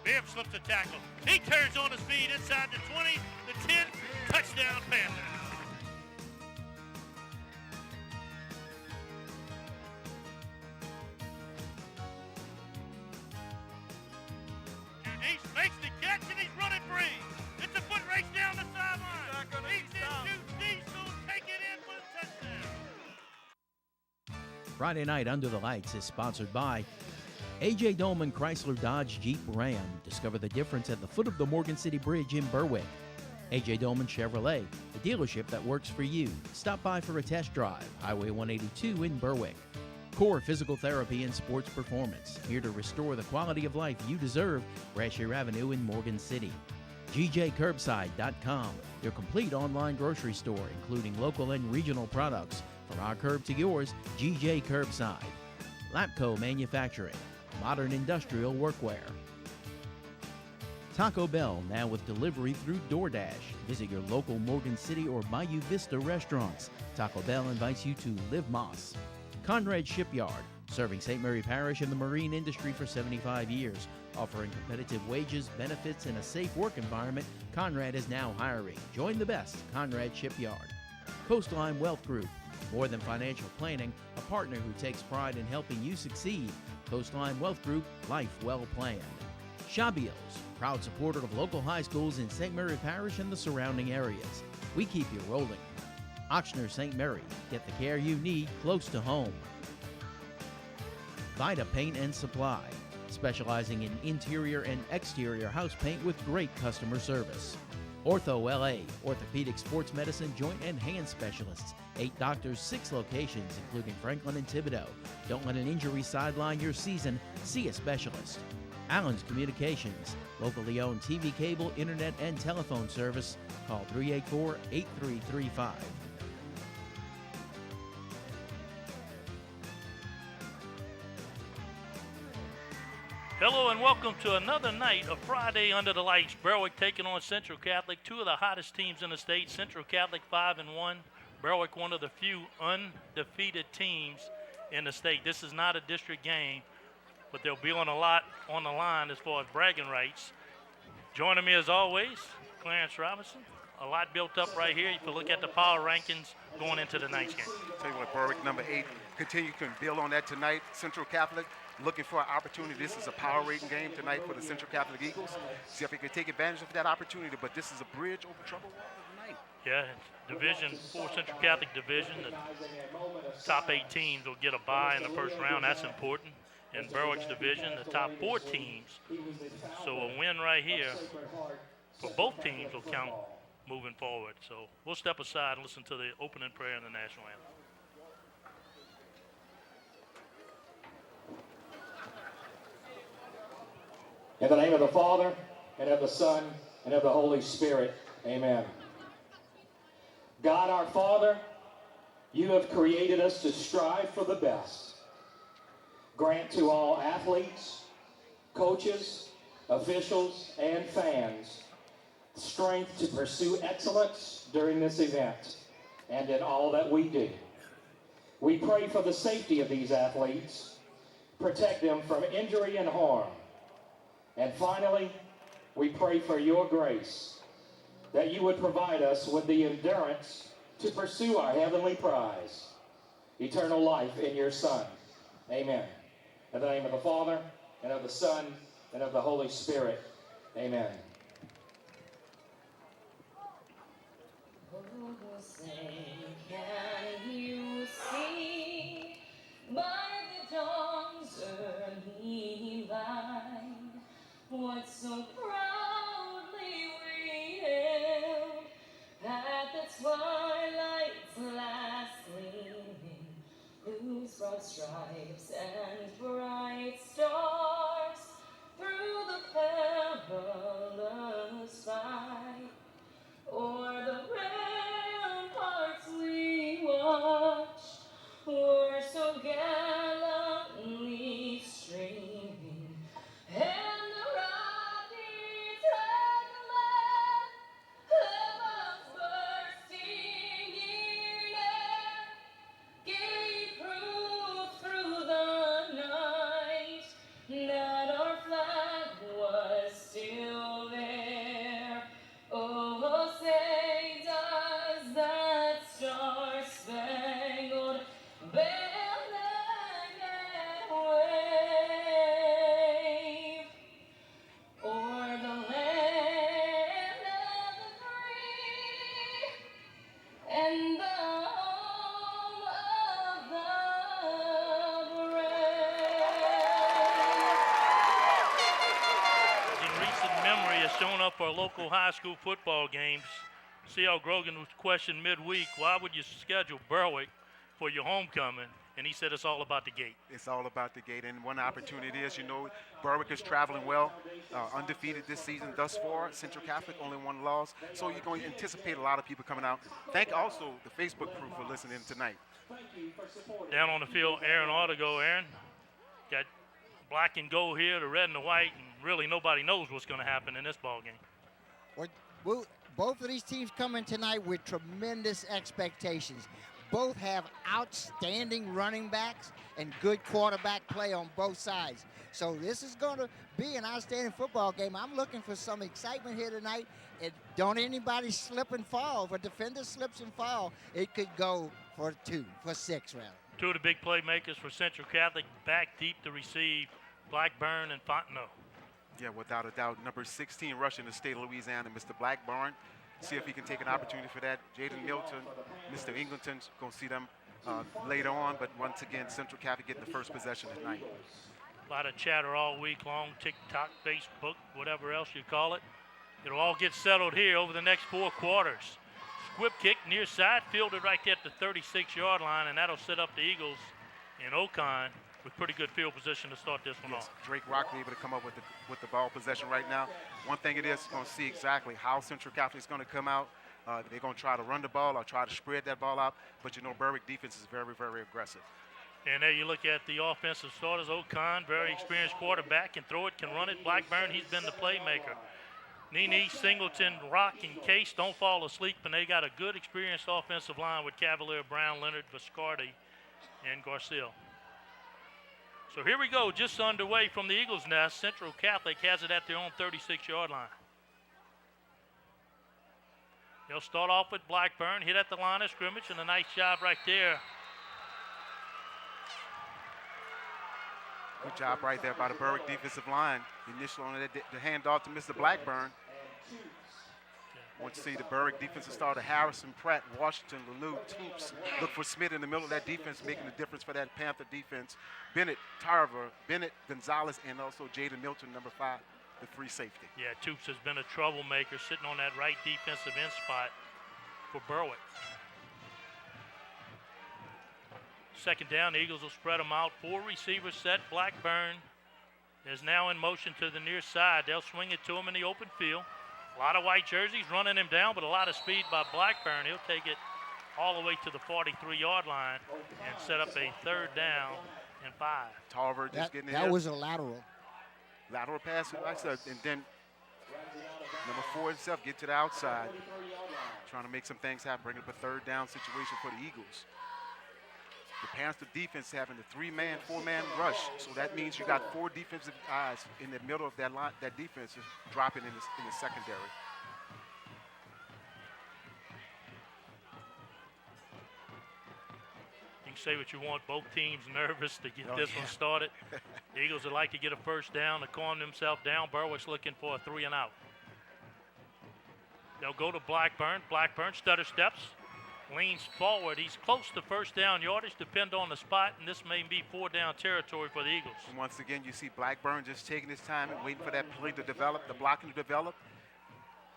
Bibb slips a tackle. He turns on his feet inside the 20, the 10, touchdown Panthers. He makes the catch and he's running free. It's a foot race down the sideline. He's into Diesel, take it in for the touchdown. Friday Night Under the Lights is sponsored by A.J. Dolman Chrysler Dodge Jeep Ram. Discover the difference at the foot of the Morgan City Bridge in Berwick. A.J. Dolman Chevrolet, the dealership that works for you. Stop by for a test drive. Highway 182 in Berwick. Core Physical Therapy and Sports Performance, here to restore the quality of life you deserve. Brashear Avenue in Morgan City. GJCurbside.com, your complete online grocery store, including local and regional products. From our curb to yours, GJ Curbside. Lapco Manufacturing, modern industrial workwear. Taco Bell, now with delivery through DoorDash. Visit your local Morgan City or Bayou Vista restaurants. Taco Bell invites you to Live Moss. Conrad Shipyard, serving St. Mary Parish and the marine industry for 75 years. Offering competitive wages, benefits, and a safe work environment, Conrad is now hiring. Join the best, Conrad Shipyard. Coastline Wealth Group, more than financial planning, a partner who takes pride in helping you succeed. Coastline Wealth Group, life well planned. Shabios, proud supporter of local high schools in St. Mary Parish and the surrounding areas. We keep you rolling. Ochsner St. Mary, get the care you need close to home. Vida Paint and Supply, specializing in interior and exterior house paint with great customer service. Ortho LA, orthopedic sports medicine, joint and hand specialists. 8 doctors, 6 locations, including Franklin and Thibodaux. Don't let an injury sideline your season. See a specialist. Allen's Communications, locally owned TV, cable, internet, and telephone service. Call 384-8335. Hello and welcome to another night of Friday Under the Lights. Berwick taking on Central Catholic, two of the hottest teams in the state. Central Catholic 5-1. Berwick, one of the few undefeated teams in the state. This is not a district game, but there'll be a lot on the line as far as bragging rights. Joining me as always, Clarence Robinson. A lot built up right here. You can look at the power rankings going into the night's game. Tell you what, Berwick, number 8, continue to build on that tonight. Central Catholic looking for an opportunity. This is a power rating game tonight for the Central Catholic Eagles. See if they can take advantage of that opportunity, but this is a bridge over troubled water tonight. Yeah, Division 4 Central Catholic Division. The top 8 teams will get a bye in the first round. That's important. In Berwick's division, the top 4 teams. So a win right here for both teams will count moving forward. So we'll step aside and listen to the opening prayer and the national anthem. In the name of the Father, and of the Son, and of the Holy Spirit, amen. God our Father, you have created us to strive for the best. Grant to all athletes, coaches, officials, and fans strength to pursue excellence during this event and in all that we do. We pray for the safety of these athletes, protect them from injury and harm. And finally, we pray for your grace, that you would provide us with the endurance to pursue our heavenly prize, eternal life in your Son. Amen. In the name of the Father, and of the Son, and of the Holy Spirit. Amen. Can you see by the dawn's early light what so proudly we hailed at the twilight's last gleaming, whose broad stripes and bright stars through the perilous fight o'er the ramparts we watched were so gallantly streaming, and the rocky off our local high school football games. C.L. Grogan was questioned midweek, why would you schedule Berwick for your homecoming? And he said it's all about the gate. It's all about the gate. And one opportunity is, Berwick is traveling well, undefeated this season thus far. Central Catholic only one loss. So you're going to anticipate a lot of people coming out. Thank also the Facebook crew for listening tonight. Down on the field, Aaron Artigo. Aaron, got black and gold here, the red and the white, and really nobody knows what's going to happen in this ball game. Well, both of these teams come in tonight with tremendous expectations. Both have outstanding running backs and good quarterback play on both sides. So this is going to be an outstanding football game. I'm looking for some excitement here tonight. Don't anybody slip and fall. If a defender slips and fall, it could go for 6 rather. Two of the big playmakers for Central Catholic back deep to receive, Blackburn and Fontenot. Yeah, without a doubt. Number 16 rushing the state of Louisiana, Mr. Blackburn. See if he can take an opportunity for that. Jaden Milton, Mr. Ingleton's going to see them later on. But once again, Central Catholic getting the first possession tonight. A lot of chatter all week long, TikTok, Facebook, whatever else you call it. It'll all get settled here over the next 4 quarters. Squib kick near side, fielded right there at the 36-yard line, and that'll set up the Eagles in Ocon with pretty good field position to start this one off. Drake Rockley able to come up with the ball possession right now. One thing it is, going to see exactly how Central Catholic is going to come out. They're going to try to run the ball or try to spread that ball out, but Berwick defense is very, very aggressive. And there you look at the offensive starters. Ocon, very experienced quarterback, can throw it, can run it. Blackburn, he's been the playmaker. Nene, Singleton, Rock, and Case don't fall asleep, and they got a good, experienced offensive line with Cavalier, Brown, Leonard, Viscardi, and Garcia. So here we go, just underway from the Eagles' nest. Central Catholic has it at their own 36-yard line. They'll start off with Blackburn, hit at the line of scrimmage, and a nice job right there. Good job right there by the Berwick defensive line. Initial on the handoff to Mr. Blackburn. Want to see the Berwick defensive starter, Harrison, Pratt, Washington, Lelou, Toops. Look for Smith in the middle of that defense, making the difference for that Panther defense. Bennett, Tarver, Bennett, Gonzalez, and also Jaden Milton, number 5, the free safety. Yeah, Toops has been a troublemaker sitting on that right defensive end spot for Berwick. Second down, the Eagles will spread them out. 4 receivers set. Blackburn is now in motion to the near side. They'll swing it to him in the open field. A lot of white jerseys running him down, but a lot of speed by Blackburn. He'll take it all the way to the 43-yard line and set up a 3rd down and 5. Tarver just getting in That there. was a lateral. Lateral pass, like I said, and then number 4 himself get to the outside. Trying to make some things happen, bring up a 3rd down situation for the Eagles. The Panther defense having a 3-man, 4-man rush, so that means you got 4 defensive guys in the middle of that line. That defense is dropping in the secondary. You can say what you want. Both teams nervous to get this one started. The Eagles would like to get a 1st down to calm themselves down. Berwick's looking for a 3 and out. They'll go to Blackburn. Blackburn stutter steps. Leans forward. He's close to 1st down yardage, depend on the spot, and this may be 4-down territory for the Eagles. And once again, you see Blackburn just taking his time and waiting for that play to develop, the blocking to develop.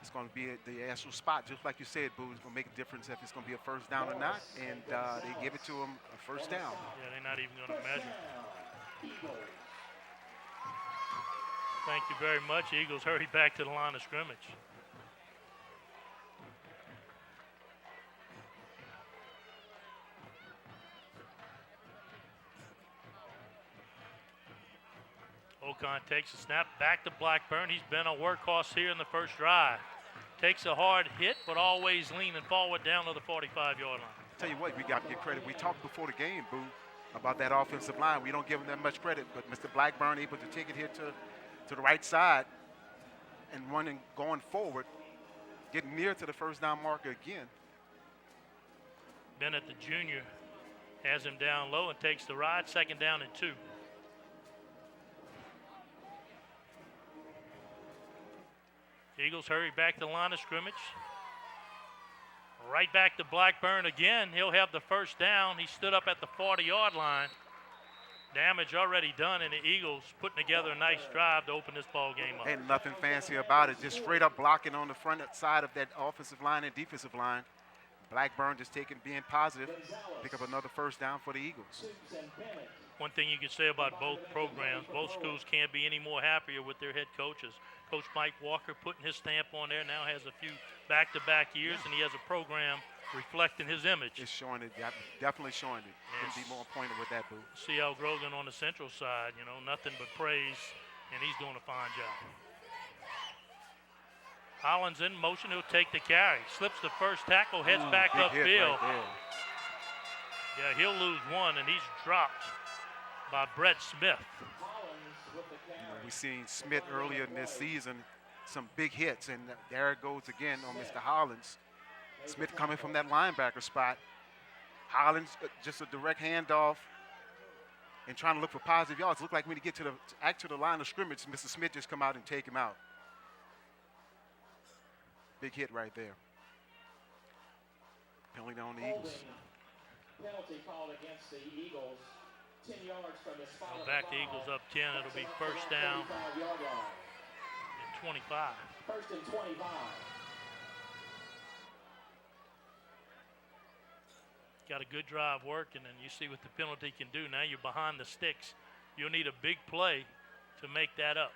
It's going to be the actual spot, just like you said, Boo. It's going to make a difference if it's going to be a 1st down or not, and they give it to him a 1st down. Yeah, they're not even going to measure. Thank you very much. Eagles hurry back to the line of scrimmage. Ocon takes a snap back to Blackburn. He's been a workhorse here in the 1st drive. Takes a hard hit, but always leaning forward down to the 45-yard line. Tell you what, we got to give credit. We talked before the game, Boo, about that offensive line. We don't give them that much credit, but Mr. Blackburn able to take it here to the right side and running, going forward, getting near to the 1st down marker again. Bennett, the junior, has him down low and takes the ride. 2nd down and 2. Eagles hurry back to the line of scrimmage. Right back to Blackburn again. He'll have the 1st down. He stood up at the 40-yard line. damage already done, and the Eagles putting together a nice drive to open this ball game up. And nothing fancy about it. Just straight up blocking on the front side of that offensive line and defensive line. Blackburn just being positive, pick up another first down for the Eagles. One thing you can say about both programs, both schools can't be any more happier with their head coaches. Coach Mike Walker putting his stamp on there, now has a few back-to-back years, and he has a program reflecting his image. It's showing it, definitely showing it. Couldn't be more pointed with that, Boo. C.L. Grogan on the Central side, you know, nothing but praise, and he's doing a fine job. Hollins in motion, he'll take the carry. Slips the first tackle, heads back upfield. Right, yeah, he'll lose one, and he's dropped by Brett Smith. We've seen Smith earlier in this season, some big hits, and there it goes again on Mr. Hollins. Smith coming from that linebacker spot. Hollins just a direct handoff and trying to look for positive yards. Look like when he get to the line of scrimmage, Mr. Smith just come out and take him out. Big hit right there. Penalty on the Eagles. Penalty called against the Eagles. 10 yards from the spot. So back the Eagles up 10. It'll be first down and 25. First and 25. Got a good drive working, and you see what the penalty can do. Now you're behind the sticks. You'll need a big play to make that up.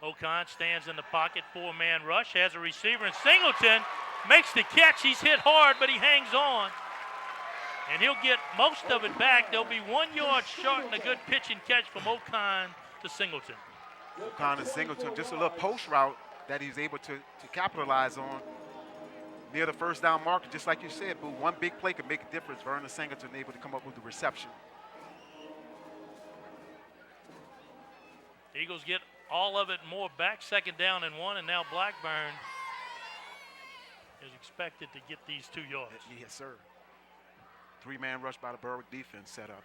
Ocon stands in the pocket, four-man rush, has a receiver, and Singleton makes the catch. He's hit hard, but he hangs on. And he'll get most of it back. There'll be 1 yard short and a good pitch and catch from Ocon to Singleton. Ocon and Singleton, just a little post route that he's able to capitalize on near the first down marker, just like you said, but one big play could make a difference. Vernon Singleton able to come up with the reception. Eagles get all of it and more back, second down and 1, and now Blackburn is expected to get these 2 yards. Yes, sir. Three-man rush by the Berwick defense set up.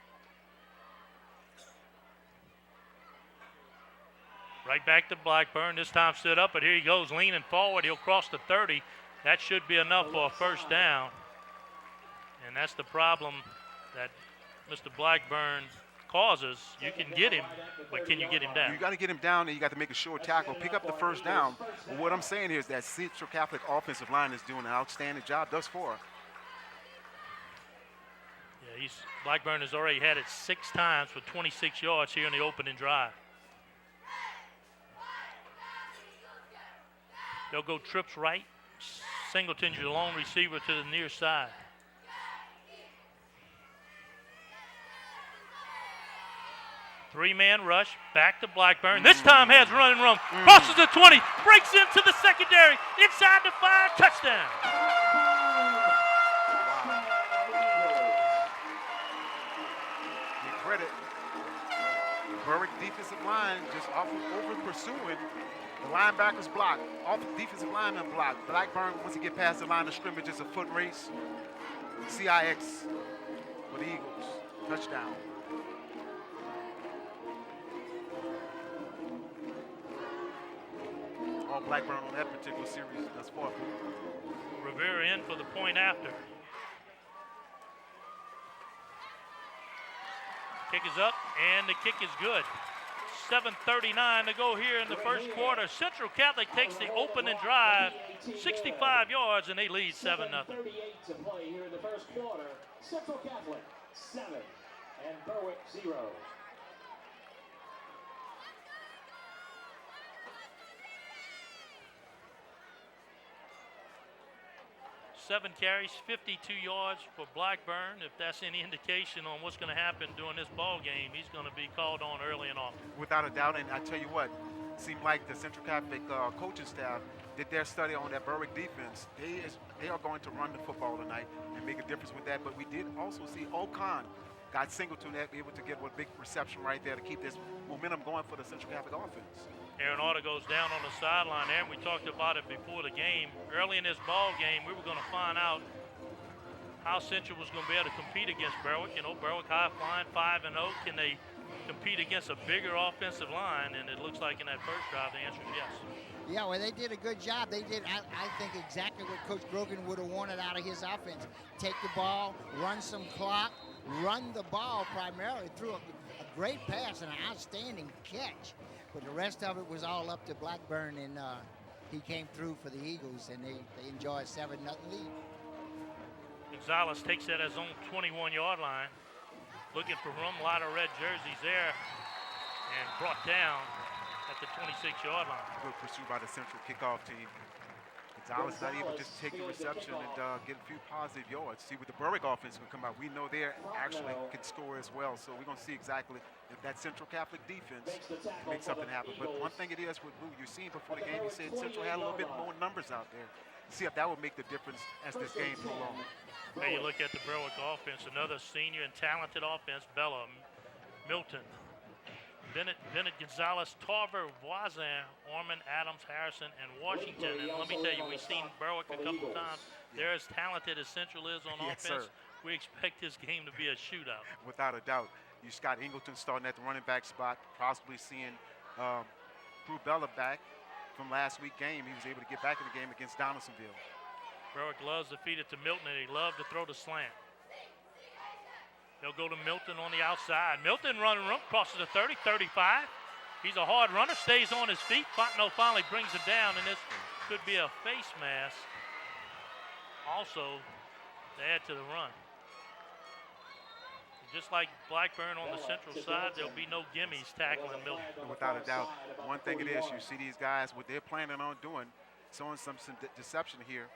Right back to Blackburn, this time stood up, but here he goes leaning forward. He'll cross the 30. That should be enough for a first down. And that's the problem that Mr. Blackburn causes. You can get him, but can you get him down? You got to get him down, and you got to make a short tackle, pick up the first down. But what I'm saying here is that Central Catholic offensive line is doing an outstanding job thus far. Yeah, Blackburn has already had it 6 times for 26 yards here in the opening drive. They'll go trips right. Singleton's your lone receiver to the near side. Three-man rush, back to Blackburn. This time has running room. Crosses the 20, breaks into the secondary, inside the 5, touchdown. Give credit. Berwick defensive line just over pursuing. The linebackers block, off the defensive lineman block. Blackburn, once he get past the line of scrimmage, it's a foot race. CIX for the Eagles. Touchdown. All Blackburn on that particular series thus far. Rivera in for the point after. Kick is up, and the kick is good. 7:39 to go here in the first quarter. Central Catholic takes the opening drive, 65 yards, and they lead 7-0. 38 to play here in the first quarter. Central Catholic 7 and Berwick 0. 7 carries, 52 yards for Blackburn. If that's any indication on what's going to happen during this ball game, he's going to be called on early and often. Without a doubt, and I tell you what, it seemed like the Central Catholic coaching staff did their study on that Berwick defense. They are going to run the football tonight and make a difference with that. But we did also see Ocon got Singleton able to get one big reception right there to keep this momentum going for the Central Catholic offense. Aaron Orta goes down on the sideline there, and we talked about it before the game. Early in this ball game, we were going to find out how Central was going to be able to compete against Berwick. You know, Berwick high flying 5-0. Can they compete against a bigger offensive line? And it looks like in that first drive, the answer is yes. Yeah, well, they did a good job. They did, I think, exactly what Coach Grogan would have wanted out of his offense. Take the ball, run some clock, run the ball primarily through a great pass and an outstanding catch. But the rest of it was all up to Blackburn, and he came through for the Eagles, and they enjoy a 7-0 lead. Gonzalez takes that at his own 21-yard line. Looking for room, a lot of red jerseys there, and brought down at the 26-yard line. Good pursuit by the Central kickoff team. Gonzalez not able to just take the reception and get a few positive yards. See what the Berwick offense can come out. We know they actually can score as well, so we're going to see exactly if that Central Catholic defense makes something happen. But one thing it is with Lou, you've seen before the game, you said Central had a little bit more numbers out there. See if that will make the difference as this game prolongs. Now you look at the Berwick offense, another senior and talented offense, Bella, Milton, Bennett, Gonzalez, Tarver, Voisin, Orman, Adams, Harrison, and Washington. And let me tell you, we've seen Berwick a couple times. They're as talented as Central is on offense. Sir. We expect this game to be a shootout. Without a doubt. You Scott Ingleton starting at the running back spot, possibly seeing Crew Bella back from last week's game. He was able to get back in the game against Donaldsonville. Berwick loves to feed it to Milton, and they love to throw the slant. They'll go to Milton on the outside. Milton running room, crosses the 30, 35. He's a hard runner, stays on his feet. Fontenot finally brings him down, and this could be a face mask. Also, to add to the run. Just like Blackburn on the Central side, there'll be no gimmies tackling Milton. Without a doubt. One thing it is, you see these guys, what they're planning on doing, showing some deception here.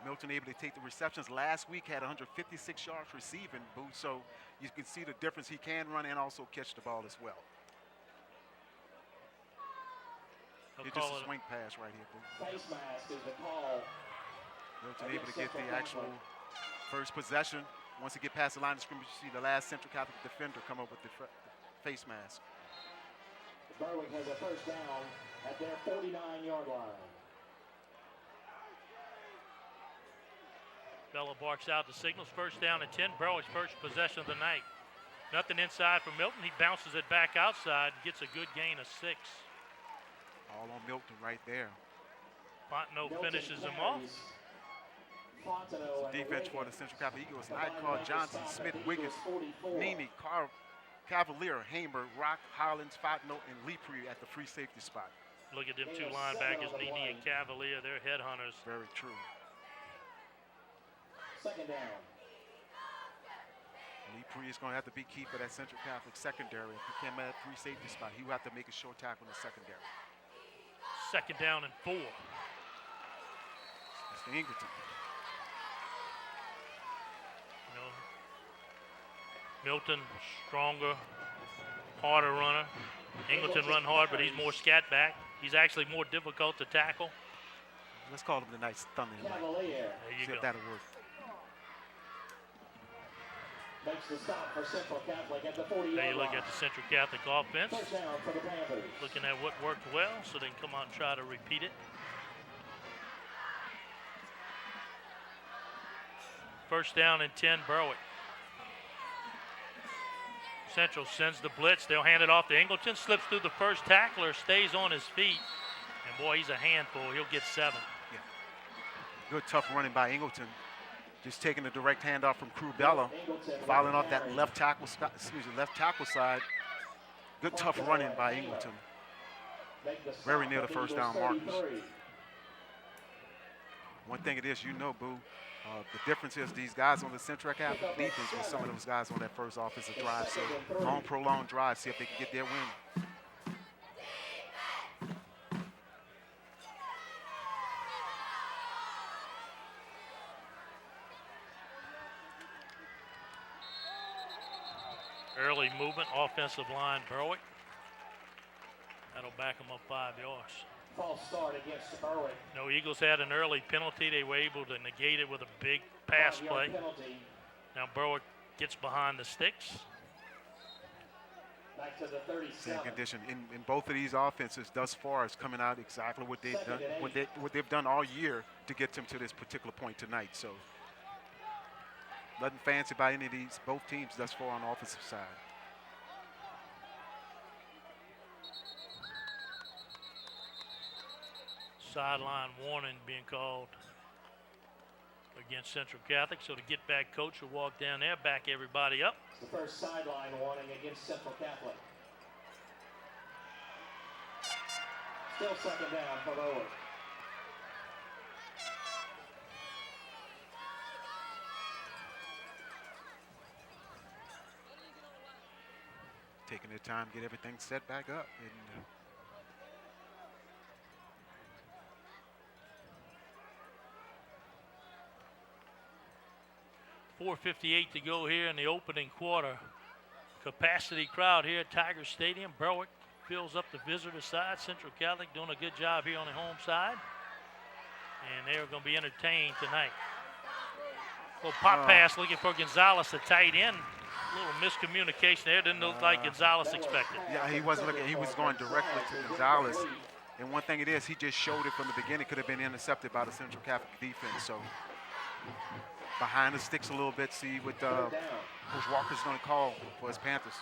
Milton able to take the receptions. Last week had 156 yards receiving, Boo, so you can see the difference. He can run and also catch the ball as well. It's just a swing pass right here, Boo. Face mask is the call. Milton able to get the actual first possession. Once he get past the line of scrimmage, you see the last Central Catholic defender come up with the face mask. Berwick has a first down at their 49-yard line. Bella barks out the signals. First down and 10. Berwick's first possession of the night. Nothing inside for Milton. He bounces it back outside and gets a good gain of 6. All on Milton right there. Fontenot finishes him off. Defense for the Central Catholic Eagles. Nycard, Johnson, Smith, Wiggins, Nemi, Cavalier, Hamer, Rock, Hollins, Fontenot, and Leprey at the free safety spot. Look at them two linebackers, Nini and Cavalier. They're headhunters. Very true. Second down. Leprey is going to have to be key for that Central Catholic secondary. If he came at that free safety spot, he will have to make a short tackle in the secondary. Second down and 4. That's the Ingleton. You know, Milton, stronger, harder runner. Ingleton run hard, but he's more scat back. He's actually more difficult to tackle. Let's call him the nice thunder. There you See go. if that'll work. Makes the stop for Central Catholic at the 40-yard line. Now you look at the Central Catholic offense. First down for the Panthers. Looking at what worked well, so they can come out and try to repeat it. First down and 10, Berwick. Central sends the blitz. They'll hand it off to Ingleton. Slips through the first tackler, stays on his feet. And boy, he's a handful. He'll get 7. Yeah. Good tough running by Ingleton. Just taking the direct handoff from Crew Bella, following off that left tackle side. Good tough running by Ingleton. Very near the first down markers. One thing it is, you know, Boo, the difference is these guys on the Central Catholic defense with some of those guys on that first offensive drive. So long, prolonged drive, see if they can get their win. Early movement, offensive line, Berwick. That'll back them up 5 yards. False start against Berwick. No, Eagles had an early penalty. They were able to negate it with a big pass play. Penalty. Now Berwick gets behind the sticks. Back to the 37. Same condition in both of these offenses thus far is coming out exactly what they've done, what they've done all year to get them to this particular point tonight. So nothing fancy by any of these both teams thus far on the offensive side. Sideline warning being called. against Central Catholic. So the get-back coach will walk down there, back everybody up. It's the first sideline warning against Central Catholic. Still second down for Berwick. Taking their time, get everything set back up. And, 4:58 to go here in the opening quarter. Capacity crowd here at Tiger Stadium. Berwick fills up the visitor side. Central Catholic doing a good job here on the home side. And they're going to be entertained tonight. Little pop pass looking for Gonzalez, the tight end. A little miscommunication there. Didn't look like Gonzalez expected. yeah, he wasn't looking. He was going directly to Gonzalez. And one thing it is, he just showed it from the beginning. Could have been intercepted by the Central Catholic defense. So behind the sticks a little bit. See what Coach Walker's going to call for his Panthers.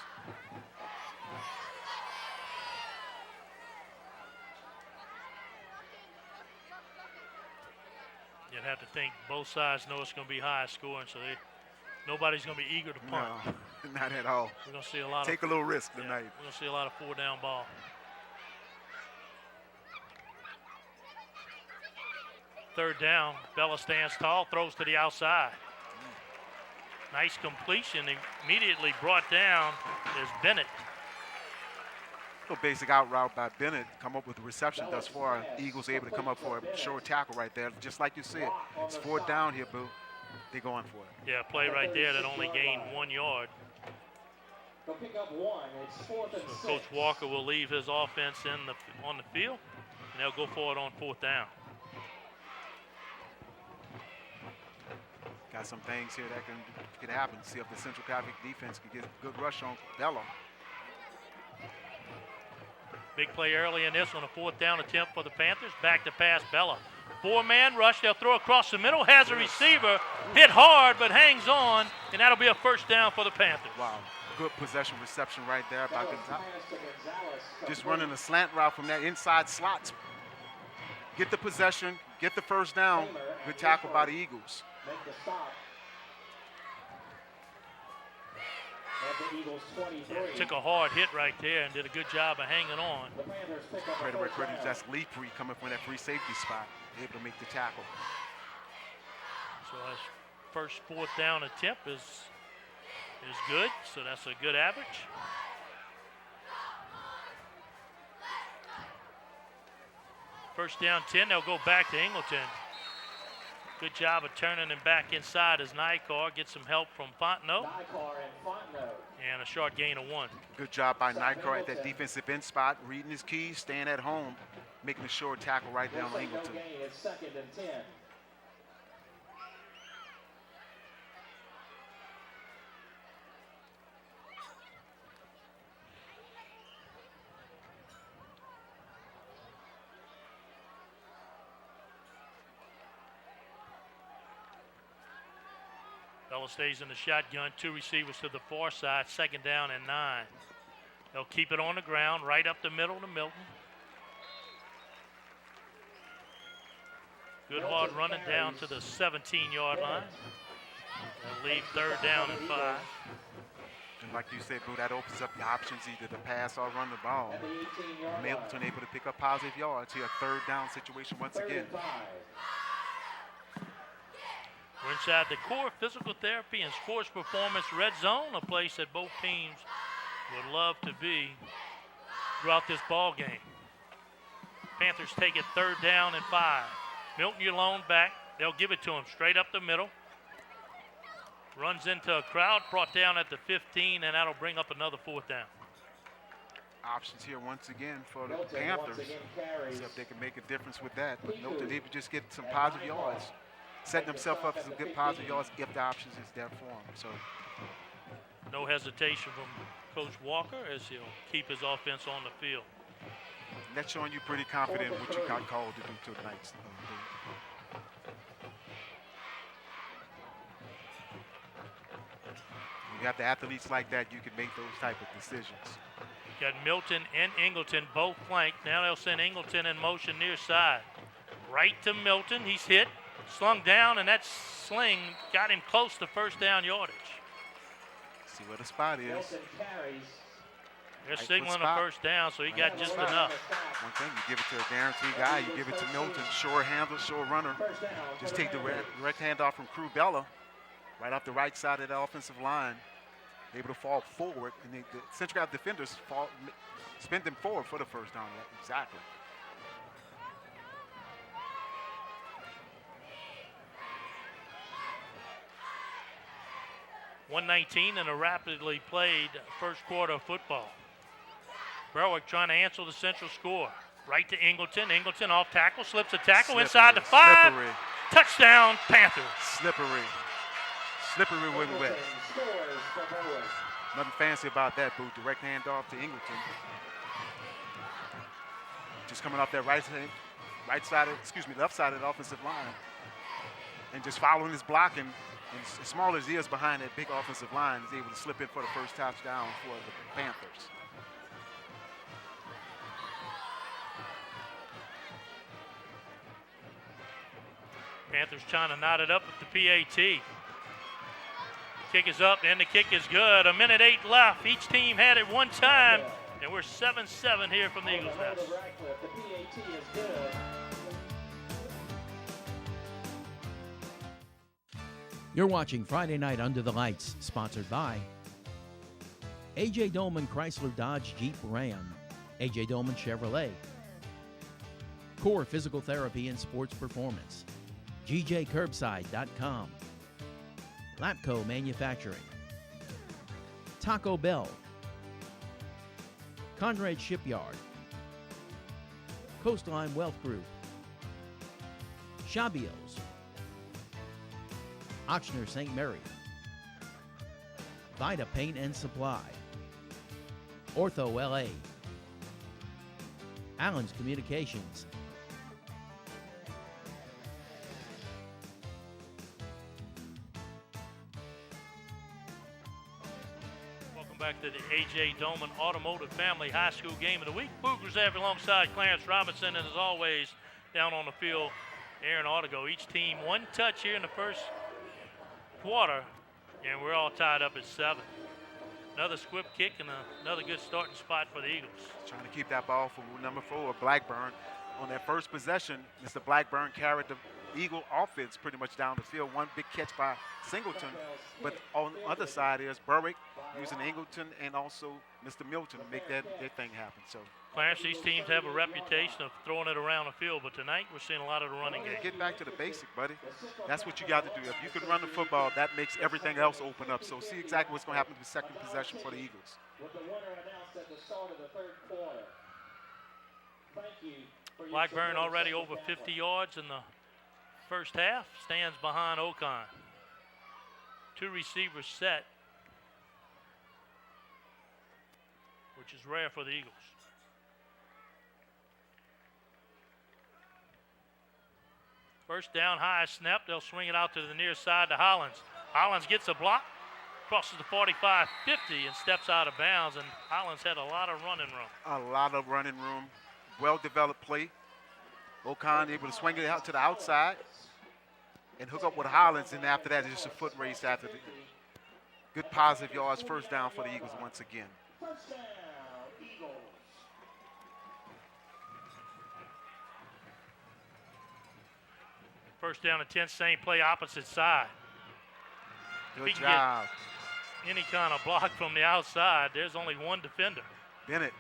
You'd have to think both sides know it's going to be high scoring, so nobody's going to be eager to punt. No, not at all. We're going to see a lot Take a little risk tonight. We're going to see a lot of 4-down ball. Third down, Bella stands tall, throws to the outside. Nice completion, immediately brought down is Bennett. Little basic out route by Bennett, come up with the reception thus far. Eagles able to come up for a short tackle right there, just like you said. It's 4th down here, Boo. They're going for it. Yeah, play right there that only gained 1 yard. They'll pick up 1. It's 4th and 6. Coach Walker will leave his offense on the field, and they'll go for it on 4th down. Got some things here that can happen. See if the Central Catholic defense can get a good rush on Bella. Big play early in this on a 4th down attempt for the Panthers. Back to pass Bella. 4-man rush. They'll throw across the middle. Has a receiver. Hit hard, but hangs on. And that'll be a 1st down for the Panthers. Wow. Good possession reception right there by Gonzalez. Just running a slant route from that inside slots. Get the possession. Get the 1st down. Good tackle by the Eagles. Make the stop. At the Eagles 23. Yeah, took a hard hit right there and did a good job of hanging on. The Panthers pick up Credit a where first credit is. down. That's Lee Free coming from that free safety spot. Able to make the tackle. So his first 4th down attempt is good. So that's a good average. First down 10. They'll go back to Ingleton. Good job of turning him back inside as Nikar gets some help from Fontenot. Nikar and Fontenot. And a short gain of 1. Good job by Nikar at that defensive end spot, reading his keys, staying at home, making a short tackle right down on Ingleton. No gain. It's 2nd and 10. Bella stays in the shotgun. 2 receivers to the far side. 2nd down and 9. They'll keep it on the ground, right up the middle to Milton. Good hard running down to the 17-yard line. They'll leave 3rd down and 5. And like you said, Boo, that opens up the options either to pass or run the ball. At the 18-yard Milton able to pick up positive yards here. 3rd down situation once again. 35. We're inside the core physical therapy and sports performance red zone, a place that both teams would love to be throughout this ball game. Panthers take it 3rd down and 5. Milton Yalone back. They'll give it to him straight up the middle. Runs into a crowd, brought down at the 15, and that'll bring up another 4th down. Options here once again for the Milton Panthers. once again carries. See if they can make a difference with that. But Milton, they would just get some positive yards. Setting themselves up for some good positive yards if the options is there for them. So No hesitation from Coach Walker as he'll keep his offense on the field. that's showing you pretty confident in what you got called to do tonight. You got the athletes like that, you can make those type of decisions. Got Milton and Ingleton both flanked. Now they'll send Ingleton in motion near side. Right to Milton. He's hit. slung down, and that sling got him close to first down yardage. See where the spot is. Milton carries. They're Right signaling foot a spot. first down, so he Right got foot just spot. enough. One thing, you give it to a guaranteed guy, you give it to Milton, sure handler, sure runner. First down. Just take the direct handoff from Crew Bella, right off the right side of the offensive line, able to fall forward, and the Central Catholic defenders spin them forward for the first down. Yeah, exactly. .119 in a rapidly played first quarter of football. Berwick trying to answer the Central score. Right to Ingleton. Ingleton off tackle, slips a tackle Slippery, inside the 5. slippery. Touchdown, Panthers. Slippery. Slippery when wet. Scores for Berwick. Nothing fancy about that, Boo. Direct handoff to Ingleton. Just coming off that left side of the offensive line. And just following his blocking, and as small as he is behind that big offensive line, is able to slip in for the first touchdown for the Panthers. Panthers trying to knot it up with the PAT. Kick is up, and the kick is good. 1:08 left. Each team had it one time, and we're 7-7 here from the Eagles' Nest. The PAT is good. You're watching Friday Night Under the Lights, sponsored by A.J. Dolman Chrysler Dodge Jeep Ram, A.J. Dolman Chevrolet, Core Physical Therapy and Sports Performance, GJCurbside.com, Lapco Manufacturing, Taco Bell, Conrad Shipyard, Coastline Wealth Group, Shabios, Ochsner St. Mary, Vita Paint and Supply, Ortho LA, Allen's Communications, Welcome back to the A.J. Dolman Automotive Family High School Game of the Week. Boogers Ave alongside Clarence Robinson, and as always, down on the field, Aaron Autigo. Each team one touch here in the first quarter, and we're all tied up at 7. Another squib kick and another good starting spot for the Eagles. Trying to keep that ball from number 4, Blackburn. On that first possession, Mr. Blackburn carried the Eagle offense pretty much down the field. One big catch by Singleton, but on the other side is Berwick using Ingleton and also Mr. Milton to make their thing happen. So Clarence, these teams have a reputation of throwing it around the field, but tonight we're seeing a lot of the running game. get back to the basic, buddy. That's what you got to do. If you can run the football, that makes everything else open up. So see exactly what's going to happen with the second possession for the Eagles. With the winner announced at the start of the third quarter. Thank you. for your Blackburn support. already over 50 yards in the first half, stands behind Ocon. 2 receivers set, which is rare for the Eagles. First down, high snap. They'll swing it out to the near side to Hollins. Hollins gets a block, crosses the 45-50 and steps out of bounds, and Hollins had a lot of running room. A lot of running room, well-developed play. Ocon able to swing it out to the outside and hook up with Hollins, and after that, it's just a foot race after the good positive yards, first down for the Eagles once again. First down, Eagles. First down and 10, same play, opposite side. If he Good can get job, any kind of block from the outside, there's only one defender. Bennett.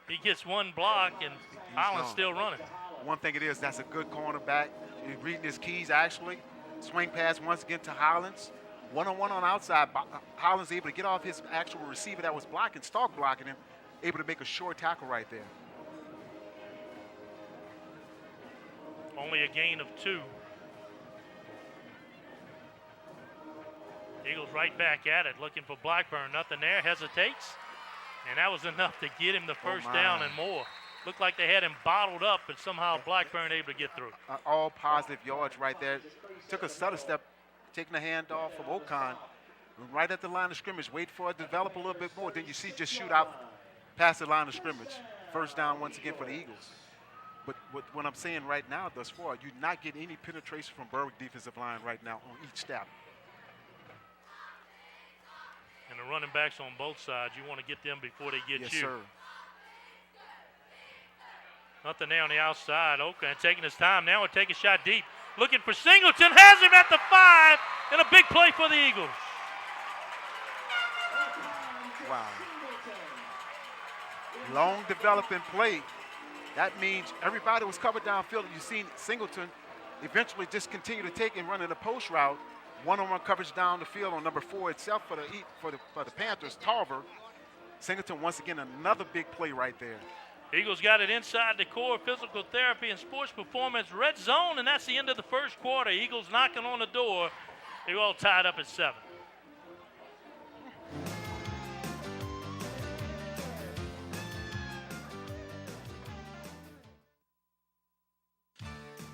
He gets one block, and Hollins gone. still running. One thing it is, that's a good cornerback. He's reading his keys, actually. Swing pass once again to Hollins. One-on-one on outside. Hollins able to get off his actual receiver that was blocking, start blocking him, able to make a short tackle right there. Only a gain of 2. Eagles right back at it, looking for Blackburn. Nothing there, hesitates. And that was enough to get him the first down and more. Looked like they had him bottled up, but somehow Blackburn able to get through. All positive yards right there. Took a stutter step, taking the handoff from Ocon. Right at the line of scrimmage, wait for it to develop a little bit more. Then you see just shoot out past the line of scrimmage. First down once again for the Eagles. But what I'm saying right now, thus far, you're not getting any penetration from Berwick defensive line right now on each step. And the running backs on both sides, you want to get them before they get you. Yes, sir. Nothing there on the outside. Oakland taking his time. Now we'll take a shot deep. Looking for Singleton. Has him at the 5. And a big play for the Eagles. Wow. Long developing play. That means everybody was covered downfield. You've seen Singleton eventually just continue to take and run in a post route. One-on-one coverage down the field on number 4 itself for the Panthers, Tarver. Singleton, once again, another big play right there. Eagles got it inside the core physical therapy and sports performance red zone, and that's the end of the first quarter. Eagles knocking on the door. They're all tied up at 7.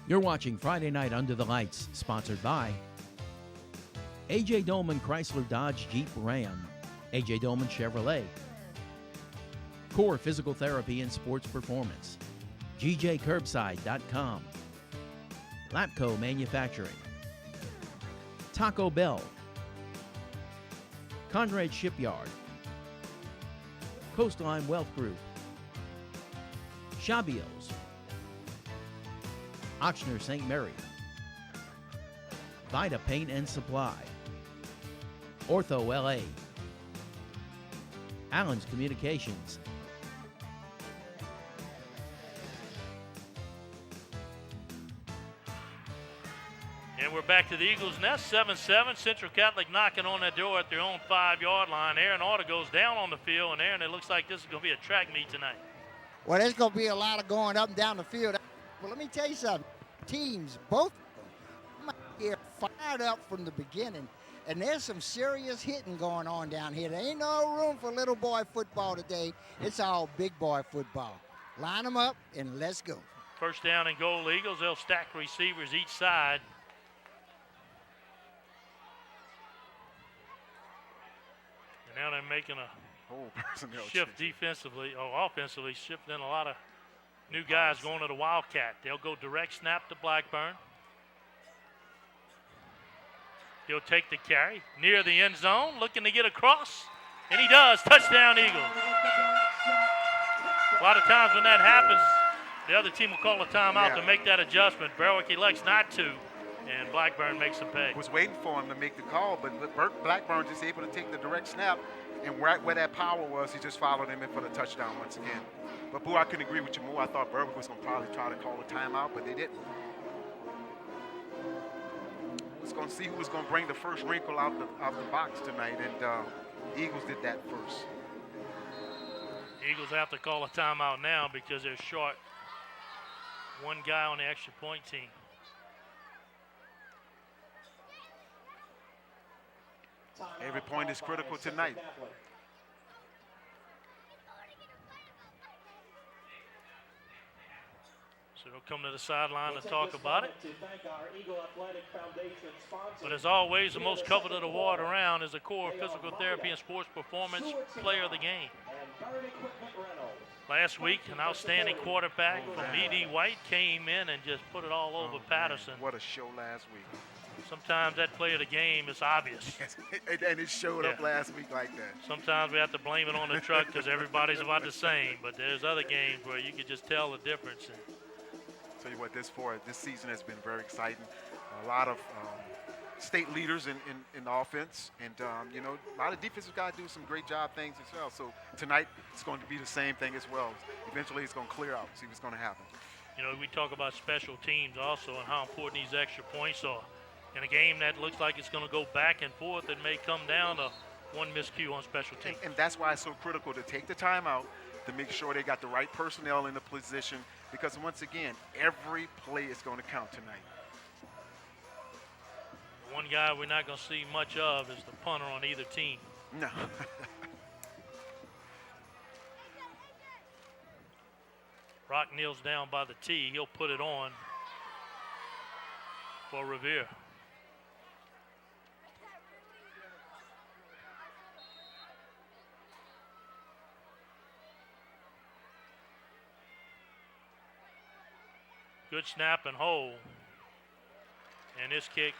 You're watching Friday Night Under the Lights, sponsored by A.J. Dolman Chrysler Dodge Jeep Ram, A.J. Dolman Chevrolet, Core Physical Therapy and Sports Performance, GJCurbside.com, Lapco Manufacturing, Taco Bell, Conrad Shipyard, Coastline Wealth Group, Shabios, Ochsner St. Mary, Vita Paint and Supply, Ortho LA, Allen's Communications, And we're back to the Eagles' nest, 7-7. Central Catholic knocking on that door at their own 5-yard line. Aaron Orta goes down on the field, and Aaron, it looks like this is going to be a track meet tonight. Well, there's going to be a lot of going up and down the field. Well, let me tell you something. Teams, both of them, get fired up from the beginning. And there's some serious hitting going on down here. There ain't no room for little boy football today. It's all big boy football. Line them up and let's go. First down and goal, Eagles. They'll stack receivers each side. And now they're making a shift defensively, or offensively, shifting in a lot of new guys going to the Wildcat. They'll go direct snap to Blackburn. He'll take the carry near the end zone, looking to get across, and he does. Touchdown, Eagles. A lot of times when that happens, the other team will call a timeout to make that adjustment. Berwick elects not to, and Blackburn makes him pay. Was waiting for him to make the call, but Blackburn just able to take the direct snap, and where that power was, he just followed him in for the touchdown once again. But, Boo, I couldn't agree with you more. I thought Berwick was going to probably try to call a timeout, but they didn't. Was going to see who was going to bring the first wrinkle out the box tonight, and Eagles did that first. Eagles have to call a timeout now because they're short one guy on the extra point team. Every point is critical tonight. So they'll come to the sideline to talk about it. But as always, the most coveted award around is the Core Physical Therapy and Sports Performance Player of the Game. Last week, an outstanding quarterback from E.D. White came in and just put it all over Patterson. What a show last week. Sometimes that play of the game is obvious. And it showed up last week like that. Sometimes we have to blame it on the truck because everybody's about the same. But there's other games where you can just tell the difference. Tell you what, this season has been very exciting. A lot of state leaders in the offense, and a lot of defensive guys do some great job things as well. So tonight it's going to be the same thing as well. Eventually it's going to clear out, see what's going to happen. We talk about special teams also and how important these extra points are. In a game that looks like it's going to go back and forth, it may come down to one miscue on special teams. And that's why it's so critical to take the timeout to make sure they got the right personnel in the position, because once again, every play is going to count tonight. One guy we're not going to see much of is the punter on either team. No. Rock kneels down by the tee. He'll put it on for Revere. Good snap and hold. And this kick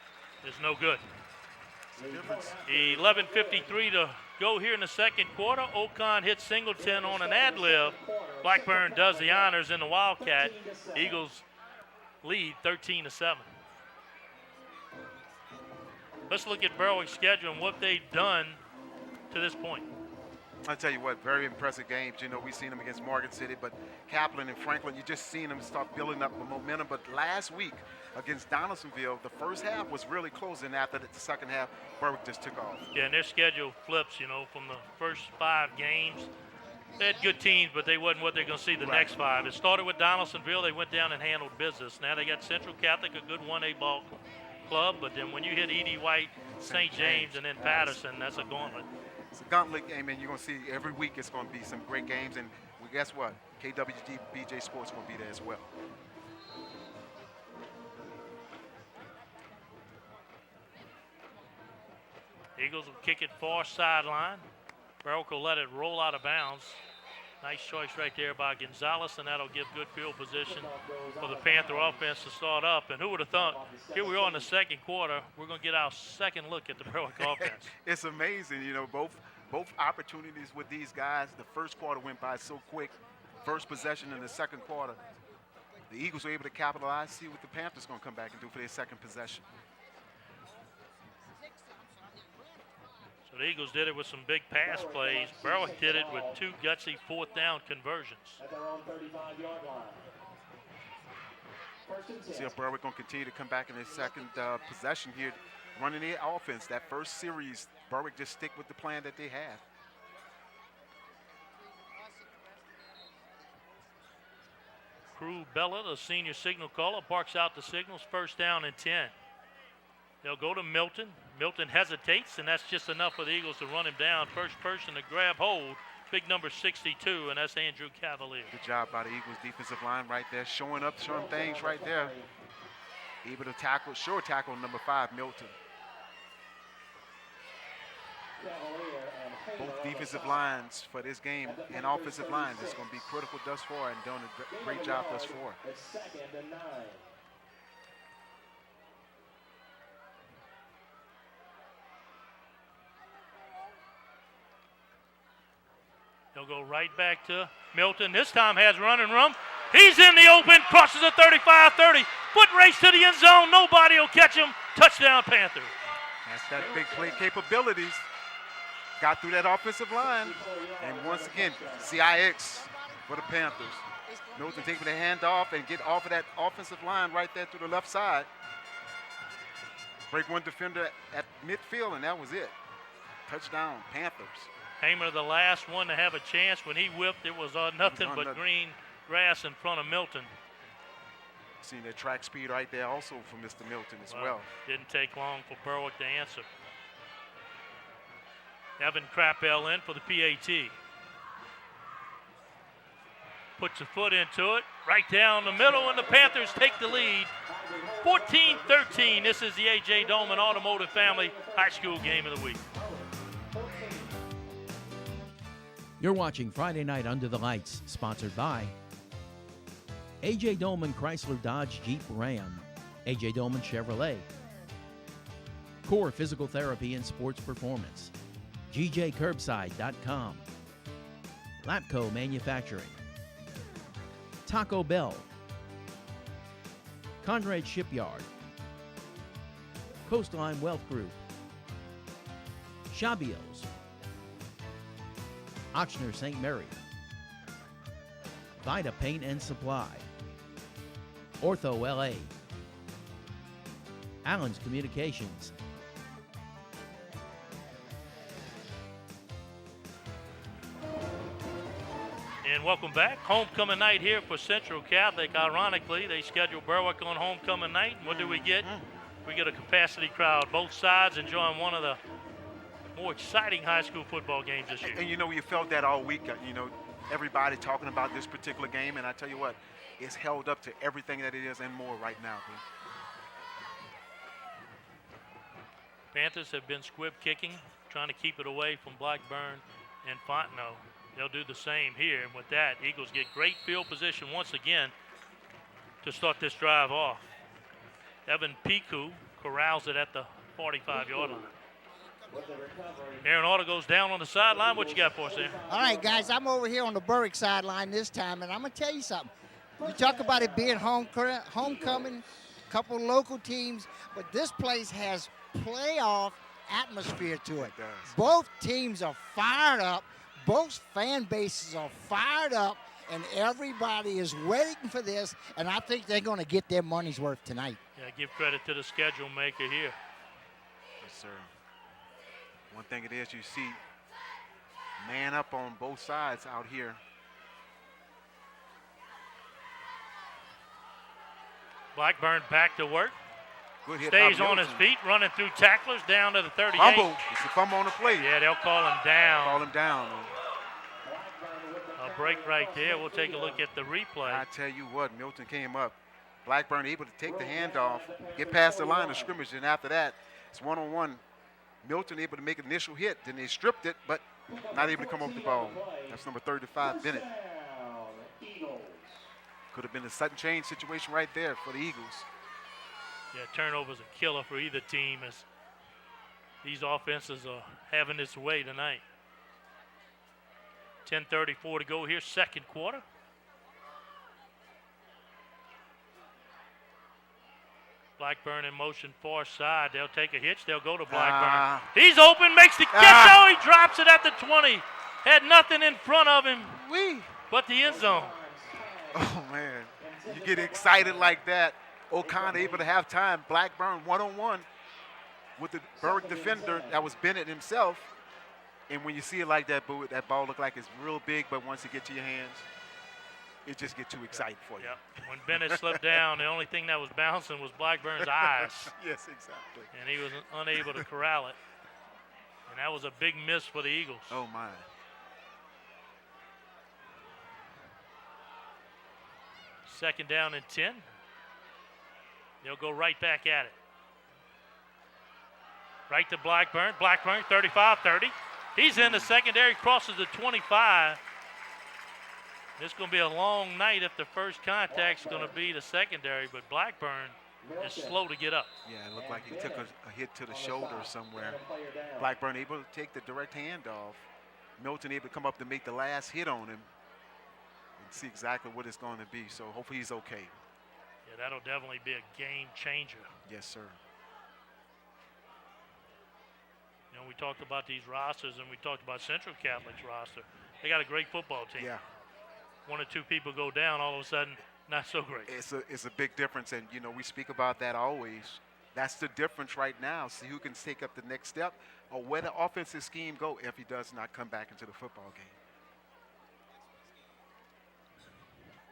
is no good. 11:53 to go here in the second quarter. Ocon hits Singleton on an ad-lib. Blackburn does the honors in the Wildcat. Eagles lead 13-7. Let's look at Berwick's schedule and what they've done to this point. I tell you what, very impressive games. You know, we've seen them against Morgan City, but Kaplan and Franklin, you just seen them start building up the momentum. But last week against Donaldsonville, the first half was really close, and after the second half, Berwick just took off. Yeah, and their schedule flips, you know, from the first 5 games. They had good teams, but they wasn't what they're going to see the next 5. It started with Donaldsonville. They went down and handled business. Now they got Central Catholic, a good 1A ball club, but then when you hit E.D. White, St. James, and then Patterson, that's a gauntlet. It's a gauntlet game, and you're going to see every week it's going to be some great games. And guess what? KWBJ Sports going to be there as well. Eagles will kick it far sideline. Berwick will let it roll out of bounds. Nice choice right there by Gonzalez, and that'll give good field position for the Panther offense to start up. And who would have thought, here we are in the second quarter, we're going to get our second look at the Berwick offense. It's amazing, you know, both opportunities with these guys. The first quarter went by so quick. First possession in the second quarter. The Eagles were able to capitalize. See what the Panthers going to come back and do for their second possession. So the Eagles did it with some big pass plays. Berwick did it with 2 gutsy 4th down conversions. At their own 35-yard line. First and 10. See if Berwick going to continue to come back in their second possession here, running their offense. That first series, Berwick just stick with the plan that they had. Crew Bella, the senior signal caller, barks out the signals. First down and 10. They'll go to Milton. Milton hesitates, and that's just enough for the Eagles to run him down. First person to grab hold, big number 62, and that's Andrew Cavalier. Good job by the Eagles defensive line right there, showing up, showing things right there. Able to tackle, sure tackle number 5, Milton. Both defensive lines for this game and offensive lines is going to be critical thus far, and done a great job thus far. It's 2nd and 9. They'll go right back to Milton. This time has running room. He's in the open, crosses the 35-30. Foot race to the end zone. Nobody will catch him. Touchdown, Panthers. That's that big play capabilities. Got through that offensive line. And once again, CIX for the Panthers. Milton taking the hand off and get off of that offensive line right there to the left side. Break one defender at midfield, and that was it. Touchdown, Panthers. Hamer, the last one to have a chance. When he whipped, it was nothing but green grass in front of Milton. Seeing that track speed right there also for Mr. Milton as well. Didn't take long for Berwick to answer. Evan Crappell in for the PAT. Puts a foot into it, right down the middle, and the Panthers take the lead. 14-13. This is the A.J. Dolman Automotive Family High School Game of the Week. You're watching Friday Night Under the Lights, sponsored by A.J. Dolman Chrysler Dodge Jeep Ram, A.J. Dolman Chevrolet, Core Physical Therapy and Sports Performance, GJCurbside.com, Lapco Manufacturing, Taco Bell, Conrad Shipyard, Coastline Wealth Group, Shabios, Ochsner St. Mary, Vida Paint and Supply, Ortho LA, Allen's Communications, And welcome back. Homecoming night here for Central Catholic. Ironically, they scheduled Berwick on homecoming night. What do we get? We get a capacity crowd, both sides enjoying one of the more exciting high school football games this year. And you know, you felt that all week, you know, everybody talking about this particular game, and I tell you what, it's held up to everything that it is and more right now. Panthers have been squib kicking, trying to keep it away from Blackburn and Fontenot. They'll do the same here. And with that, Eagles get great field position once again. to start this drive off. Evan Piku corrals it at the 45-yard line. Aaron Auto goes down on the sideline. What you got for us there? All right, guys, I'm over here on the Berwick sideline this time, and I'm going to tell you something. You talk about it being homecoming, a couple local teams, but this place has playoff atmosphere to it. Both teams are fired up. Both fan bases are fired up, and everybody is waiting for this, and I think they're going to get their money's worth tonight. Yeah, give credit to the schedule maker here. Yes, sir. One thing it is, you see man up on both sides out here. Blackburn back to work. Good hit. Stays on his feet, running through tacklers down to the 38. Fumble. It's a fumble on the play. Yeah, they'll call him down. Call him down. A break right there. We'll take a look at the replay. I tell you what, Milton came up. Blackburn able to take the handoff, get past the line of scrimmage, and after that, it's one-on-one. Milton able to make an initial hit. Then they stripped it, but not able to come up with the ball. That's number 35, Bennett. Could have been a sudden change situation right there for the Eagles. Yeah, turnovers a killer for either team as these offenses are having its way tonight. 10:34 to go here, second quarter. Blackburn in motion far side. They'll take a hitch. They'll go to Blackburn. He's open, makes the catch. Oh, he drops it at the 20. Had nothing in front of him but the end zone. Oh, man. You get excited like that. O'Connor able to have time. Blackburn one-on-one with the Berwick defender. That was Bennett himself. And when you see it like that, that ball look like it's real big, but once it gets to your hands, it just gets too exciting for you. Yep. When Bennett slipped down, the only thing that was bouncing was Blackburn's eyes. Yes, exactly. And he was unable to corral it. And that was a big miss for the Eagles. Oh, my. Second down and 10. They'll go right back at it. Right to Blackburn. Blackburn, 35-30. He's in the secondary, crosses the 25. It's going to be a long night if the first contact's going to be the secondary, but Blackburn is slow to get up. Yeah, it looked like he took a hit to the shoulder somewhere. Blackburn able to take the direct handoff. Milton able to come up to make the last hit on him and see exactly what it's going to be. So hopefully he's okay. Yeah, that'll definitely be a game changer. Yes, sir. You know, we talked about these rosters, and we talked about Central Catholic's roster. They got a great football team. Yeah. One or two people go down, all of a sudden, not so great. It's a big difference, and, you know, we speak about that always. That's the difference right now. See who can take up the next step or where the offensive scheme go if he does not come back into the football game.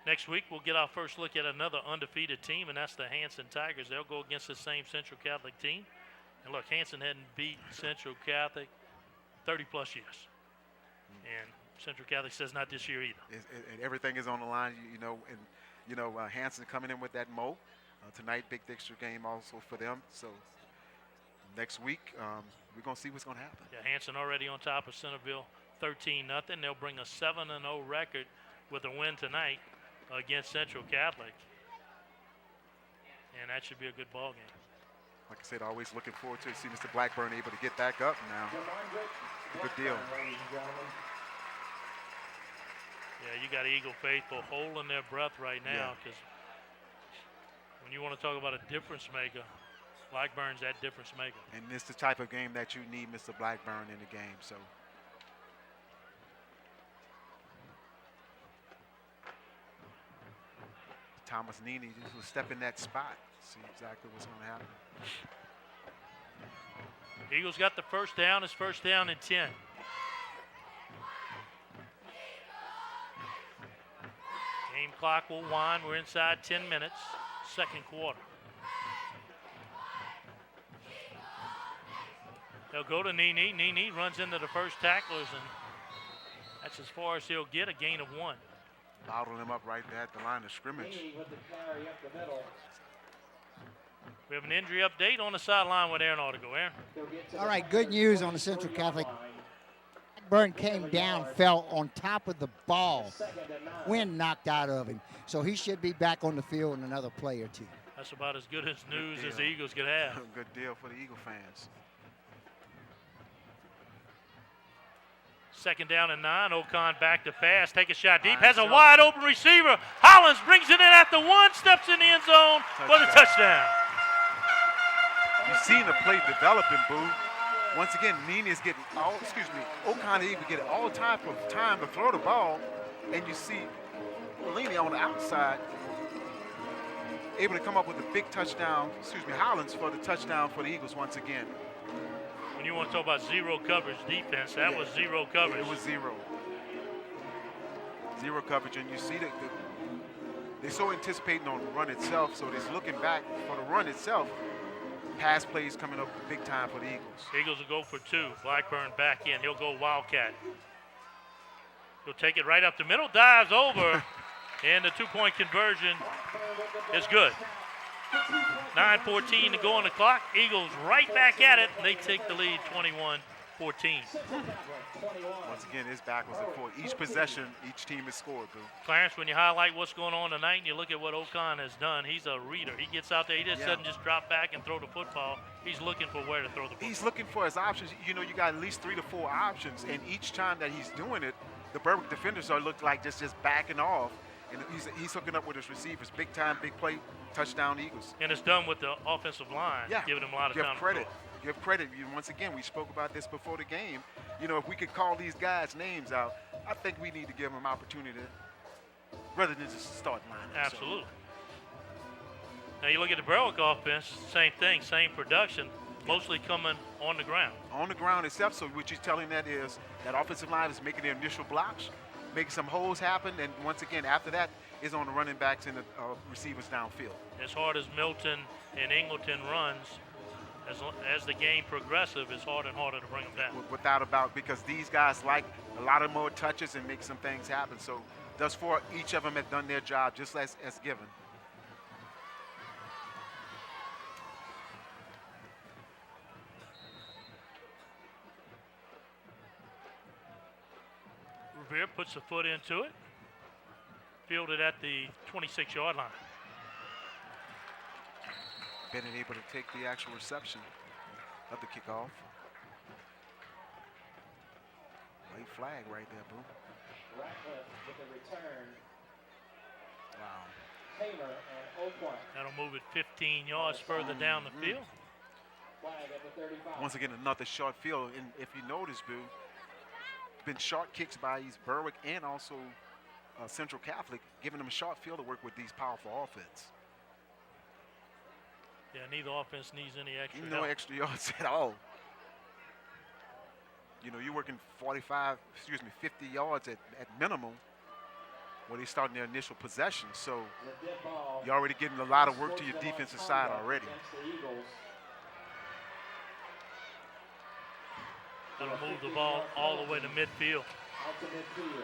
Next week, we'll get our first look at another undefeated team, and that's the Hanson Tigers. They'll go against the same Central Catholic team. And look, Hanson hadn't beat Central Catholic 30-plus years. And Central Catholic says not this year either. And everything is on the line, Hanson coming in with that mo. Tonight, big fixture game also for them. So next week, we're going to see what's going to happen. Yeah, Hanson already on top of Centerville 13-0. They'll bring a 7-0 record with a win tonight against Central Catholic. And that should be a good ball game. Like I said, always looking forward to see Mr. Blackburn able to get back up now. Good deal. Yeah, you got Eagle faithful holding their breath right now because when you want to talk about a difference maker, Blackburn's that difference maker. And it's the type of game that you need Mr. Blackburn in the game. So. Thomas Nini just will step in that spot. See exactly what's going to happen. Eagles got the first down. It's first down and 10. Game clock will wind. We're inside 10 minutes, second quarter. They'll go to Nini. Nini runs into the first tacklers, and that's as far as he'll get, a gain of 1. Bottled him up right there at the line of scrimmage. We have an injury update on the sideline with Aaron Artigo. Aaron. All right, good news on the Central Catholic. Blackburn came down, fell on top of the ball. Wind knocked out of him. So he should be back on the field in another play or two. That's about as good as news as the Eagles could have. Good deal for the Eagle fans. 2nd down and 9. Ocon back to pass. Take a shot deep. Has a wide open receiver. Hollins brings it in at the 1. Steps in the end zone for the touchdown. You've seen the play developing, Boo. Once again, Nene is getting Ocon even getting all type of time to throw the ball. And you see Nene on the outside able to come up with a big touchdown, Hollins for the touchdown for the Eagles once again. When you want to talk about zero coverage defense, that was zero coverage. It was zero. Zero coverage, and you see that they're so anticipating on the run itself, so they're looking back for the run itself. Pass plays coming up big time for the Eagles. Eagles will go for 2. Blackburn back in. He'll go Wildcat. He'll take it right up the middle, dives over, and the 2-point conversion is good. 9:14 to go on the clock. Eagles right back at it, and they take the lead 21-14. Once again, his back was at 4. Each possession, each team has scored, Boo. Clarence, when you highlight what's going on tonight and you look at what Ocon has done, he's a reader. He gets out there. He just doesn't just drop back and throw the football. He's looking for where to throw the football. He's looking for his options. You know, you got at least 3 to 4 options, and each time that he's doing it, the Berwick defenders are look like just backing off, and he's hooking up with his receivers. Big time, big play, touchdown Eagles. And it's done with the offensive line, giving him a lot of time to throw. Give credit. Once again, we spoke about this before the game. You know, if we could call these guys' names out, I think we need to give them opportunity rather than just start line. Absolutely. Now you look at the Berwick offense, same thing, same production, mostly coming on the ground. On the ground itself, so what you're telling that is that offensive line is making their initial blocks, making some holes happen, and once again, after that, is on the running backs and the receivers downfield. As hard as Milton and Ingleton runs, as the game progresses, it's harder and harder to bring them down. Without a doubt, because these guys like a lot of more touches and make some things happen. So thus far, each of them have done their job just as given. Revere puts a foot into it. Fielded at the 26-yard line. Bennett able to take the actual reception of the kickoff. Late flag right there, Boo. Ratcliffe with a return. Wow. Taylor and Oakland. That'll move it 15 yards further down the field. Flag at the 35. Once again, another short field. And if you notice, Boo, been short kicks by East Berwick and also Central Catholic, giving them a short field to work with these powerful offense. Yeah, neither offense needs any extra No help. extra yards at all. You know, you're working 50 yards at minimum when they start their initial possession. So you're already getting a lot of work to your defensive side already. That'll move the ball all the way to midfield. Out to midfield.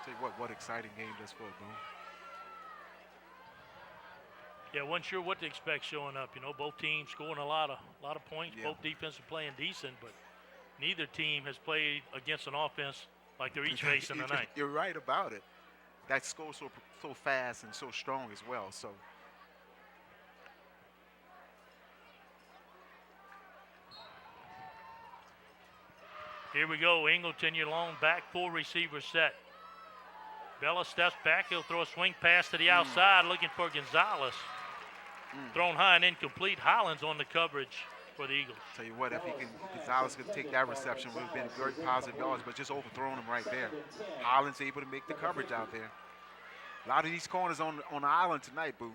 Tell you what exciting game this for, Boone. Yeah, wasn't sure what to expect showing up. You know, both teams scoring a lot of points. Yeah. Both defenses playing decent, but neither team has played against an offense like they're each facing tonight. You're right about it. That score so fast and so strong as well. So. Here we go. Ingleton, your long back, 4 receiver set. Bella steps back. He'll throw a swing pass to the outside, looking for Gonzalez. Thrown high and incomplete. Hollins on the coverage for the Eagles. Tell you what, if Gonzalez could take that reception, would have been very positive yards, but just overthrown him right there. Hollins able to make the coverage out there. A lot of these corners on the island tonight, Boo.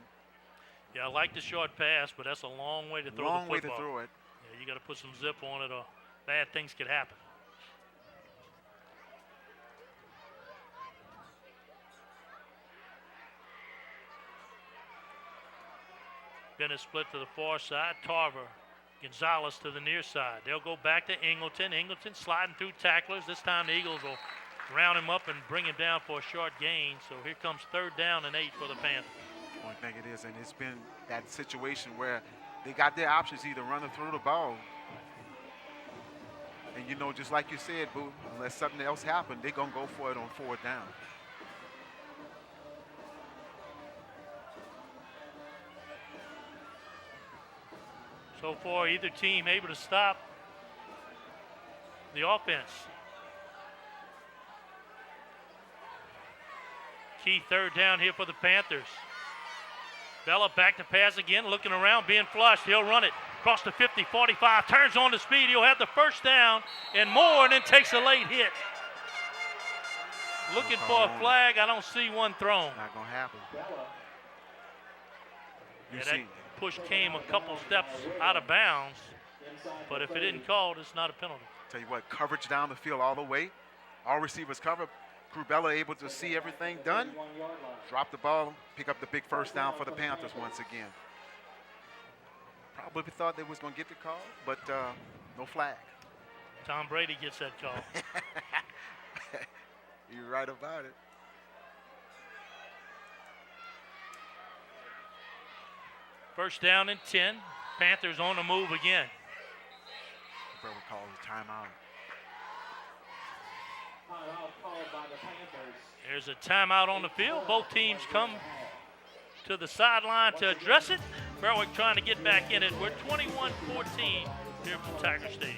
Yeah, I like the short pass, but that's a long way to throw the football. Long way to throw it. Yeah, you got to put some zip on it, or bad things could happen. Bennett split to the far side. Tarver Gonzalez to the near side. They'll go back to Ingleton. Ingleton sliding through tacklers. This time the Eagles will round him up and bring him down for a short gain. So here comes 3rd down and 8 for the Panthers. I think it is, and it's been that situation where they got their options, either run or throw the ball. And, you know, just like you said, Boo, unless something else happened, they're going to go for it on 4th down. So far, either team able to stop the offense. Key 3rd down here for the Panthers. Bella back to pass again, looking around, being flushed. He'll run it across the 50, 45, turns on the speed. He'll have the 1st down and more, and then takes a late hit. Looking for a flag. I don't see one thrown. Not going to happen. Yeah, that push came a couple steps out of bounds, but if it isn't called, it's not a penalty. Tell you what, coverage down the field all the way. All receivers covered. Crubella able to see everything done. Drop the ball, pick up the big 1st down for the Panthers once again. Probably thought they was going to get the call, but no flag. Tom Brady gets that call. You're right about it. First down and 10. Panthers on the move again. Berwick calls a timeout. There's a timeout on the field. Both teams come to the sideline to address it. Berwick trying to get back in it. We're 21-14 here from Tiger Stadium.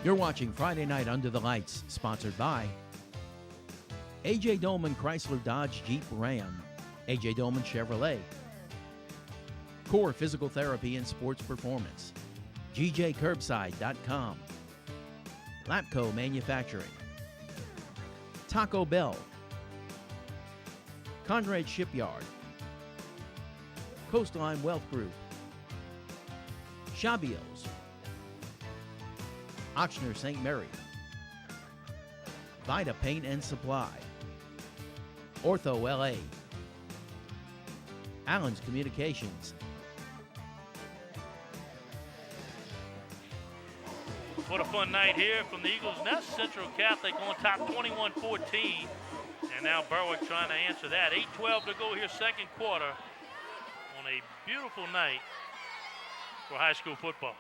You're watching Friday Night Under the Lights, sponsored by A.J. Dolman Chrysler Dodge Jeep Ram, A.J. Dolman Chevrolet, Core Physical Therapy and Sports Performance, GJCurbside.com, Lapco Manufacturing, Taco Bell, Conrad Shipyard, Coastline Wealth Group, Shabios, Ochsner St. Mary, Vita Paint and Supply, Ortho LA, Allen's Communications. What a fun night here from the Eagles' Nest. Central Catholic on top 21-14. And now Berwick trying to answer that. 8:12 to go here, 2nd quarter, on a beautiful night for high school football.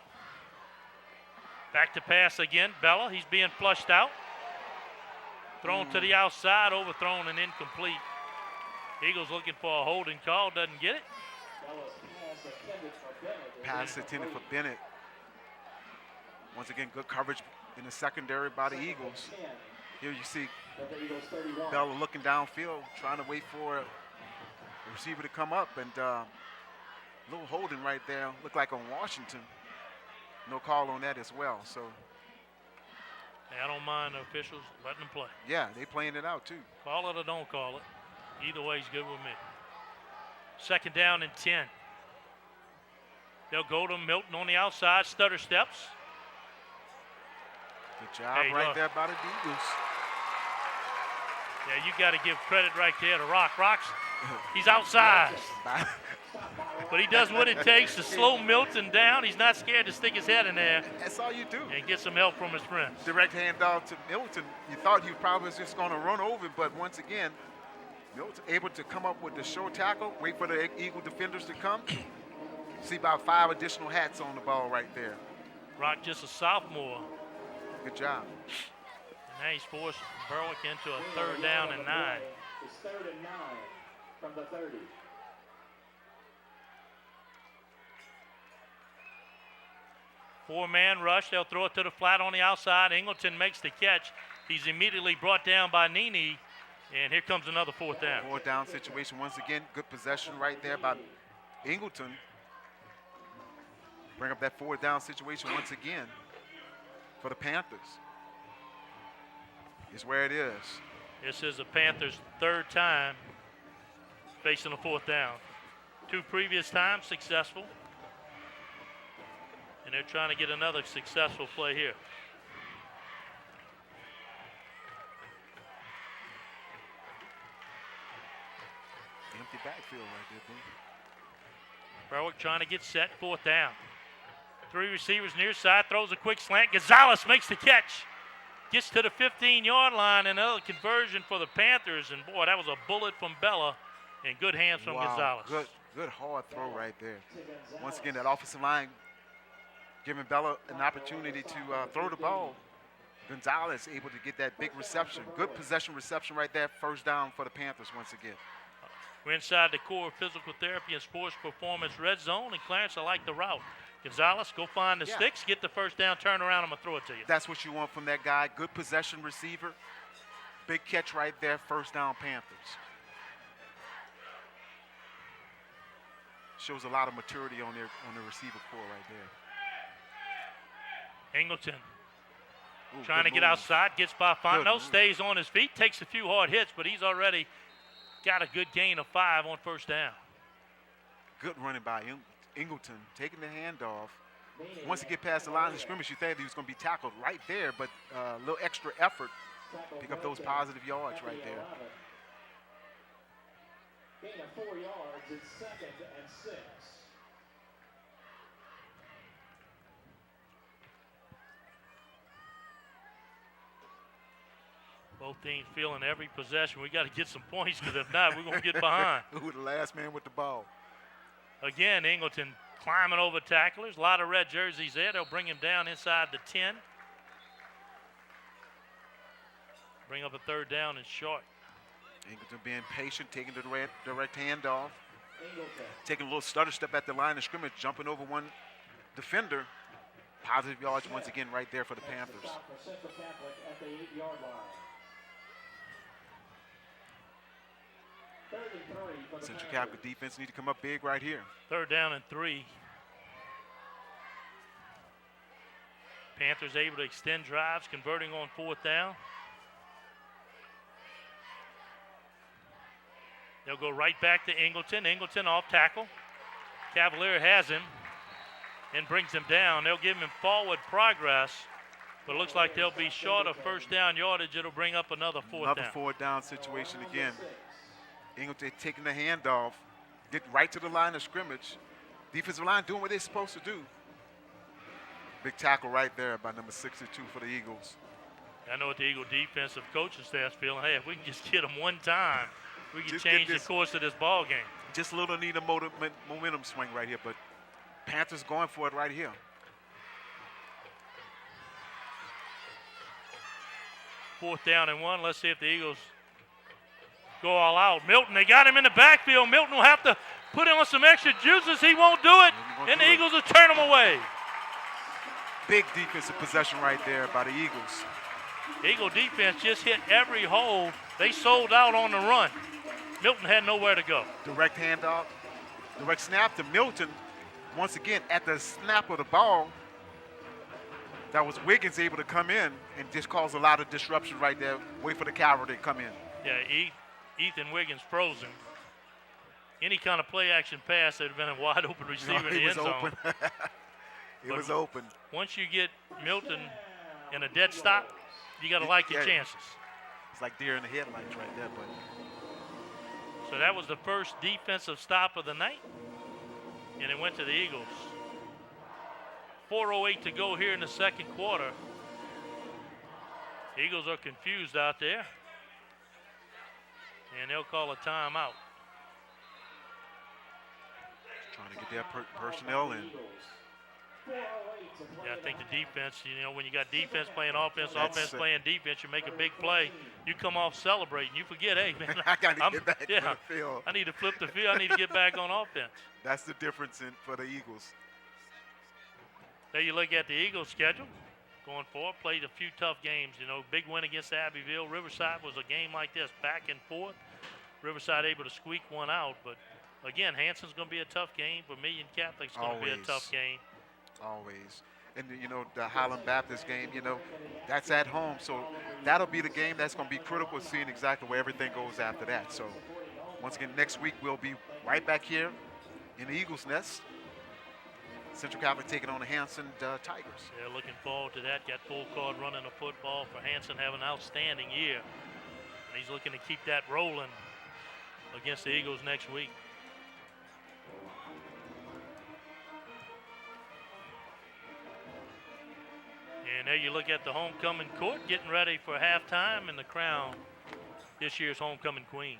Back to pass again. Bella, he's being flushed out. Thrown to the outside, overthrown and incomplete. Eagles looking for a holding call, doesn't get it. Pass intended for Bennett. Once again, good coverage in the secondary by the Eagles. Here you see Bella looking downfield, trying to wait for the receiver to come up, and a little holding right there. Looked like on Washington. No call on that as well. So, hey, I don't mind the officials letting them play. yeah, they playing it out too. Call it or don't call it. Either way is good with me. 2nd down and 10. They'll go to Milton on the outside, stutter steps. Good job right there by the Eagles. Yeah, you got to give credit right there to Rock. Rock's, he's outsized. But he does what it takes to slow Milton down. He's not scared to stick his head in there. That's all you do. And get some help from his friends. Direct handoff to Milton. You thought he probably was just going to run over him, but once again, Milton able to come up with the show tackle, wait for the Eagle defenders to come. See about 5 additional hats on the ball right there. Rock just a sophomore. Good job. Now he's forced Berwick into a 3rd down and 9. It's 3rd and 9 from the 30. Four-man rush. They'll throw it to the flat on the outside. Ingleton makes the catch. He's immediately brought down by Nene. And here comes another 4th down. 4th down situation. Once again, good possession right there by Ingleton. Bring up that 4th down situation once again for the Panthers. Is where it is. This is the Panthers' 3rd time facing a 4th down. 2 previous times successful. And they're trying to get another successful play here. Empty backfield right there, Boo. Berwick trying to get set, 4th down. 3 receivers near side, throws a quick slant. Gonzalez makes the catch. Gets to the 15-yard line, another conversion for the Panthers. And, boy, that was a bullet from Bella and good hands from Gonzalez. Good hard throw right there. Once again, that offensive line giving Bella an opportunity to throw the ball. Gonzalez able to get that big reception. Good possession reception right there. 1st down for the Panthers once again. We're inside the core of physical therapy and sports performance red zone, and Clarence, I like the route. Gonzalez, go find the sticks, get the 1st down, turn around, I'm going to throw it to you. That's what you want from that guy. Good possession receiver. Big catch right there, 1st down Panthers. Shows a lot of maturity on the receiver core right there. Angleton trying to get outside, gets by Fontenot, stays on his feet, takes a few hard hits, but he's already got a good gain of 5 on 1st down. Good running by Angleton, taking the handoff. Once he get past the line of scrimmage, you think he was going to be tackled right there, but a little extra effort, pick up those positive yards right there. Gain of 4 yards, it's 2nd and 6. Both teams feeling every possession. We got to get some points because if not, we're going to get behind. Who the last man with the ball? Again, Angleton climbing over tacklers. A lot of red jerseys there. They'll bring him down inside the 10. Bring up a 3rd down and short. Angleton being patient, taking the direct handoff. Taking a little stutter step at the line of scrimmage, jumping over one defender. Positive yards once again right there for the Panthers. Central Catholic at the 8-yard line. 3rd and 3 for the Central Catholic defense need to come up big right here. 3rd down and 3. Panthers able to extend drives, converting on 4th down. They'll go right back to Angleton. Angleton off tackle. Cavalier has him and brings him down. They'll give him forward progress, but it looks like they'll be short of 1st down yardage. It'll bring up another 4th down. Another 4th down situation again. Angleton taking the handoff, get right to the line of scrimmage. Defensive line doing what they're supposed to do. Big tackle right there by number 62 for the Eagles. I know what the Eagle defensive coaching staff's feeling. Hey, if we can just get them one time, we can Just change the course of this ball game. Just a little need a momentum swing right here, but Panthers going for it right here. Fourth down and 1. Let's see if the Eagles go all out. Milton, they got him in the backfield. Milton will have to put on some extra juices. He won't do it, and the Eagles will turn him away. Big defensive possession right there by the Eagles. Eagle defense just hit every hole. They sold out on the run. Milton had nowhere to go. Direct handoff, direct snap to Milton. Once again, at the snap of the ball, that was Wiggins able to come in and just cause a lot of disruption right there. Wait for the cavalry to come in. Yeah, Ethan Wiggins frozen. Any kind of play action pass, there'd have been a wide open receiver in the end zone. Open. It was open. Once you get Milton in a dead stop, you got to like your chances. It's like deer in the headlights right there, but. So that was the first defensive stop of the night, and it went to the Eagles. 4:08 to go here in the second quarter. Eagles are confused out there, and they'll call a timeout. Trying to get their personnel in. Yeah, I think the defense, when you got defense playing offense, offense playing defense, you make a big play, you come off celebrating. You forget, hey, man, I got to get back to the field. I need to flip the field. I need to get back on offense. That's the difference for the Eagles. There you look at the Eagles' schedule. Going forward, played a few tough games. Big win against Abbeville. Riverside was a game like this, back and forth. Riverside able to squeak one out, but again, Hanson's going to be a tough game. Vermilion Catholic's going to be a tough game. Always. And, the Highland Baptist game, that's at home. So that'll be the game that's going to be critical, seeing exactly where everything goes after that. So, once again, next week we'll be right back here in the Eagles' Nest. Central Catholic taking on the Hanson Tigers. Yeah, looking forward to that. Got full court running the football for Hanson, having an outstanding year. And he's looking to keep that rolling against the Eagles next week. And there you look at the homecoming court getting ready for halftime and the crown this year's homecoming queen.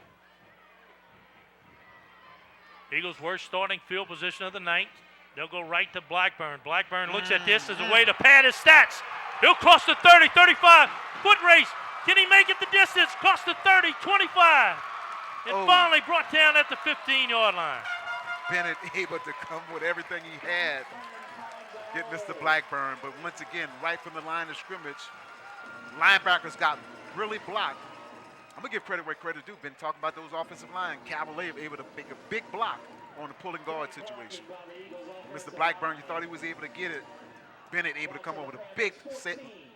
Eagles' worst starting field position of the night. They'll go right to Blackburn. Blackburn looks at this as a way to pad his stats. He'll cross the 30, 35, foot race. Can he make it the distance? Cross the 30, 25. And finally brought down at the 15-yard line. Bennett able to come with everything he had, get Mr. Blackburn. But once again, right from the line of scrimmage, linebackers got really blocked. I'm going to give credit where credit due. Been talking about those offensive line. Cavalier able to make a big block on the pulling guard situation. Mr. Blackburn, you thought he was able to get it. Bennett able to come over with a big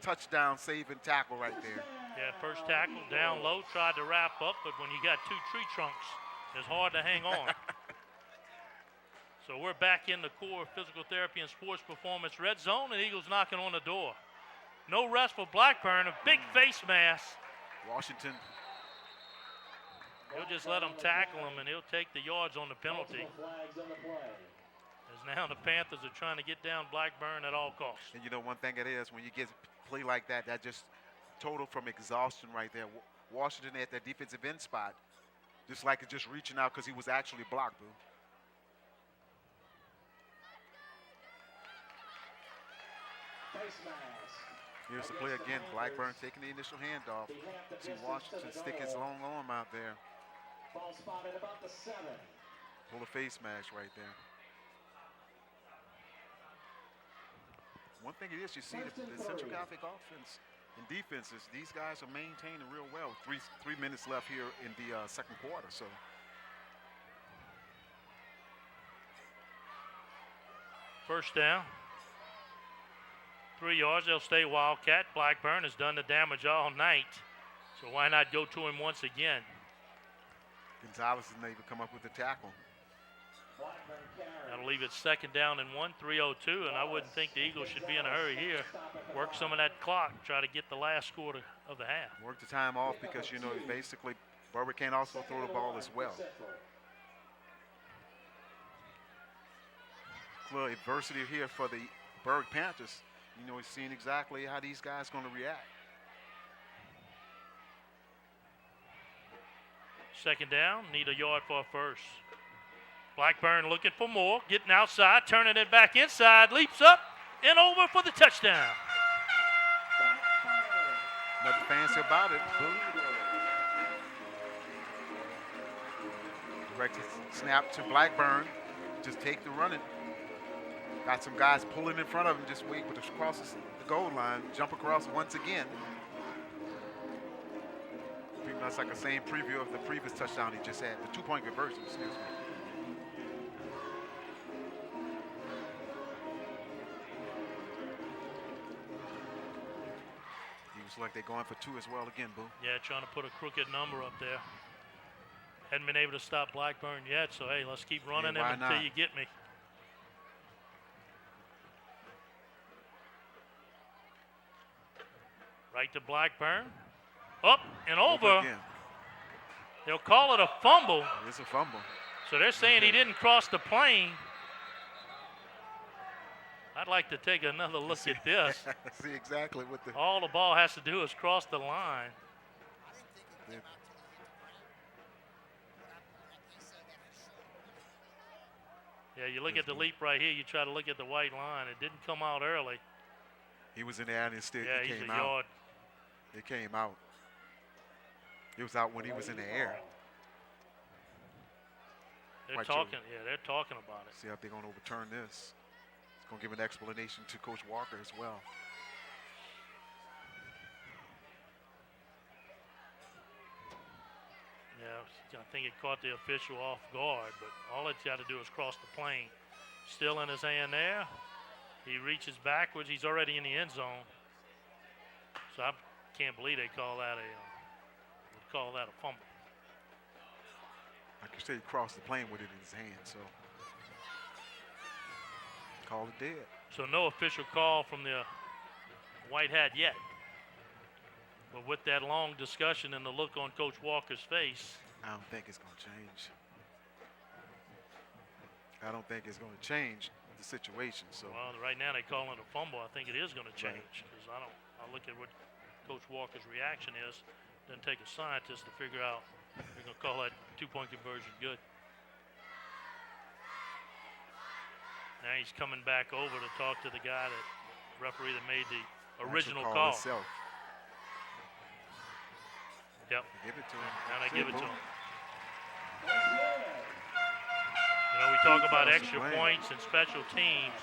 touchdown saving tackle right there. Yeah, first tackle down low, tried to wrap up, but when you got two tree trunks, it's hard to hang on. So we're back in the core physical therapy and sports performance red zone, and Eagles knocking on the door. No rest for Blackburn, a big face mask. Washington. He'll just let him tackle him, and he'll take the yards on the penalty. As now the Panthers are trying to get down Blackburn at all costs. And you know one thing it is, when you get a play like that, that just total from exhaustion right there. Washington at that defensive end spot, just like it's just reaching out because he was actually blocked, boo. Here's the play again. Blackburn taking the initial handoff. See Washington stick his long arm out there. Ball spotted about the 7. Pull a face mask right there. One thing it is, you see the Central Catholic offense and defenses, these guys are maintaining real well. Three minutes left here in the second quarter. So first down. 3 yards, they'll stay Wildcat. Blackburn has done the damage all night, so why not go to him once again? Gonzalez is able to come up with the tackle. That'll leave it second down and 1, 3:02, and I wouldn't think the Eagles should be in a hurry here. Work some of that clock, try to get the last score of the half. Work the time off because, you know, basically Berwick can also throw the ball as well. A little adversity here for the Berwick Panthers. You know, he's seeing exactly how these guys are going to react. Second down, need a yard for a first. Blackburn looking for more, getting outside, turning it back inside, leaps up and over for the touchdown. Nothing fancy about it. Direct snap to Blackburn. Just take the running. Got some guys pulling in front of him, just wait, but crosses the goal line, jump across once again. That's like the same preview of the previous touchdown he just had, the 2-point conversion, excuse me. He was like they're going for 2 as well again, Boo. Yeah, trying to put a crooked number up there. Hadn't been able to stop Blackburn yet, so hey, let's keep running him until you get me. Right to Blackburn. Up and over. They'll call it a fumble. It's a fumble. So they're saying he didn't cross the plane. I'd like to take another look at this. See exactly what the... All the ball has to do is cross the line. Yeah, you look at the leap right here. You try to look at the white line. It didn't come out early. He was in the air and instead yeah, it came he's a out. Yard. It came out. It was out when he was in the air. They're talking. Yeah, they're talking about it. See how they're going to overturn this. It's going to give an explanation to Coach Walker as well. Yeah, I think it caught the official off guard, but all it's got to do is cross the plane. Still in his hand there. He reaches backwards. He's already in the end zone. So I can't believe they call that a fumble. Like you said, he crossed the plane with it in his hand, so call it dead. So no official call from the white hat yet. But with that long discussion and the look on Coach Walker's face, I don't think it's going to change. I don't think it's going to change the situation. So well, right now they call it a fumble. I think it is going to change because I look at what Coach Walker's reaction is. Doesn't take a scientist to figure out they're going to call that 2-point conversion good. Now he's coming back over to talk to the guy referee that made the original call. Itself. Yep. Give it to him. Now they give it to him. You know, we talk about extra points and special teams,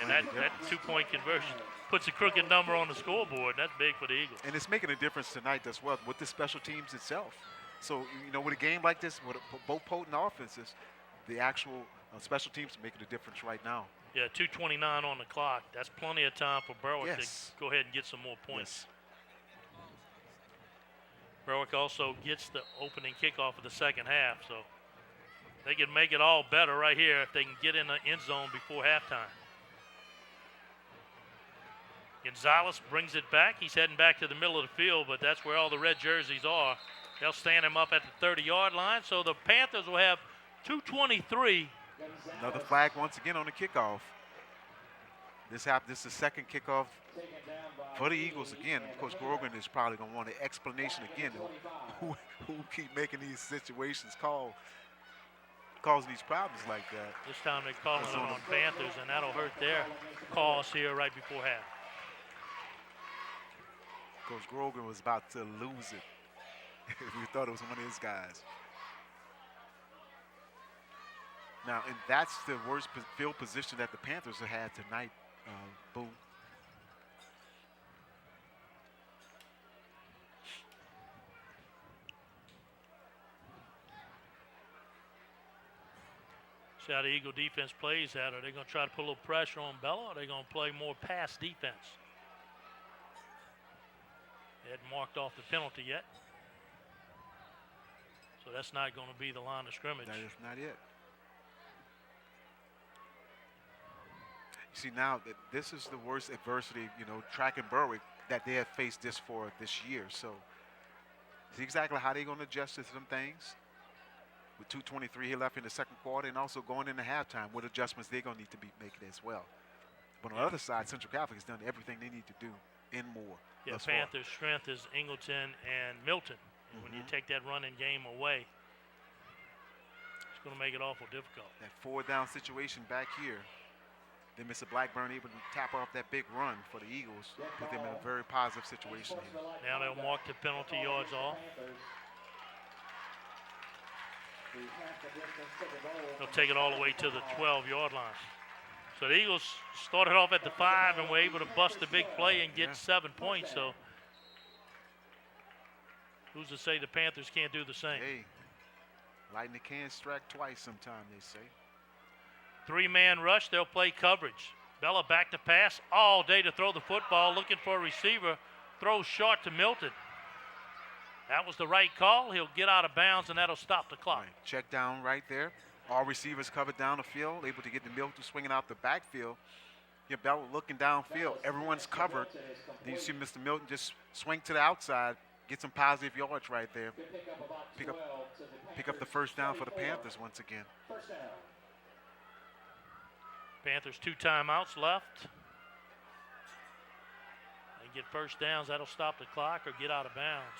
and that 2-point conversion puts a crooked number on the scoreboard. That's big for the Eagles. And it's making a difference tonight as well with the special teams itself. So, you know, with a game like this, with both potent offenses, the actual special teams are making a difference right now. Yeah, 2:29 on the clock. That's plenty of time for Berwick to go ahead and get some more points. Yes. Berwick also gets the opening kickoff of the second half, so they can make it all better right here if they can get in the end zone before halftime. Gonzalez brings it back. He's heading back to the middle of the field, but that's where all the red jerseys are. They'll stand him up at the 30-yard line, so the Panthers will have 2:23. Another flag once again on the kickoff. This is the second kickoff for the Eagles again. Coach Grogan is probably going to want an explanation again who keep making these situations causing these problems like that. This time they're calling it on Panthers, and that'll hurt their cause here right before half. Coach Grogan was about to lose it if we thought it was one of his guys. Now, and that's the worst field position that the Panthers have had tonight, Boo. See how the Eagle defense plays that. Are they going to try to put a little pressure on Bella, or are they going to play more pass defense? They hadn't marked off the penalty yet. So that's not going to be the line of scrimmage. That is not it. You see, now that this is the worst adversity, you know, track and Berwick, that they have faced this year. So see exactly how they're going to adjust to some things. With 2:23 here left in the second quarter, and also going into halftime, what adjustments they're going to need to be making as well. But on the other side, Central Catholic has done everything they need to do and more. Yeah, Panthers' strength is Ingleton and Milton. And when you take that running game away, it's going to make it awful difficult. That 4-down situation back here, then Mr. Blackburn able to tap off that big run for the Eagles, put them in a very positive situation here. Now they'll mark the penalty yards off. They'll take it all the way to the 12-yard line. So the Eagles started off at the 5 and were able to bust a big play and get 7 points. So who's to say the Panthers can't do the same? Hey, lightning can strike twice sometime, they say. 3-man rush, they'll play coverage. Bella back to pass all day to throw the football, looking for a receiver. Throws short to Milton. That was the right call. He'll get out of bounds, and that'll stop the clock. Right. Check down right there. All receivers covered down the field, able to get the Milton swinging out the backfield. You have Bella looking downfield. Everyone's covered. Then you see Mr. Milton just swing to the outside, get some positive yards right there. Pick up the first down for the Panthers once again. Panthers 2 timeouts left. They get first downs. That'll stop the clock or get out of bounds.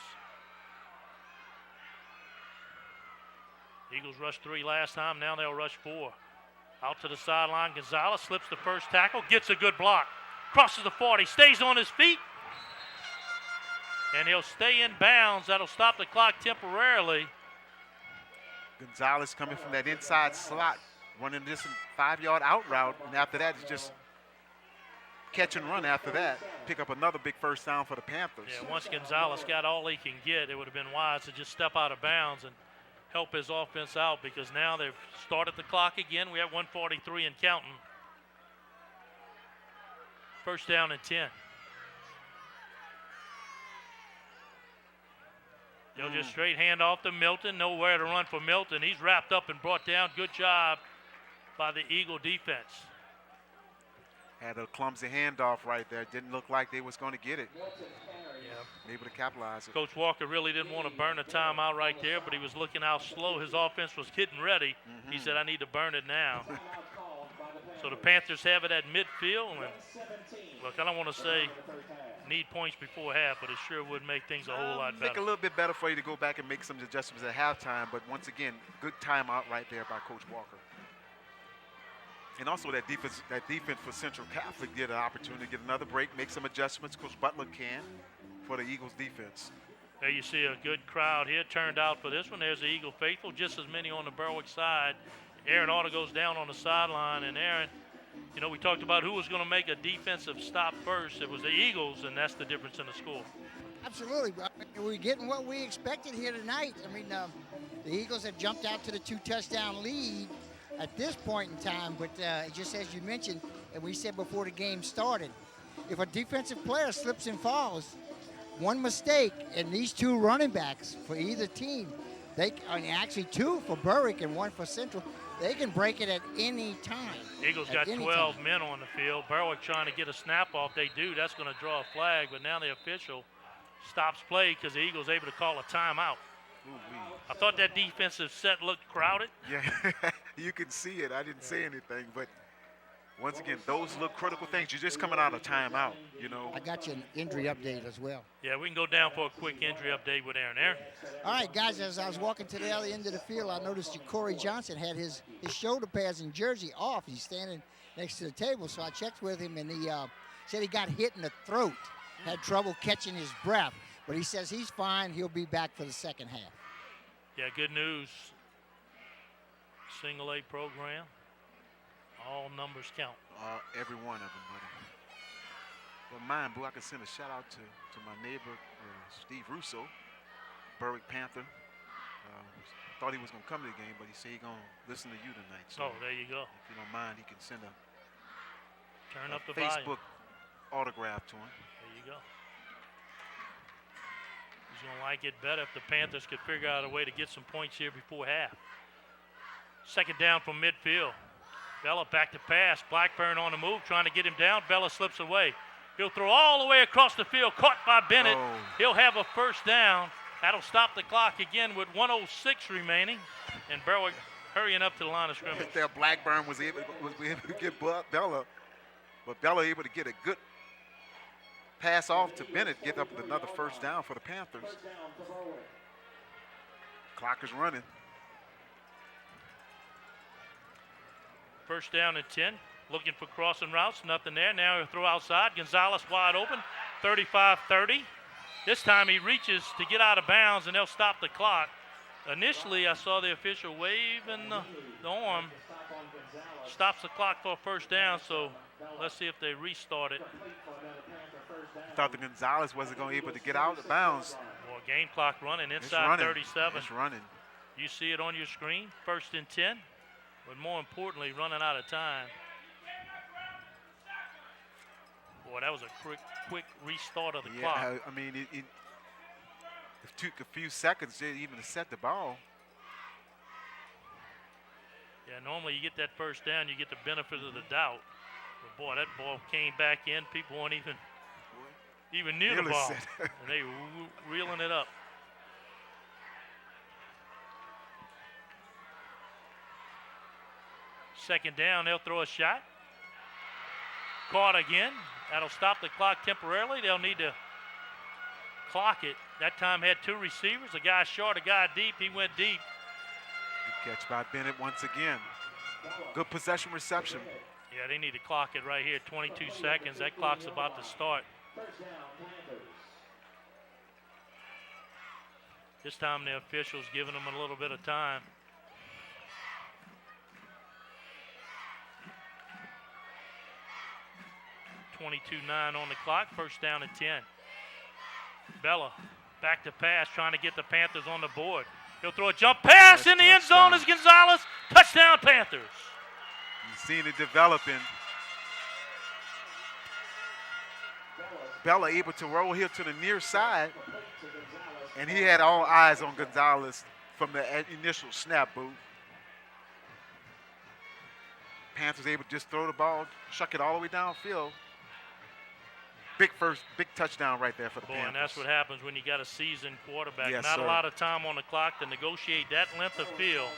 Eagles rushed 3 last time. Now they'll rush 4. Out to the sideline. Gonzalez slips the first tackle. Gets a good block. Crosses the 40. Stays on his feet. And he'll stay in bounds. That'll stop the clock temporarily. Gonzalez coming from that inside slot, running this 5-yard out route. And after that, it's just catch and run after that. Pick up another big first down for the Panthers. Yeah, once Gonzalez got all he can get, it would have been wise to just step out of bounds and help his offense out, because now they've started the clock again. We have 1:43 and counting. First down and 10. They'll just straight hand off to Milton. Nowhere to run for Milton. He's wrapped up and brought down. Good job by the Eagle defense. Had a clumsy handoff right there. Didn't look like they was going to get it. Yeah, able to capitalize it. Coach Walker really didn't want to burn a timeout right there, but he was looking how slow his offense was getting ready. He said, I need to burn it now. So the Panthers have it at midfield. And look, I don't want to say need points before half, but it sure would make things a whole lot better. Make it a little bit better for you to go back and make some adjustments at halftime, but once again, good timeout right there by Coach Walker. And also that defense for Central Catholic did an opportunity to get another break, make some adjustments. Coach Butler can for the Eagles defense. There you see a good crowd here turned out for this one. There's the Eagle faithful, just as many on the Berwick side. Aaron Auto goes down on the sideline, and Aaron, you know, we talked about who was going to make a defensive stop first. It was the Eagles, and that's the difference in the score. Absolutely. We're getting what we expected here tonight. I mean, the Eagles have jumped out to the 2-touchdown lead at this point in time, but just as you mentioned, and we said before the game started, if a defensive player slips and falls, one mistake, and these two running backs for either team, actually two for Berwick and one for Central, they can break it at any time. Eagles got 12 men on the field. Berwick trying to get a snap off. They do. That's going to draw a flag, but now the official stops play because the Eagles able to call a timeout. I thought that defensive set looked crowded. Yeah, you can see it. I didn't say anything, but once again, those look critical things. You're just coming out of timeout, you know. I got you an injury update as well. Yeah, we can go down for a quick injury update with Aaron. Aaron? All right, guys, as I was walking to the other end of the field, I noticed Corey Johnson had his shoulder pads and jersey off. He's standing next to the table, so I checked with him, and he said he got hit in the throat, had trouble catching his breath. But he says he's fine. He'll be back for the second half. Yeah, good news. Single A program. All numbers count. Every one of them, buddy. But mine, boo, I could send a shout out to my neighbor, Steve Russo, Berwick Panther. Thought he was going to come to the game, but he said he's going to listen to you tonight. So there you go. If you don't mind, he can send a Turn up the Facebook volume. autograph to him. There you go. He's going to like it better if the Panthers could figure out a way to get some points here before half. Second down from midfield. Bella back to pass. Blackburn on the move, trying to get him down. Bella slips away. He'll throw all the way across the field, caught by Bennett. He'll have a first down. That'll stop the clock again with 1:06 remaining. And Berwick hurrying up to the line of scrimmage. There, Blackburn was able to get Bella, but Bella able to get a good pass off to Bennett, get up with another first down for the Panthers. Clock is running. First down and 10. Looking for crossing routes. Nothing there. Now he'll throw outside. Gonzalez wide open. 35-30. This time he reaches to get out of bounds, and they'll stop the clock. Initially, I saw the official waving the arm. Stops the clock for a first down, so let's see if they restart it. Thought the Gonzalez wasn't going to be able to get out of bounds. Well, game clock running inside 37. It's running. You see it on your screen. First and 10. But more importantly, running out of time. Boy, that was a quick restart of the clock. I mean, it took a few seconds even to set the ball. Yeah, normally you get that first down, you get the benefit of the doubt. But boy, that ball came back in. People weren't even near the ball. And they were reeling it up. Second down, they'll throw a shot. Caught again. That'll stop the clock temporarily. They'll need to clock it. That time had two receivers, a guy short, a guy deep. He went deep. Good catch by Bennett once again. Good possession reception. Yeah, they need to clock it right here, 22 seconds. That clock's about to start. This time the officials giving them a little bit of time. .22.9 on the clock, first down and 10. Bella back to pass, trying to get the Panthers on the board. He'll throw a jump pass in the end zone as Gonzalez. Touchdown, Panthers. You've seen it developing. Bella able to roll here to the near side. And he had all eyes on Gonzalez from the initial snap, boo. Panthers able to just throw the ball, shuck it all the way downfield. big touchdown right there for the Panthers. And that's what happens when you got a seasoned quarterback. Yes, Not sir. a lot of time on the clock to negotiate that length of field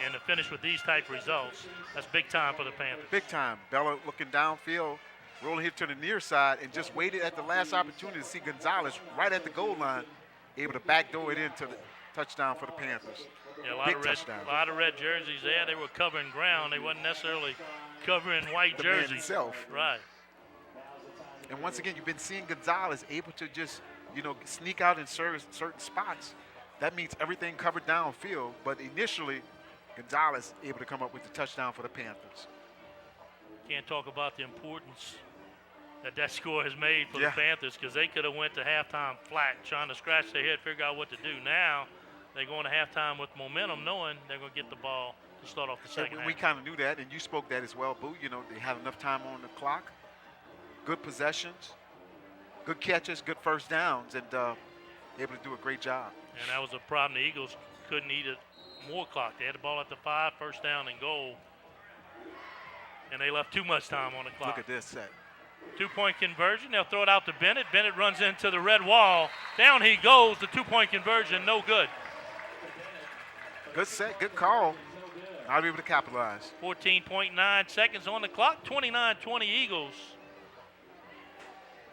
and to finish with these type results. That's big time for the Panthers. Big time. Bella looking downfield, rolling here to the near side, and just waited at the last opportunity to see Gonzalez right at the goal line, able to backdoor it into the touchdown for the Panthers. Yeah, a Big lot touchdown. of red jerseys there. They were covering ground. They wasn't necessarily covering white The jerseys. man himself. Right. And once again, you've been seeing Gonzalez able to just, sneak out in certain spots. That means everything covered downfield. But initially, Gonzalez able to come up with the touchdown for the Panthers. Can't talk about the importance that score has made for the Panthers, because they could have went to halftime flat, trying to scratch their head, figure out what to do. Now they're going to halftime with momentum, knowing they're going to get the ball to start off the second half. We kind of knew that, and you spoke that as well, Boo. They had enough time on the clock. Good possessions, good catches, good first downs, and able to do a great job. And that was a problem. The Eagles couldn't eat more clock. They had the ball at the 5, first down and goal, and they left too much time on the clock. Look at this set. 2-point conversion. They'll throw it out to Bennett. Bennett runs into the red wall. Down he goes. The 2-point conversion, no good. Good set, good call. Not able to capitalize. 14.9 seconds on the clock. 29-20 Eagles.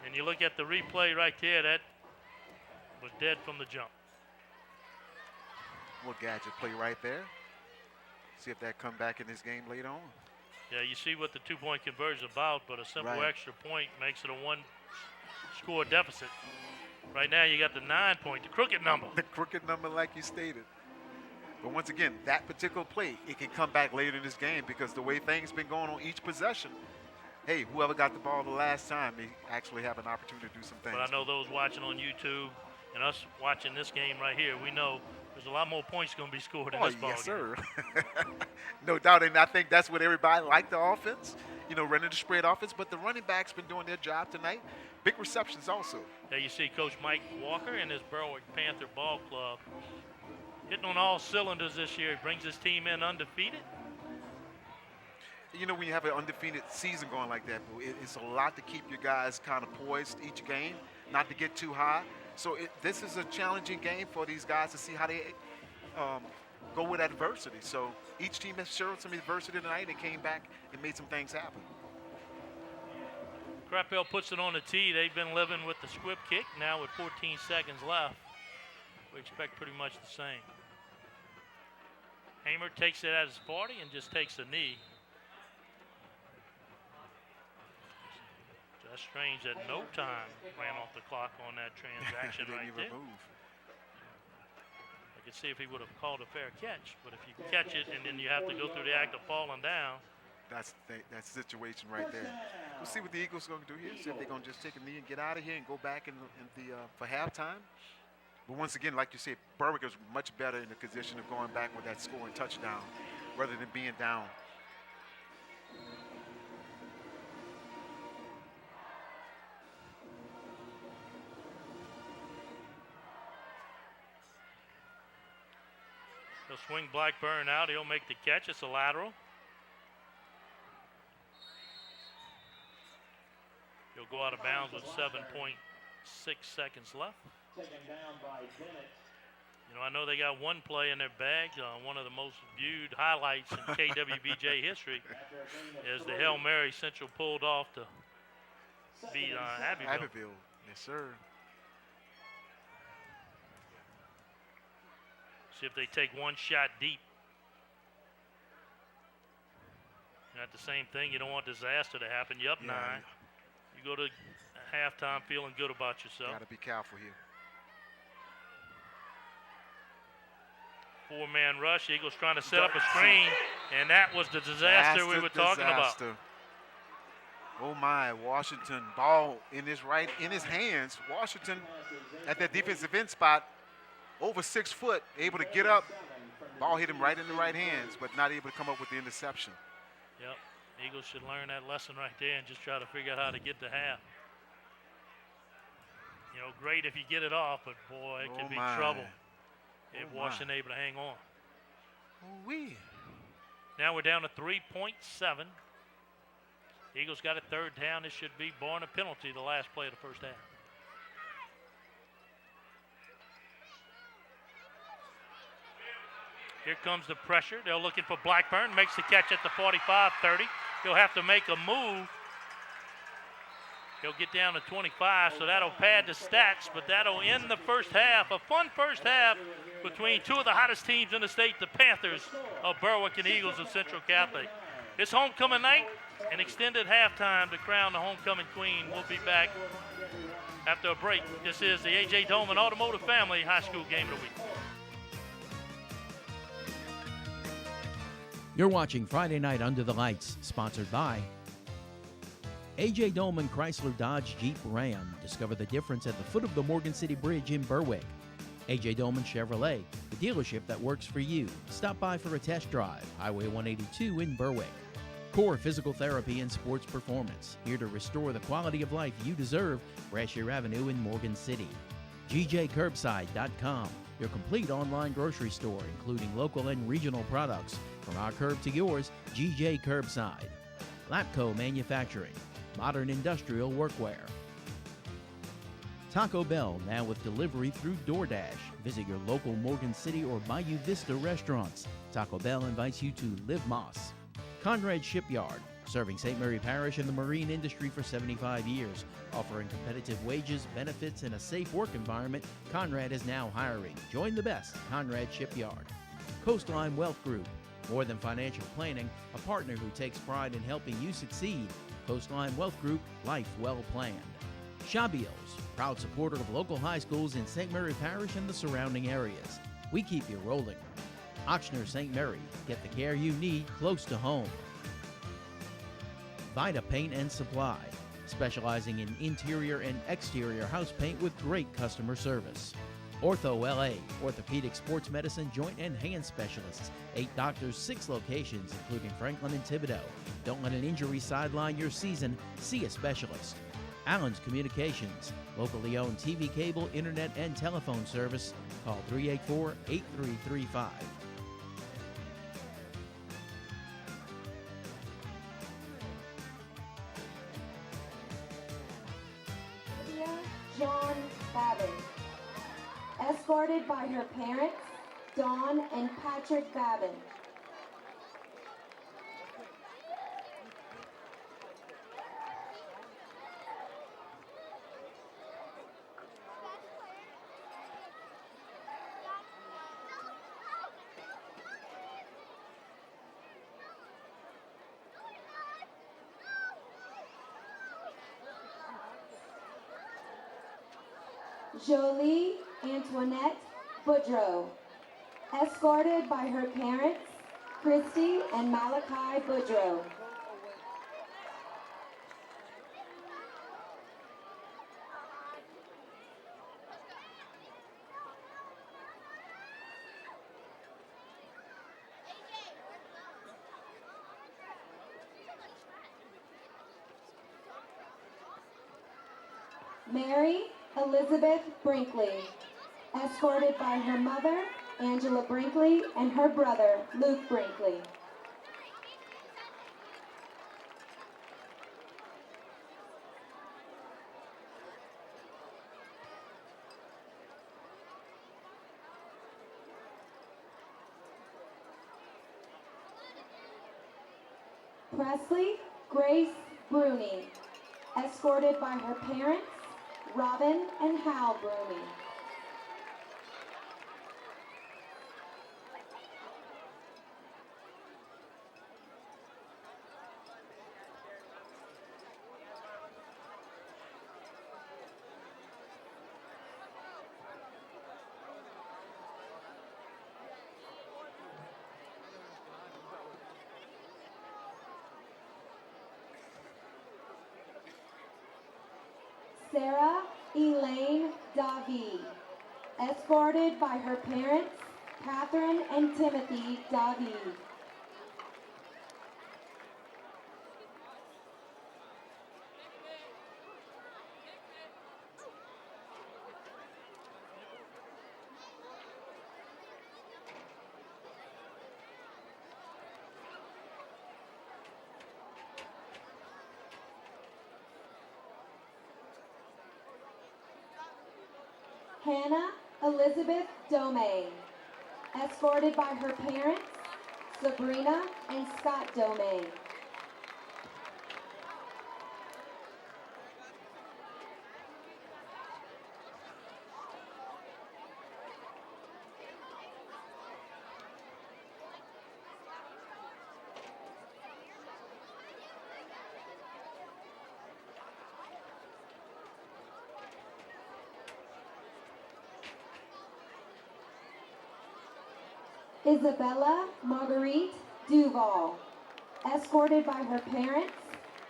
And you look at the replay right there. That was dead from the jump. Little gadget play right there. See if that come back in this game later on. Yeah, you see what the 2-point conversion is about, but a simple extra point makes it a 1-score deficit. Right now you got the 9-point, the crooked number. The crooked number, like you stated. But once again, that particular play, it can come back later in this game, because the way things been going on each possession, hey, whoever got the ball the last time, they actually have an opportunity to do some things. But I know those watching on YouTube and us watching this game right here, we know there's a lot more points going to be scored in this ball yes, game. sir. No doubt, and I think that's what everybody liked the offense, running the spread offense, but the running backs been doing their job tonight. Big receptions also. Yeah, you see Coach Mike Walker and his Berwick Panther ball club hitting on all cylinders this year. He brings his team in undefeated. When you have an undefeated season going like that, it's a lot to keep your guys kind of poised each game, not to get too high. So this is a challenging game for these guys to see how they go with adversity. So each team has showed some adversity tonight and came back and made some things happen. Crappell puts it on the tee. They've been living with the squib kick. Now with 14 seconds left, we expect pretty much the same. Hamer takes it at his 40 and just takes a knee. Just strange that no time ran off the clock on that transaction right there. Move. I could see if he would have called a fair catch, but if you catch it and then you have to go through the act of falling down. That's the situation right there. We'll see what the Eagles are going to do here. See if they're going to just take a knee and get out of here and go back for halftime. But once again, like you said, Berwick is much better in the position of going back with that scoring touchdown rather than being down. He'll swing Blackburn out. He'll make the catch. It's a lateral. He'll go out of bounds with 7.6 seconds left. Taken down by Bennett. I know they got one play in their bag. One of the most viewed highlights in KWBJ history is the Hail Mary Central pulled off to beat Abbeville. Abbeville, yes, sir. See if they take one shot deep. At the same thing, you don't want disaster to happen. You're up 9. You go to halftime feeling good about yourself. Got to be careful here. 4-man rush. Eagles trying to set up a screen, and that was the disaster we were talking about. Oh my, Washington ball in his hands. Washington at that defensive end spot, over 6 foot, able to get up. Ball hit him right in the right hands, but not able to come up with the interception. Yep, Eagles should learn that lesson right there and just try to figure out how to get to half. Great if you get it off, but boy, it can be trouble if Washington able to hang on. Now we're down to 3.7. Eagles got a third down. This should be born a penalty the last play of the first half. Here comes the pressure. They're looking for Blackburn. Makes the catch at the 45-30. He'll have to make a move. He'll get down to 25, so that'll pad the stats, but that'll end the first half. A fun first half between two of the hottest teams in the state, the Panthers of Berwick and Eagles of Central Catholic. It's homecoming night, an extended halftime to crown the homecoming queen. We'll be back after a break. This is the A.J. Dolman Automotive Family High School Game of the Week. You're watching Friday Night Under the Lights, sponsored by A.J. Dolman Chrysler Dodge Jeep Ram. Discover the difference at the foot of the Morgan City Bridge in Berwick. A.J. Dolman Chevrolet, the dealership that works for you. Stop by for a test drive. Highway 182 in Berwick. Core Physical Therapy and Sports Performance, here to restore the quality of life you deserve. Brashear Avenue in Morgan City. GJCurbside.com, your complete online grocery store, including local and regional products. From our curb to yours, GJ Curbside. Lapco Manufacturing, modern industrial workwear. Taco Bell, now with delivery through DoorDash. Visit your local Morgan City or Bayou Vista restaurants. Taco Bell invites you to Live Moss. Conrad Shipyard, serving St. Mary Parish and the marine industry for 75 years. Offering competitive wages, benefits, and a safe work environment, Conrad is now hiring. Join the best, Conrad Shipyard. Coastline Wealth Group, more than financial planning, a partner who takes pride in helping you succeed. Coastline Wealth Group, life well planned. Shabios, proud supporter of local high schools in St. Mary Parish and the surrounding areas. We keep you rolling. Ochsner St. Mary, get the care you need close to home. Vida Paint and Supply, specializing in interior and exterior house paint with great customer service. Ortho LA, orthopedic sports medicine, joint and hand specialists. 8 doctors, 6 locations, including Franklin and Thibodaux. Don't let an injury sideline your season. See a specialist. Allen's Communications, locally owned TV, cable, internet, and telephone service. Call 384-8335. John Babin, escorted by her parents, Dawn and Patrick Babin. Jolie Antoinette Boudreau, escorted by her parents, Christy and Malachi Boudreau. Mary Elizabeth Brinkley, escorted by her mother, Angela Brinkley, and her brother, Luke Brinkley. Presley Grace Bruni, escorted by her parents, Robin and Hal Bruni. Sarah Elaine Davi, escorted by her parents, Catherine and Timothy Davi. Hannah Elizabeth Domain, escorted by her parents, Sabrina and Scott Domain. Isabella Marguerite Duval, escorted by her parents,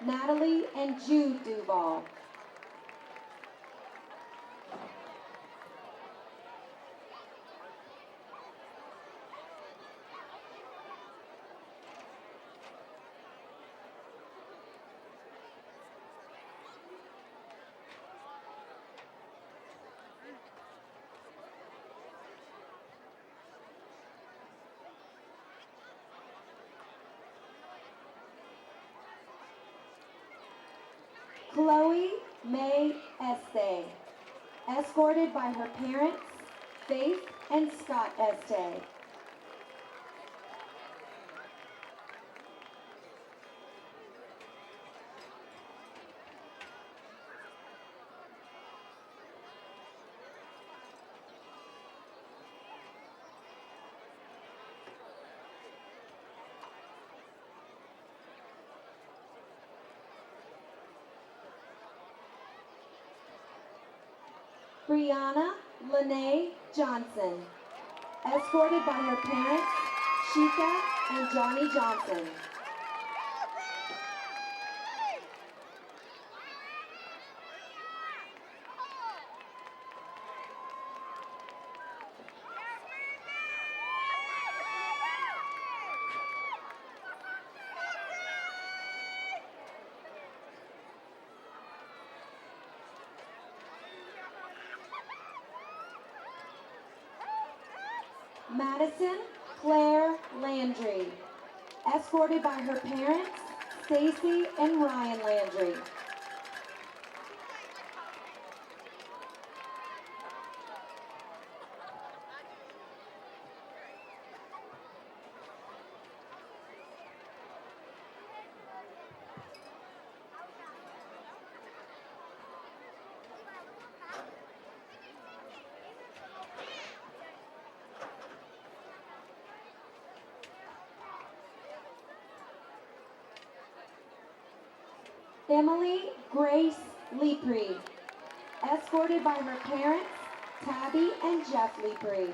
Natalie and Jude Duval. Chloe May Este, escorted by her parents, Faith and Scott Este. Brianna Lene Johnson, escorted by her parents, Sheikah and Johnny Johnson. Madison Claire Landry, escorted by her parents, Stacy and Ryan Landry. Emily Grace Leprey, escorted by her parents, Tabby and Jeff Leprey.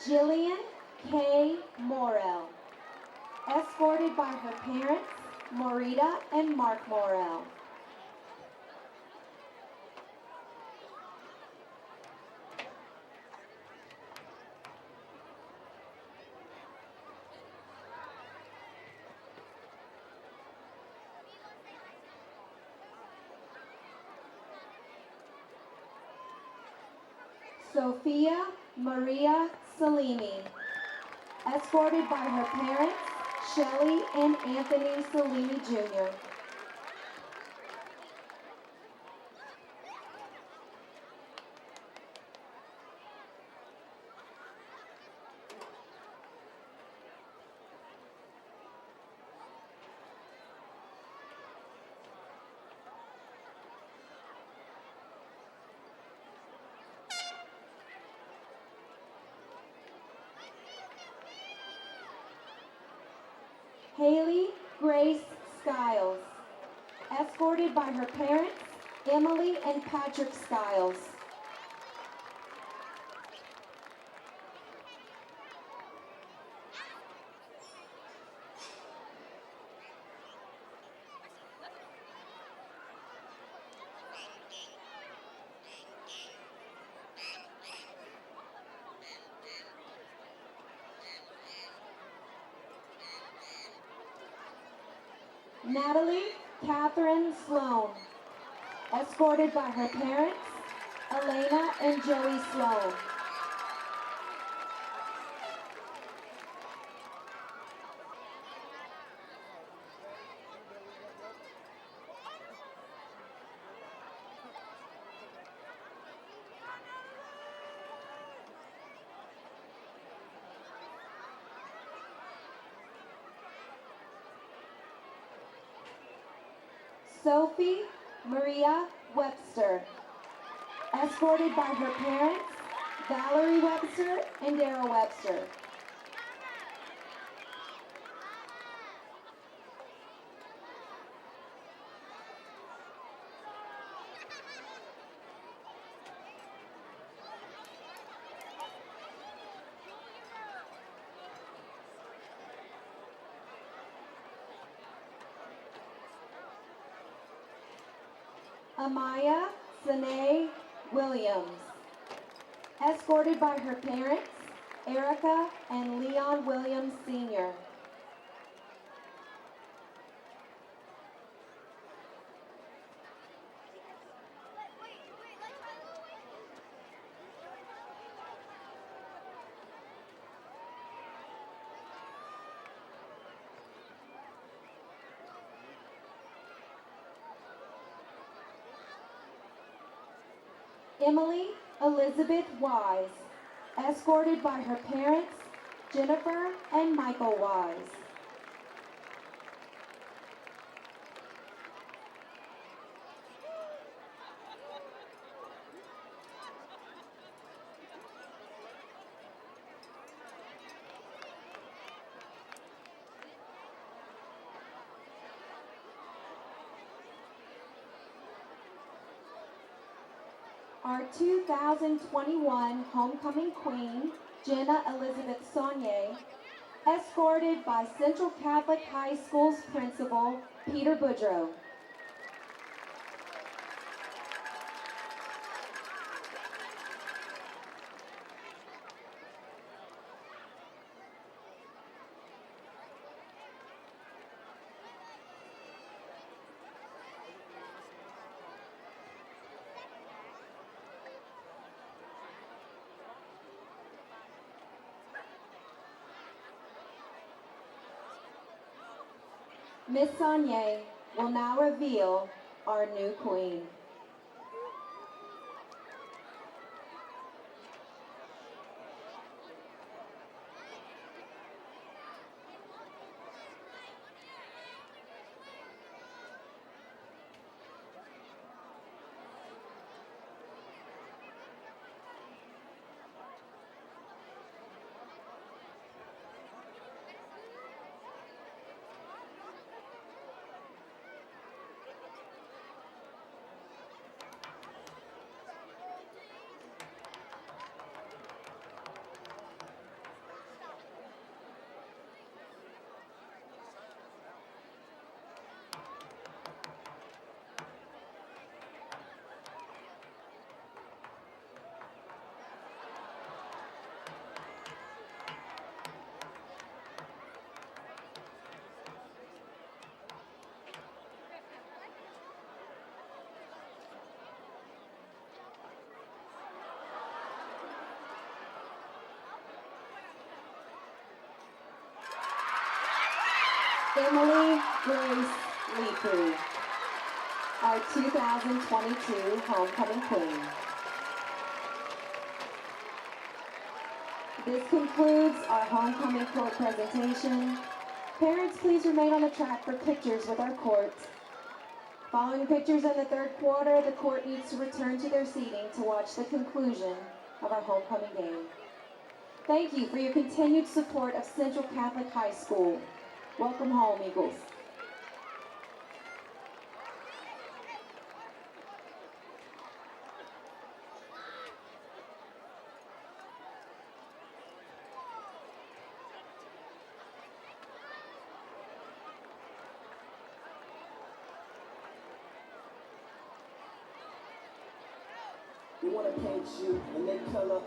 Jillian K. Morrell, escorted by her parents, Morita and Mark Morrell. Sophia Maria Salimi, escorted by her parents, Shelley and Anthony Salimi Jr. Haley Grace Skiles, escorted by her parents, Emily and Patrick Skiles. Natalie Catherine Sloan, escorted by her parents, Elena and Joey Sloan. Sophie Maria Webster, escorted by her parents, Valerie Webster and Daryl Webster. Amaya Sine Williams, escorted by her parents, Erica and Leon Williams Sr. Emily Elizabeth Wise, escorted by her parents, Jennifer and Michael Wise. Our 2021 homecoming queen, Jenna Elizabeth Saunier, escorted by Central Catholic High School's principal, Peter Boudreau. Miss Saunier will now reveal our new queen. Emily Grace Leepu, our 2022 homecoming queen. This concludes our homecoming court presentation. Parents, please remain on the track for pictures with our court. Following pictures in the third quarter, the court needs to return to their seating to watch the conclusion of our homecoming game. Thank you for your continued support of Central Catholic High School. Welcome home, Eagles. We want to paint you in that color.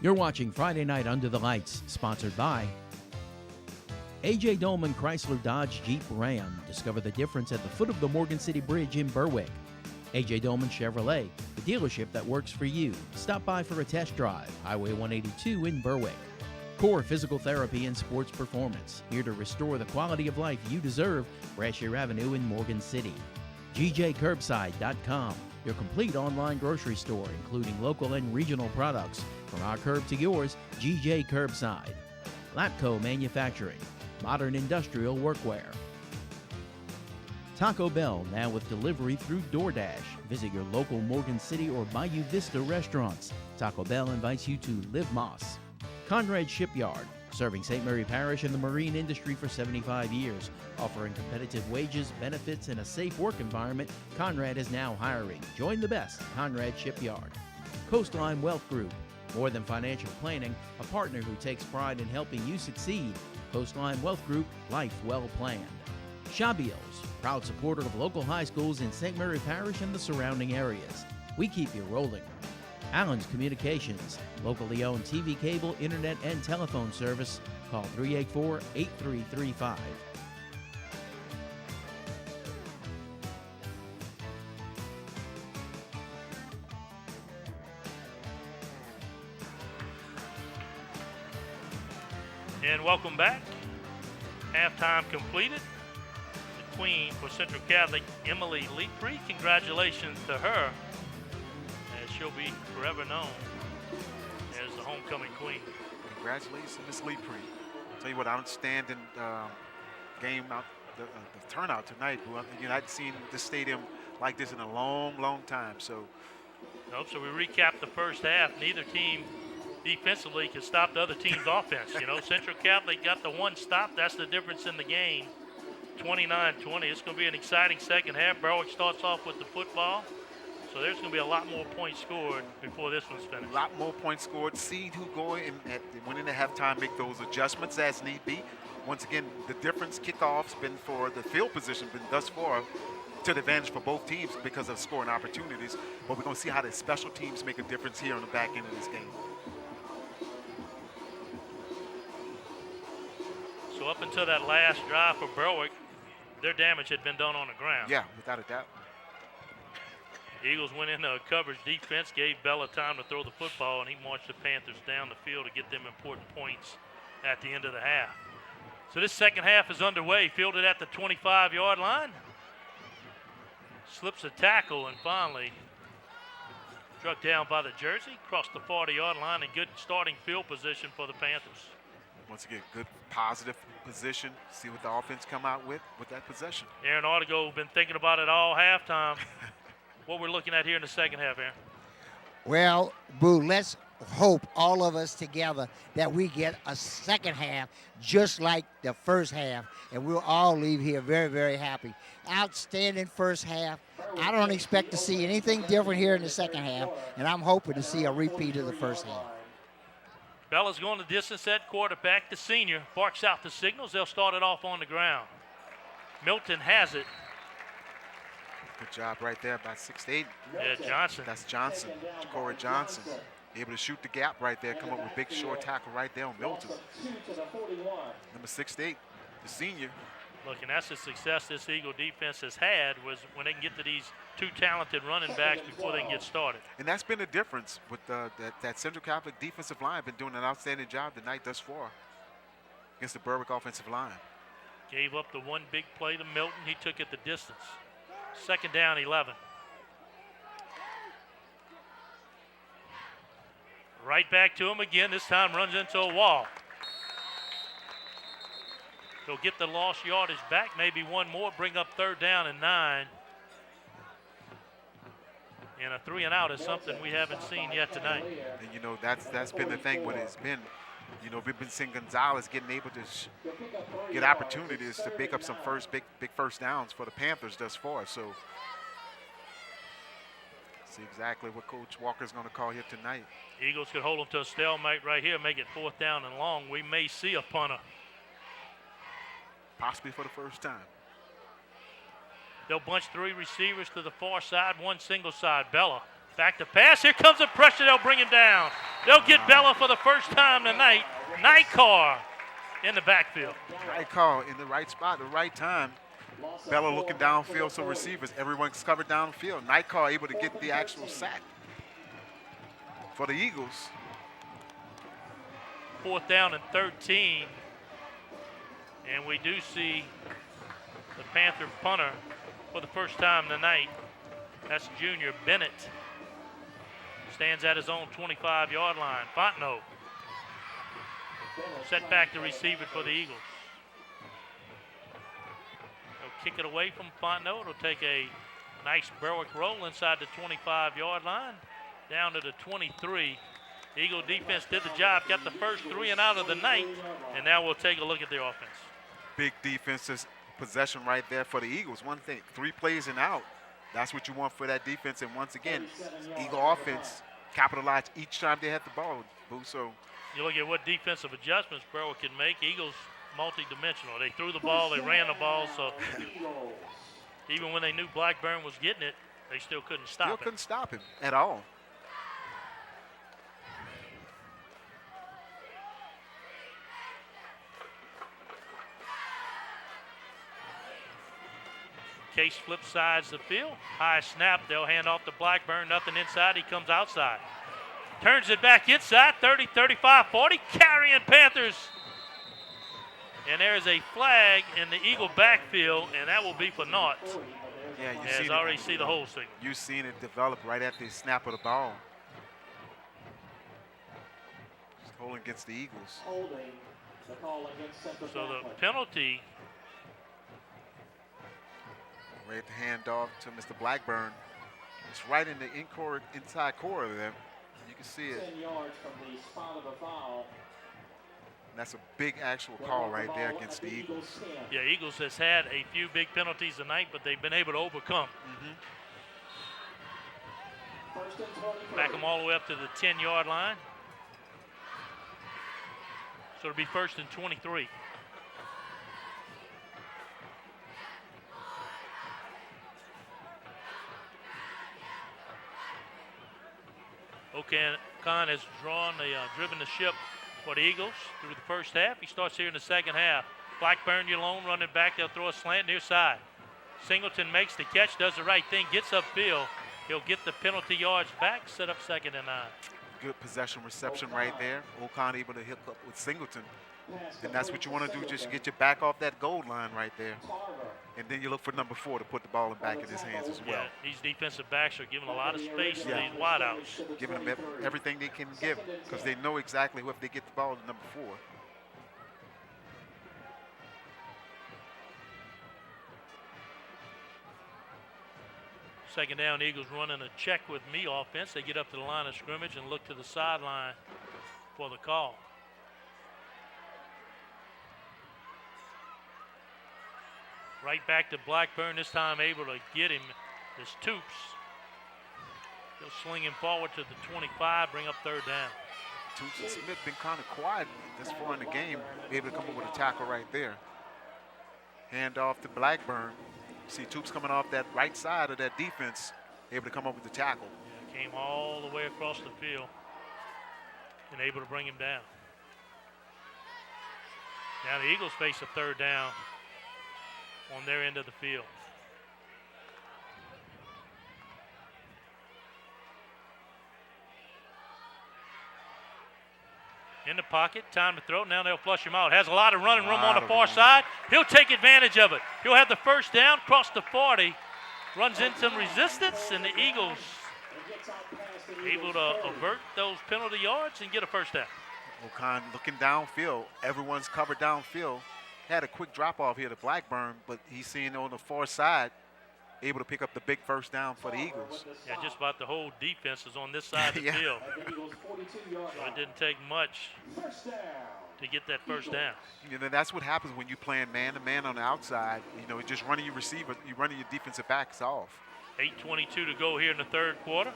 You're watching Friday Night Under the Lights, sponsored by A.J. Dolman Chrysler Dodge Jeep Ram. Discover the difference at the foot of the Morgan City Bridge in Berwick. A.J. Dolman Chevrolet, the dealership that works for you. Stop by for a test drive. Highway 182 in Berwick. Core Physical Therapy and Sports Performance, here to restore the quality of life you deserve. Brashear Avenue in Morgan City. GJCurbside.com, your complete online grocery store, including local and regional products. From our curb to yours, GJ Curbside. Lapco Manufacturing, modern industrial workwear. Taco Bell, now with delivery through DoorDash. Visit your local Morgan City or Bayou Vista restaurants. Taco Bell invites you to Live Moss. Conrad Shipyard, serving St. Mary Parish and the marine industry for 75 years. Offering competitive wages, benefits, and a safe work environment, Conrad is now hiring. Join the best, Conrad Shipyard. Coastline Wealth Group, more than financial planning, a partner who takes pride in helping you succeed. Coastline Wealth Group, life well planned. Shabios, proud supporter of local high schools in St. Mary Parish and the surrounding areas. We keep you rolling. Allen's Communications, locally owned TV, cable, internet, and telephone service. Call 384-8335. And welcome back. Halftime completed. The queen for Central Catholic, Emily Leeprey. Congratulations to her, as she'll be forever known as the homecoming queen. Congratulations, Ms. Leeprey. I'll tell you what, outstanding game out, the turnout tonight. I hadn't seen this stadium like this in a long, long time. So we recap the first half. Neither team defensively could stop the other team's offense. Central Catholic got the one stop. That's the difference in the game. 29-20. It's going to be an exciting second half. Berwick starts off with the football. So there's going to be a lot more points scored before this one's finished. A lot more points scored. See who go in went into halftime, make those adjustments as need be. Once again, the difference kickoffs been for the field position been thus far to the advantage for both teams because of scoring opportunities. But we're going to see how the special teams make a difference here on the back end of this game. So up until that last drive for Berwick, their damage had been done on the ground. Yeah, without a doubt. Eagles went into a coverage defense, gave Bella time to throw the football, and he marched the Panthers down the field to get them important points at the end of the half. So this second half is underway, fielded at the 25-yard line. Slips a tackle and finally struck down by the jersey, crossed the 40-yard line, and good starting field position for the Panthers. Once again, good positive position. See what the offense come out with that possession. Aaron Artigo been thinking about it all halftime. What we're looking at here in the second half, Aaron? Well, Boo, let's hope all of us together that we get a second half just like the first half, and we'll all leave here very, very happy. Outstanding first half. I don't expect to see anything different here in the second half, and I'm hoping to see a repeat of the first half. Bella's going the distance at quarterback. The senior barks out the signals. They'll start it off on the ground. Milton has it. Good job right there by 6'8". Yeah, Johnson. That's Johnson, Corey Johnson. Able to shoot the gap right there, come up with a big short tackle right there on Milton. Number 6'8", the senior. Look, and that's the success this Eagle defense has had was when they can get to these two talented running backs before they can get started. And that's been the difference with that Central Catholic defensive line. Been doing an outstanding job tonight thus far against the Berwick offensive line. Gave up the one big play to Milton. He took it the distance. Second down, 11. Right back to him again. This time runs into a wall. They'll get the lost yardage back, maybe one more, bring up third down and 9. And a 3 and out is something we haven't seen yet tonight. And that's been the thing when it's been, we've been seeing Gonzalez getting able to get opportunities to pick up some big first downs for the Panthers thus far. So see exactly what Coach Walker's going to call here tonight. Eagles could hold them to a stalemate right here, make it 4th down and long. We may see a punter. Possibly for the first time. They'll bunch 3 receivers to the far side, 1 single side. Bella back to pass. Here comes the pressure. They'll bring him down They'll get Bella for the first time tonight. Night car in the backfield. Right call in the right spot, the right time. Bella looking downfield, so receivers, everyone's covered downfield. Night call able to get the actual sack for the Eagles. 4th down and 13. And we do see the Panther punter for the first time tonight. That's junior Bennett. Stands at his own 25-yard line. Fontenot set back to receive it for the Eagles. They'll kick it away from Fontenot. It'll take a nice Berwick roll inside the 25-yard line down to the 23. The Eagle defense did the job, got the first 3 and out of the night, and now we'll take a look at their offense. Big defensive possession right there for the Eagles. One thing, 3 plays and out. That's what you want for that defense. And once again, Eagle offense capitalized each time they had the ball. So you look at what defensive adjustments Berwick can make. Eagles multi-dimensional. They threw the ball, they ran the ball, so even when they knew Blackburn was getting it, they still couldn't stop him. Couldn't stop him at all. Case flips sides the field. High snap. They'll hand off to Blackburn. Nothing inside. He comes outside. Turns it back inside. 30, 35, 40. Carrying Panthers. And there's a flag in the Eagle backfield, and that will be for naught. Yeah, you already see the whole signal. You've seen it develop right after the snap of the ball. Just holding against the Eagles. So the penalty. Ready to hand off to Mr. Blackburn. It's right in the inside core of them. You can see it. 10 yards from the spot of the foul. And that's a big actual call right there against the Eagles. Yeah, Eagles has had a few big penalties tonight, but they've been able to overcome. Back them all the way up to the 10-yard line. So it'll be 1st and 23. Khan has driven the ship for the Eagles through the first half. He starts here in the second half. Blackburn, your lone running back. They'll throw a slant near side. Singleton makes the catch, does the right thing, gets upfield. He'll get the penalty yards back, set up 2nd and 9. Good possession reception right there. O'Connor able to hook up with Singleton. And that's what you want to do, just get your back off that goal line right there. And then you look for number 4 to put the ball back in his hands as well. Yeah, these defensive backs are giving a lot of space to these wideouts. Giving them everything they can give because they know exactly if they get the ball to number 4. Second down, Eagles running a check with me offense. They get up to the line of scrimmage and look to the sideline for the call. Right back to Blackburn, this time able to get him is Toops. He'll sling him forward to the 25, bring up 3rd down. Toops and Smith been kind of quiet this far in the game, able to come up with a tackle right there. Hand off to Blackburn. See Toops coming off that right side of that defense, able to come up with the tackle. Yeah, came all the way across the field and able to bring him down. Now the Eagles face a 3rd down on their end of the field. In the pocket, time to throw. Now they'll flush him out. Has a lot of running room on the far side. He'll take advantage of it. He'll have the 1st down, cross the 40, runs into some resistance, and the Eagles able to avert those penalty yards and get a 1st down. O'Con looking downfield. Everyone's covered downfield. Had a quick drop off here to Blackburn, but he's seeing on the far side, able to pick up the big 1st down for the Eagles. Yeah, just about the whole defense is on this side of the field. So it didn't take much to get that 1st down. You know, that's what happens when you're playing man-to-man on the outside. You know, just running your receiver, you're running your defensive backs off. 8:22 to go here in the 3rd quarter.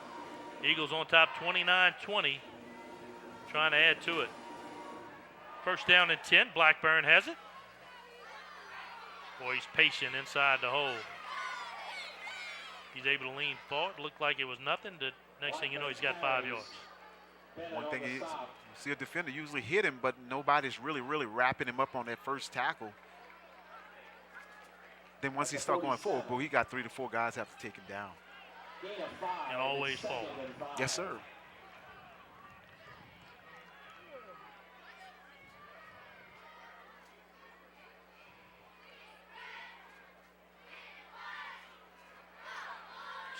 Eagles on top 29-20, trying to add to it. 1st down and 10, Blackburn has it. Boy, he's patient inside the hole. He's able to lean forward. Looked like it was nothing. The next thing you know, he's got 5 yards. One thing is, you see a defender usually hit him, but nobody's really wrapping him up on that first tackle. Then once he start going forward, he got 3 to 4 guys have to take him down. And always forward. Yes, sir.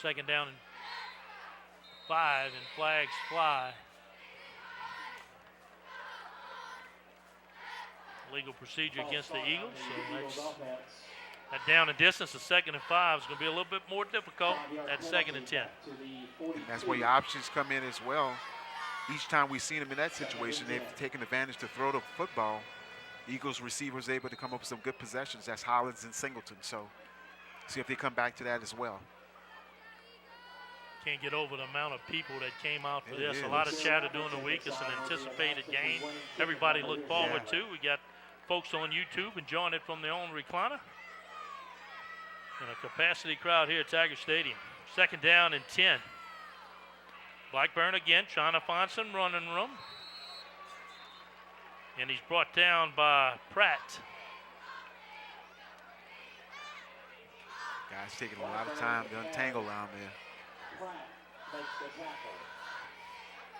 Second down and 5, and flags fly. Legal procedure against the Eagles. So that down and distance of 2nd and 5 is going to be a little bit more difficult at 2nd and 10. And that's where your options come in as well. Each time we've seen them in that situation, they've taken advantage to throw the football. Eagles receivers able to come up with some good possessions. That's Hollins and Singleton. So see if they come back to that as well. Can't get over the amount of people that came out for this. A lot of chatter during the week. It's an anticipated game. Everybody look forward to. We got folks on YouTube enjoying it from their own recliner. And a capacity crowd here at Tiger Stadium. 2nd down and 10. Blackburn again trying to find some running room. And he's brought down by Pratt. Guys taking a lot of time to untangle down there.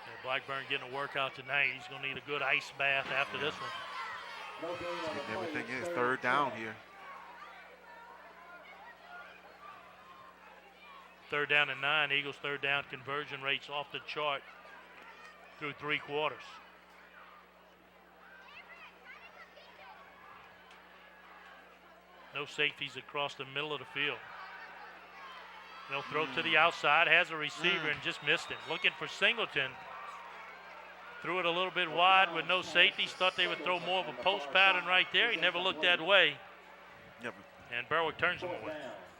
And Blackburn getting a workout tonight. He's going to need a good ice bath after this one. Everything is 3rd down here. 3rd down and 9. Eagles 3rd down conversion rates off the chart through 3 quarters. No safeties across the middle of the field. They'll throw to the outside, has a receiver and just missed him. Looking for Singleton. Threw it a little bit wide with no safeties. Thought they would throw more of a post pattern right there. He never looked that way. Yep. And Berwick turns him away.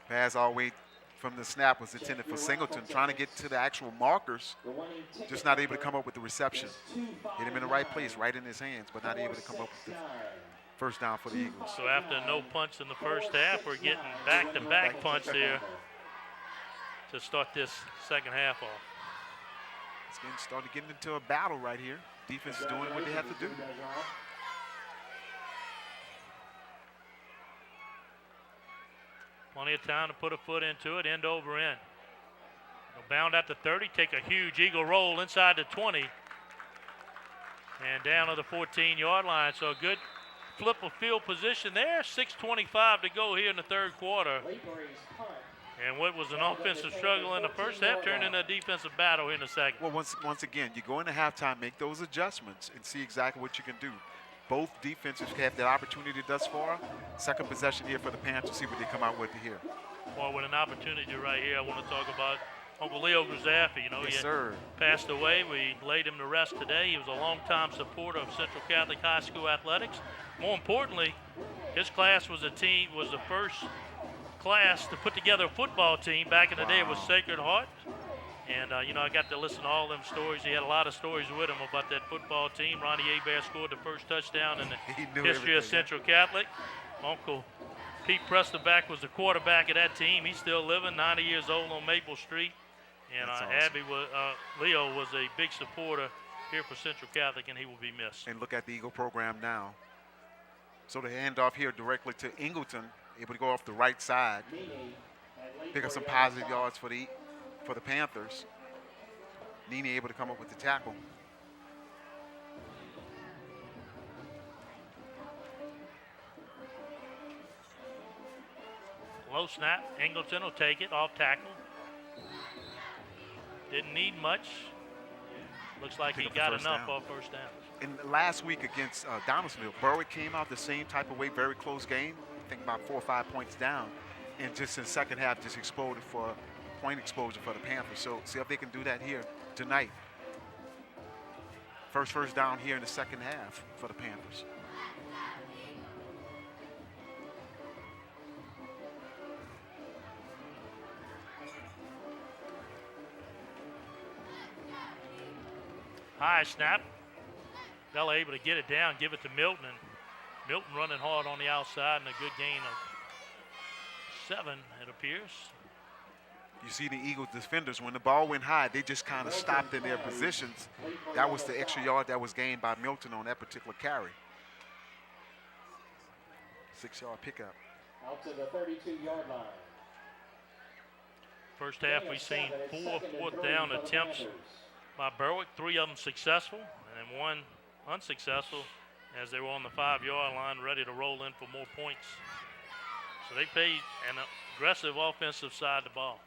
Pass all the way from the snap was intended for Singleton, trying to get to the actual markers, just not able to come up with the reception. Hit him in the right place, right in his hands, but not able to come up with the first down for the Eagles. So after no punts in the first half, we're getting back-to-back punts here to start this second half off. It's starting to get into a battle right here. Defense is doing what they have to do. Plenty of time to put a foot into it, end over end. They'll bound at the 30, take a huge Eagle roll inside the 20. And down to the 14-yard line. So a good flip of field position there. 6:25 to go here in the 3rd quarter. And what was an offensive struggle in the first half turned into a defensive battle here in the second. Well, once again, you go into halftime, make those adjustments, and see exactly what you can do. Both defenses have that opportunity thus far. Second possession here for the Panthers, see what they come out with here. Well, with an opportunity right here, I want to talk about Uncle Leo Grzaffi. You know, yes, he sir. Passed away. We laid him to rest today. He was a longtime supporter of Central Catholic High School athletics. More importantly, his class was the first class to put together a football team. Back in the day, it was Sacred Heart. And, you know, I got to listen to all them stories. He had a lot of stories with him about that football team. Ronnie Hebert scored the first touchdown in the history of Central Catholic. Uncle Pete Prestaback was the quarterback of that team. He's still living, 90 years old on Maple Street. And awesome. Leo was a big supporter here for Central Catholic, and he will be missed. And look at the Eagle program now. So the handoff here directly to Ingleton, able to go off the right side, pick up some positive yards for the Panthers. Nene able to come up with the tackle. Low snap. Ingleton will take it off tackle. Didn't need much. Looks like he got enough off first down. And last week against Donaldsonville, Berwick came out the same type of way, very close game. I think about 4 or 5 points down. And just in the second half, just exploded for point exposure for the Panthers. So see if they can do that here tonight. First down here in the second half for the Panthers. High snap. Bella able to get it down, give it to Milton. And Milton running hard on the outside and a good gain of 7, it appears. You You see the Eagles defenders, when the ball went high, they just kind of stopped in their positions. That was the extra yard that was gained by Milton on that particular carry. 6-yard pickup. Out to the 32-yard line. First half, we've seen 4 fourth down attempts by Berwick, 3 of them successful, and then 1 unsuccessful as they were on the 5-yard line ready to roll in for more points. So they played an aggressive offensive side of the ball.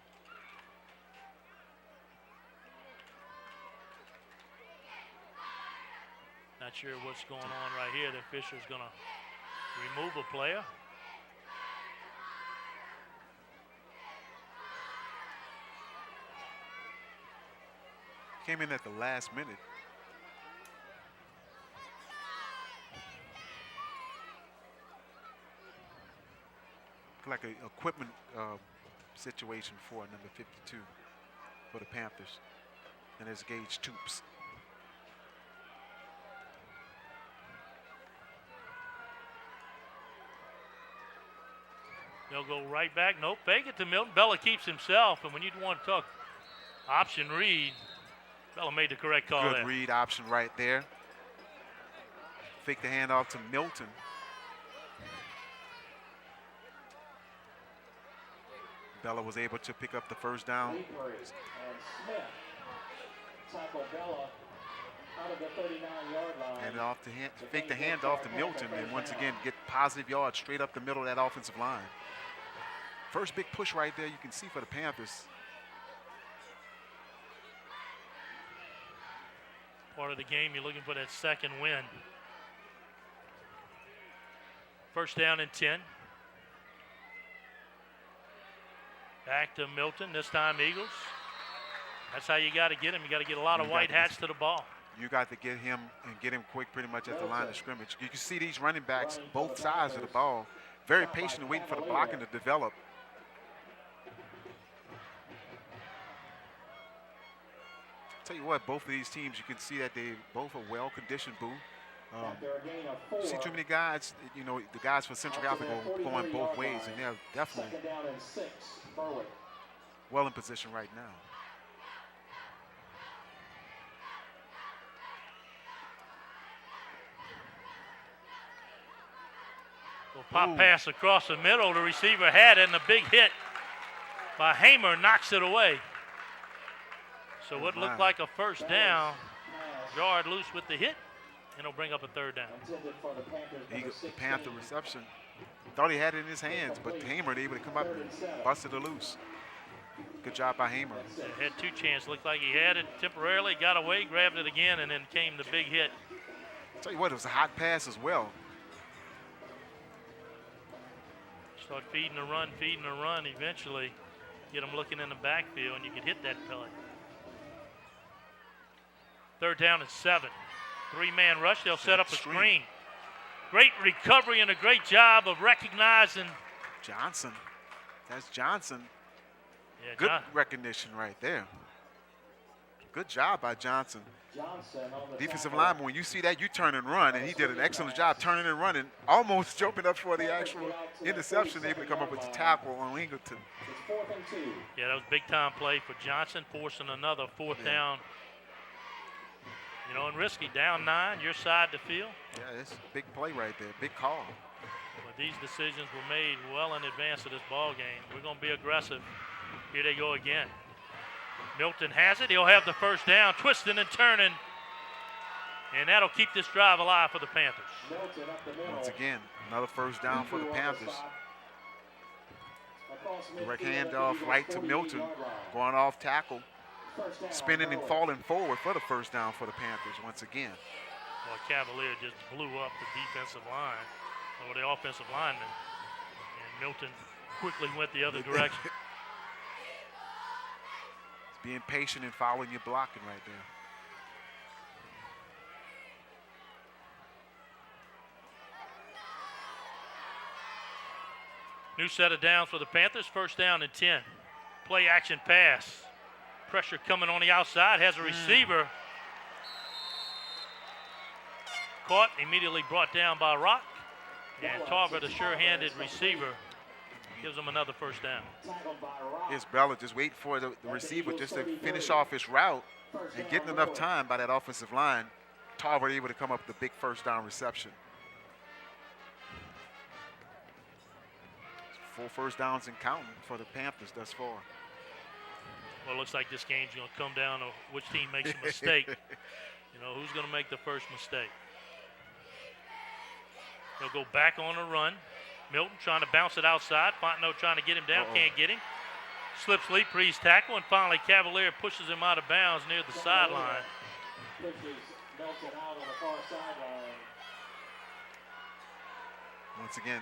Not sure what's going on right here. The official's going to remove a player. Came in at the last minute. Like an equipment situation for number 52 for the Panthers. And there's Gage Toops. They'll go right back. Nope, fake it to Milton. Bella keeps himself, and when you want to talk option read, Bella made the correct call there. Good read option right there. Fake the handoff to Milton. Bella was able to pick up the first down. And Smith tackle Bella out of the 39-yard line. And off the fake the handoff to Milton, and once again get positive yards straight up the middle of that offensive line. First big push right there you can see for the Panthers. Part of the game, you're looking for that second win. First down and 10. Back to Milton, this time Eagles. That's how you got to get him. You got to get a lot of white hats to the ball. You got to get him and get him quick pretty much at the line of scrimmage. You can see these running backs, both sides of the ball, very patient and waiting for the blocking to develop. Tell you what, both of these teams, you can see that they both are well-conditioned, Boo. See too many guys, you know, the guys for Central Catholic are going both ways, and they're definitely well in position right now. Well, pop pass across the middle. The receiver had it, and a big hit by Hamer knocks it away. So what looked like a first down, yard loose with the hit, and it'll bring up a third down. The Panther reception. Thought he had it in his hands, but Hamer able to come up and busted it loose. Good job by Hamer. Had 2 chances. Looked like he had it temporarily, got away, grabbed it again, and then came the big hit. Tell you what, it was a hot pass as well. Start feeding the run, eventually get them looking in the backfield, and you can hit that play. Third down and 7. 3-man rush. They'll set up a screen. Great recovery and a great job of recognizing Johnson. That's Johnson. Yeah, good recognition right there. Good job by Johnson. Defensive lineman, when you see that, you turn and run, and he did an excellent job turning and running, almost jumping up for the actual interception, able to come up with the tackle on Ingleton. Yeah, that was a big-time play for Johnson, forcing another fourth down. You know, and risky, down 9, your side to field. Yeah, it's a big play right there, big call. But these decisions were made well in advance of this ball game. We're going to be aggressive. Here they go again. Milton has it. He'll have the first down, twisting and turning. And that'll keep this drive alive for the Panthers. Once again, another first down for the Panthers. Direct handoff right to Milton, going off tackle. Spinning and falling forward for the first down for the Panthers once again. Well, Cavalier just blew up the defensive line, or the offensive lineman, and Milton quickly went the other direction. It's being patient and following your blocking right there. New set of downs for the Panthers, first down and 10. Play action pass. Pressure coming on the outside, has a receiver. Caught, immediately brought down by Rock. And Tarver, the sure-handed receiver. Gives them another first down. Here's Bella just waiting for the receiver just to finish off his route and getting enough time by that offensive line. Tarver able to come up with a big first down reception. 4 first downs and counting for the Panthers thus far. Well, it looks like this game's going to come down to which team makes a mistake. You know, who's going to make the first mistake? They'll go back on a run. Milton trying to bounce it outside. Fontenot trying to get him down, can't get him. Slips Leapree's tackle, and finally Cavalier pushes him out of bounds near the sideline. Once again,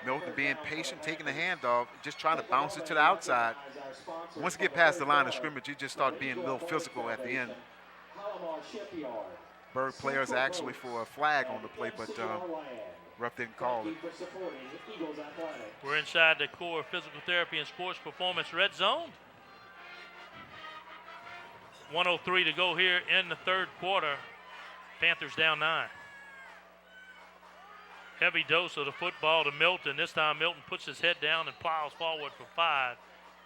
Milton being patient, taking the handoff, just trying to bounce it to the outside. Once you get past the line of scrimmage, you just start being a little physical at the end. Berg players actually for a flag on the play, but ref didn't call it. We're inside the Core Physical Therapy and Sports Performance red zone. 1:03 to go here in the third quarter. Panthers down 9. Heavy dose of the football to Milton. This time Milton puts his head down and plows forward for 5.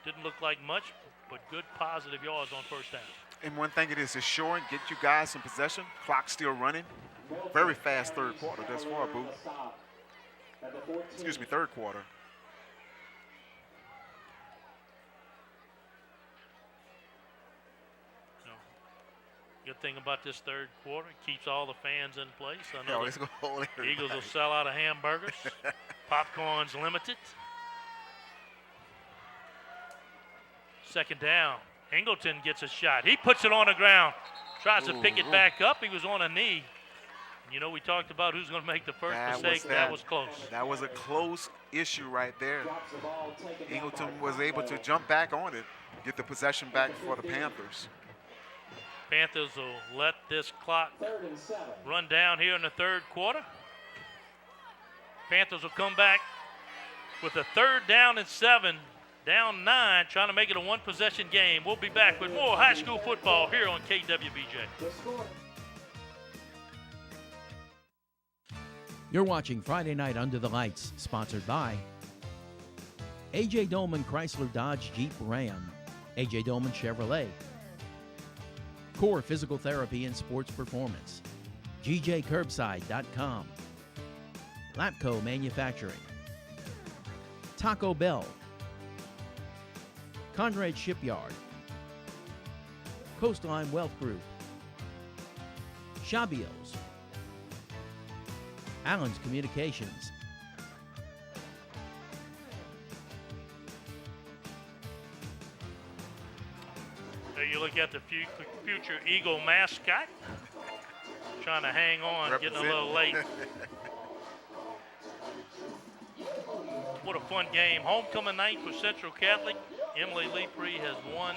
Didn't look like much, but good positive yards on first down. And one thing it is showing, get you guys some possession. Clock still running. Very fast third quarter thus far, Boo. Excuse me, third quarter. Good thing about this third quarter, it keeps all the fans in place. I know the Eagles will sell out of hamburgers. Popcorn's limited. Second down. Ingleton gets a shot. He puts it on the ground. Tries to pick it back up. He was on a knee. You know, we talked about who's going to make the first mistake. That was close. That was a close issue right there. Ingleton was able to jump back on it, get the possession back for the Panthers. Panthers will let this clock run down here in the third quarter. Panthers will come back with a 3rd down and 7, down 9, trying to make it a one-possession game. We'll be back with more high school football here on KWBJ. You're watching Friday Night Under the Lights, sponsored by A.J. Dolman Chrysler Dodge Jeep Ram, A.J. Dolman Chevrolet, Core Physical Therapy and Sports Performance, GJCurbside.com, Lapco Manufacturing, Taco Bell, Conrad Shipyard, Coastline Wealth Group, Shabios, Allen's Communications, There you look at the future Eagle mascot. Trying to hang on, getting a little late. What a fun game. Homecoming night for Central Catholic. Emily Leapree has won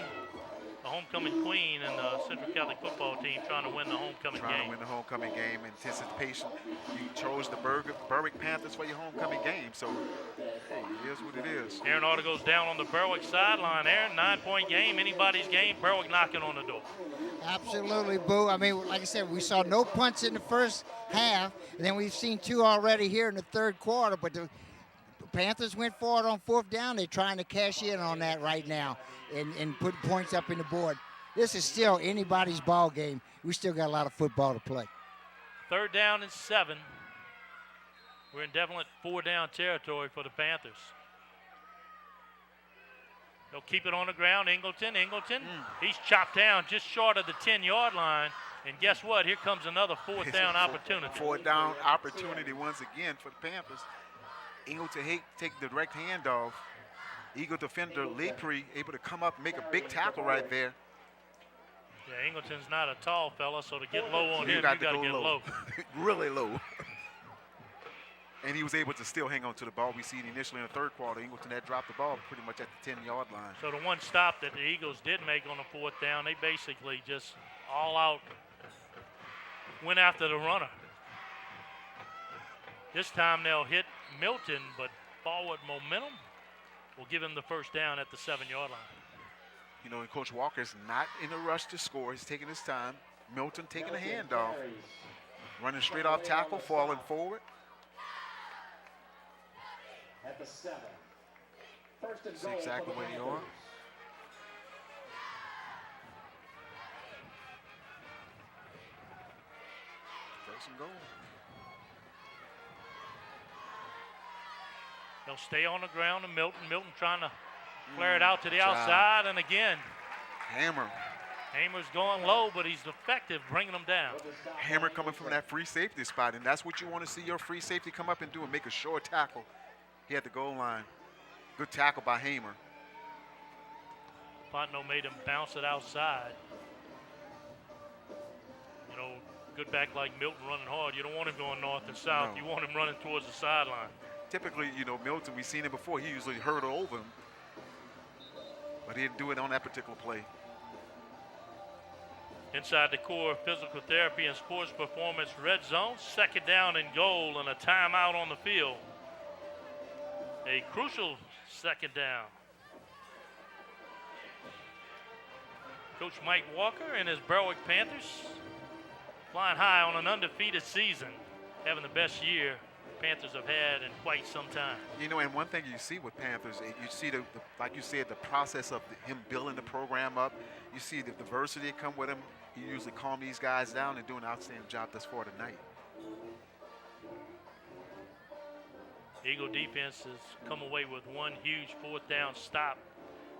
the homecoming queen, and the Central Catholic football team trying to win the homecoming game. Trying to win the homecoming game. Anticipation. You chose the Berwick Panthers for your homecoming game, so hey, it is what it is. Aaron Arter goes down on the Berwick sideline. Aaron, 9-point game, anybody's game. Berwick knocking on the door. Absolutely, Boo. I mean, like I said, we saw no punts in the first half, and then we've seen 2 already here in the third quarter, but the Panthers went for it on 4th down. They're trying to cash in on that right now and put points up in the board. This is still anybody's ball game. We still got a lot of football to play. 3rd down and 7. We're in definite 4-down territory for the Panthers. They'll keep it on the ground. Ingleton. He's chopped down just short of the 10-yard line. And guess what? Here comes another 4th down opportunity. 4th down opportunity once again for the Panthers. Ingleton take the direct handoff. Eagle defender Leapree able to come up and make a big tackle right there. Yeah, Ingleton's not a tall fella, so to get low on him, you got to get low. Really low. And he was able to still hang on to the ball. We see initially in the third quarter, Ingleton had dropped the ball pretty much at the 10-yard line. So the one stop that the Eagles did make on the 4th down, they basically just all out went after the runner. This time they'll hit Milton, but forward momentum will give him the first down at the 7-yard line. You know, and Coach Walker's not in a rush to score. He's taking his time. Milton taking a handoff. Running straight off tackle, falling forward. At the 7. First and See goal exactly for where the you are. Panthers. First and goal. They'll stay on the ground to Milton. Milton trying to flare it out to the job. outside, and again, Hammer. Hamer's going low, but he's effective bringing them down. Hammer coming from that free safety spot, and that's what you want to see your free safety come up and do and make a short tackle. He had the goal line. Good tackle by Hamer. Fontenot made him bounce it outside. You know, good back like Milton running hard. You don't want him going north and south. No. You want him running towards the sideline. Typically, you know, Milton, we've seen it before. He usually hurdle over him, but he didn't do it on that particular play. Inside the core of physical therapy and sports performance red zone, second down and goal and a timeout on the field. A crucial second down. Coach Mike Walker and his Berwick Panthers flying high on an undefeated season, having the best year Panthers have had in quite some time. You know, and one thing you see with Panthers, you see like you said, the process of him building the program up. You see the diversity that come with him. He usually calm these guys down and do an outstanding job thus far tonight. Eagle defense has come away with one huge fourth down stop.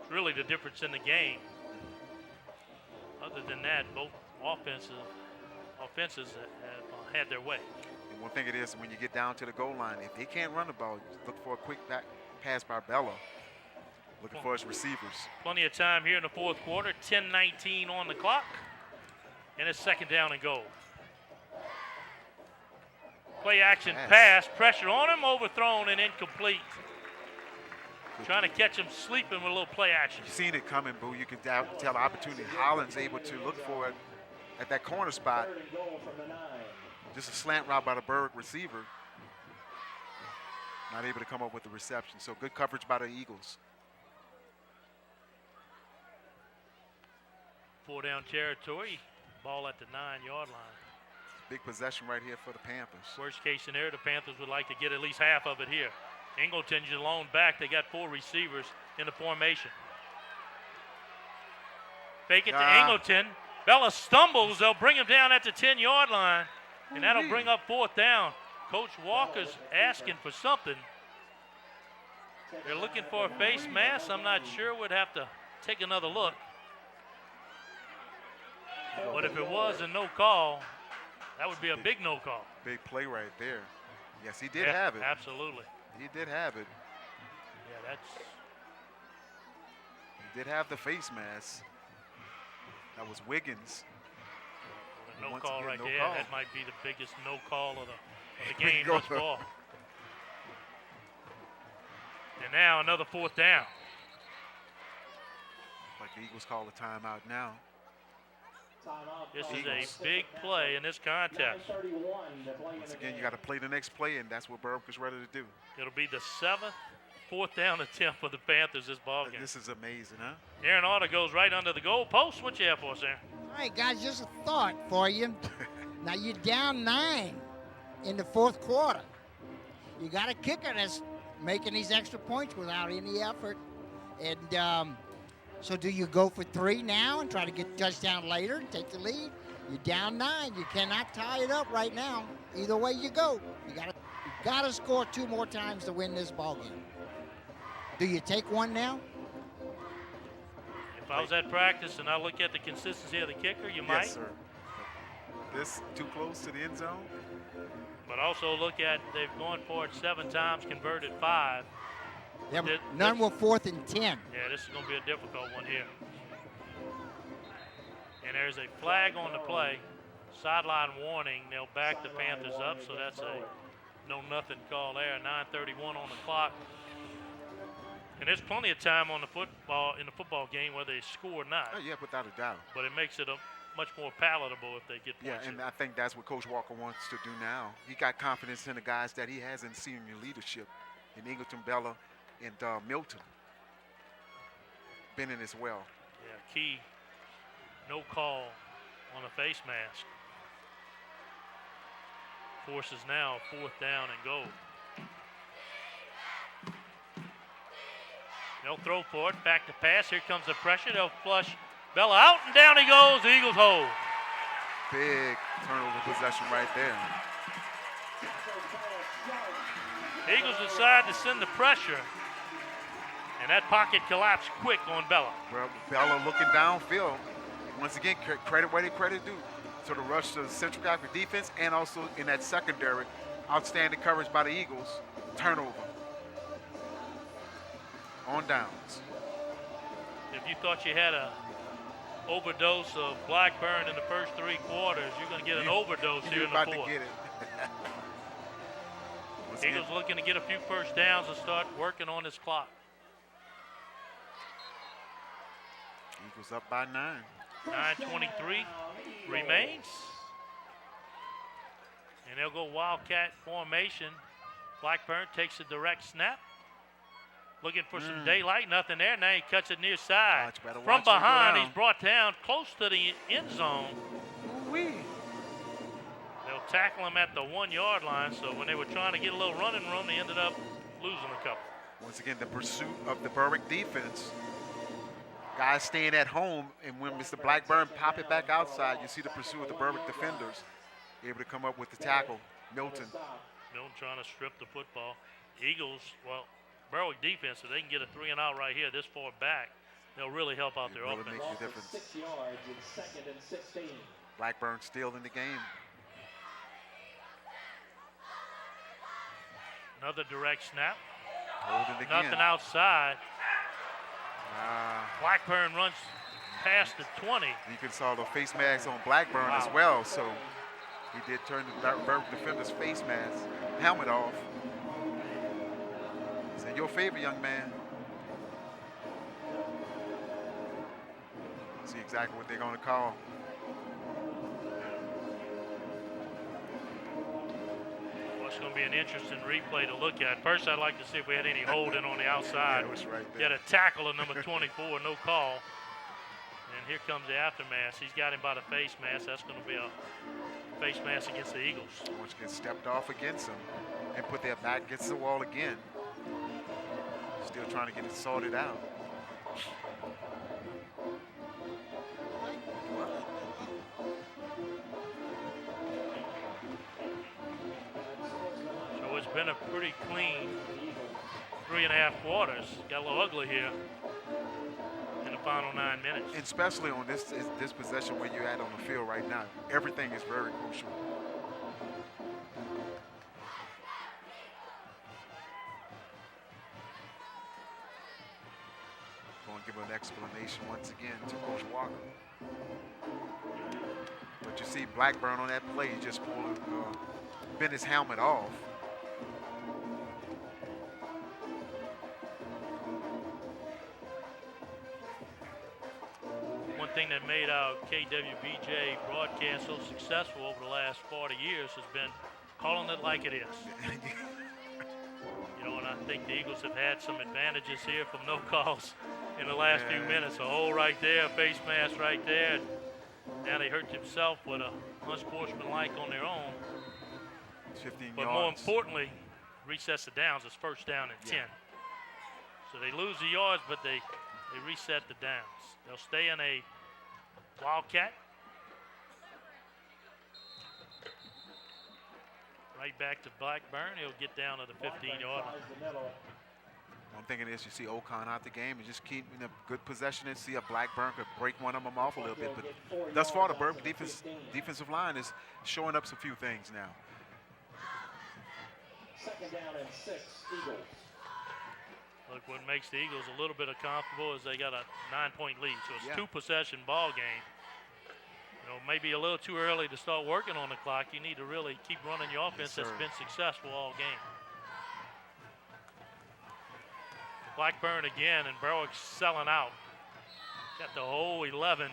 It's really the difference in the game. Other than that, both offenses have had their way. And one thing it is, when you get down to the goal line, if they can't run the ball, look for a quick back pass by Bella. Looking for his receivers. Plenty of time here in the fourth quarter. 10:19 on the clock. And it's second down and goal. Play action pass. Pressure on him. Overthrown and incomplete. Trying to catch him sleeping with a little play action. You've seen it coming, Boo. You can tell the opportunity. Holland's able to look for it at that corner spot. Just a slant route by the Berwick receiver. Not able to come up with the reception. So good coverage by the Eagles. 4-down territory. Ball at the 9-yard line. Big possession right here for the Panthers. Worst case scenario, the Panthers would like to get at least half of it here. Ingleton's your lone back. They got 4 receivers in the formation. Fake it to Ingleton. Bella stumbles. They'll bring him down at the 10-yard line, and that'll bring up fourth down. Coach Walker's asking for something. They're looking for a face mask. I'm not sure. We'd have to take another look. But if it was a no call, that would be a big no call. Big play right there. Yes, he did have it. Absolutely. He did have it. Yeah, He did have the face mask. That was Wiggins. No call right there. Call. That might be the biggest no call of the game thus far. And now another fourth down. Like the Eagles call a timeout now. This is a big play in this contest. Once again, you got to play the next play, and that's what Berwick is ready to do. It'll be the 7th fourth down attempt for the Panthers this ballgame. This is amazing, huh? Aaron Arter goes right under the goal post. What you have for us, Aaron? All right, guys, just a thought for you. Now you're down 9 in the fourth quarter. You got a kicker that's making these extra points without any effort. And so do you go for 3 now and try to get a touchdown later and take the lead? You're down 9. You cannot tie it up right now. Either way you go, you gotta score 2 more times to win this ball game. Do you take 1 now? If I was at practice and I look at the consistency of the kicker, you might. Yes, sir. This too close to the end zone. But also look at they've gone for it 7 times, converted 5. Yeah, none were 4th and 10. Yeah, this is going to be a difficult one here. And there's a flag on the play. Sideline warning. They'll back the Panthers up, so that's a no-nothing call there. 9:31 on the clock. And there's plenty of time on the football game whether they score or not. Oh, yeah, without a doubt. But it makes it much more palatable if they get points. Yeah, and I think that's what Coach Walker wants to do now. He got confidence in the guys that he has in senior leadership in Ingleton, Bella, and Milton. Bennett as well. Yeah, key. No call on a face mask. Forces now 4th down and goal. They'll throw for it. Back to pass. Here comes the pressure. They'll flush Bella out, and down he goes. The Eagles hold. Big turnover possession right there. Eagles decide to send the pressure, and that pocket collapsed quick on Bella. Well, Bella looking downfield. Once again, credit where they credit due. So the rush to the Central Catholic defense, and also in that secondary, outstanding coverage by the Eagles. Turnover on downs. If you thought you had a overdose of Blackburn in the first 3 quarters, you're going to get an overdose here in the fourth. You're about to get it. Eagles looking to get a few first downs and start working on this clock. Eagles up by 9. 9:23 remains. And they'll go Wildcat formation. Blackburn takes a direct snap. Looking for some daylight, nothing there. Now he cuts it near side. From behind, he's brought down close to the end zone. They'll tackle him at the 1-yard line, so when they were trying to get a little running room, they ended up losing a couple. Once again, the pursuit of the Berwick defense. Guys staying at home, and when Mr. Blackburn pop it back outside, you see the pursuit of the Berwick defenders. Able to come up with the tackle. Milton trying to strip the football. Eagles, well, Berwick defense, if they can get a 3-and-out right here this far back, they'll really help out their offense. Make a difference. 6 yards in 2nd and 16. Blackburn still in the game. Another direct snap. Hold it again. Nothing outside. Blackburn runs past the 20. You can saw the face mask on Blackburn as well, so he did turn the Berwick defender's face mask, helmet off. He said, your favor, young man. See exactly what they're going to call. Well, it's going to be an interesting replay to look at. First, I'd like to see if we had any holding on the outside. Yeah, it was right there. Get a tackle of number 24, no call. And here comes the aftermath. He's got him by the face mask. That's going to be a face mask against the Eagles. Once gets stepped off against him and put their back against the wall again. Still trying to get it sorted out. So it's been a pretty clean 3.5 quarters. Got a little ugly here in the final 9 minutes. And especially on this possession where you're at on the field right now. Everything is very crucial. Going to give an explanation once again to Coach Walker. But you see Blackburn on that play, he just bent his helmet off. One thing that made our KWBJ broadcast so successful over the last 40 years has been calling it like it is. You know, and I think the Eagles have had some advantages here from no calls in the last few minutes. A hole right there, a face mask right there. Now they hurt themselves with a unsportsmanlike on their own. 15 but yards. More importantly, recess the downs. It's first down and 10. So they lose the yards, but they reset the downs. They'll stay in a Wildcat. Right back to Blackburn. He'll get down to the 15-yard line. One thing is you see Ocon out the game and just keep in a good possession and see a Blackburn could break one of them off a little bit. But thus far, the Berwick defensive line is showing up some few things now. 2nd down and 6, Eagles. Look, what makes the Eagles a little bit uncomfortable is they got a 9-point lead. So it's a 2-possession ball game. You know, maybe a little too early to start working on the clock. You need to really keep running your offense that's been successful all game. Blackburn again, and Berwick's selling out. Got the whole 11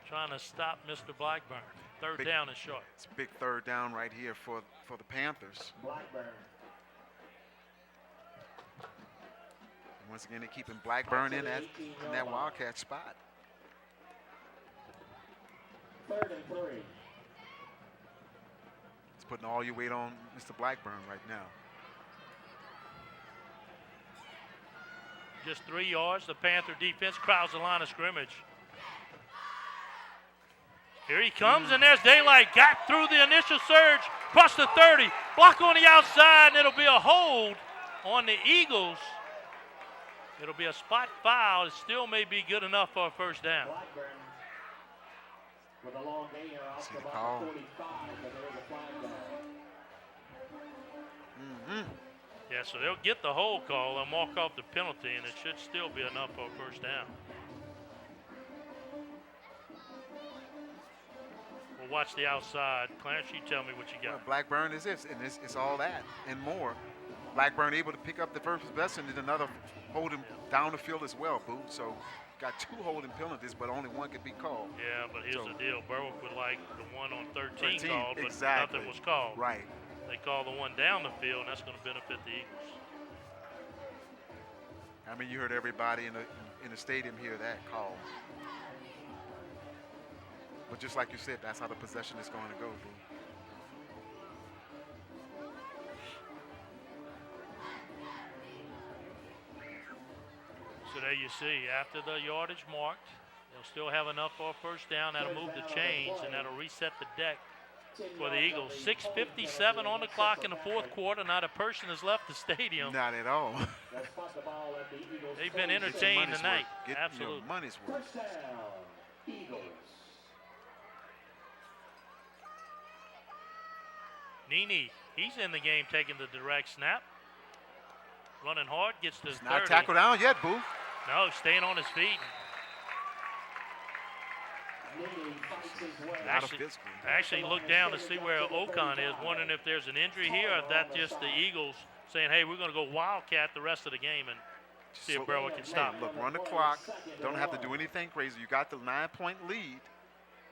trying to stop Mr. Blackburn. Third down and short. It's a big third down right here for the Panthers. Blackburn. Once again, they're keeping Blackburn in that Wildcat spot. 3rd and 3. It's putting all your weight on Mr. Blackburn right now. just 3 yards. The Panther defense crowds the line of scrimmage. Here he comes, and there's daylight. Got through the initial surge, across the 30. Block on the outside, and it'll be a hold on the Eagles. It'll be a spot foul. It still may be good enough for a first down. With a long gainer off See the the call. 45, but there is a flag down. Yeah, so they'll get the hold call. They'll mark off the penalty, and it should still be enough for a first down. We'll watch the outside. Clarence, you tell me what you got. Well, Blackburn is this, and it's all that and more. Blackburn able to pick up the first possession and another holding down the field as well, Boo. So got 2 holding penalties, but only 1 could be called. Yeah, but here's the deal. Berwick would like the one on 13 called, but exactly. nothing was called. Right. They call the one down the field, and that's going to benefit the Eagles. I mean, you heard everybody in the stadium hear that call. But just like you said, that's how the possession is going to go, Boo. So there you see, after the yardage marked, they'll still have enough for a first down. That'll move the chains, and that'll reset the deck for the Eagles. 6:57 on the clock in the fourth quarter. Not a person has left the stadium. Not at all. They've been entertained tonight. Get Absolutely. your money's worth. First down, Eagles. Nini, he's in the game taking the direct snap. Running hard, gets to 30. Not tackled down yet, Boo. No, staying on his feet. Actually looked down to see where Ocon is, wondering if there's an injury here, or if that's just the Eagles saying, hey, we're going to go Wildcat the rest of the game and see if Berwick can stop. Look, run the clock. Don't have to do anything crazy. You got the 9-point lead.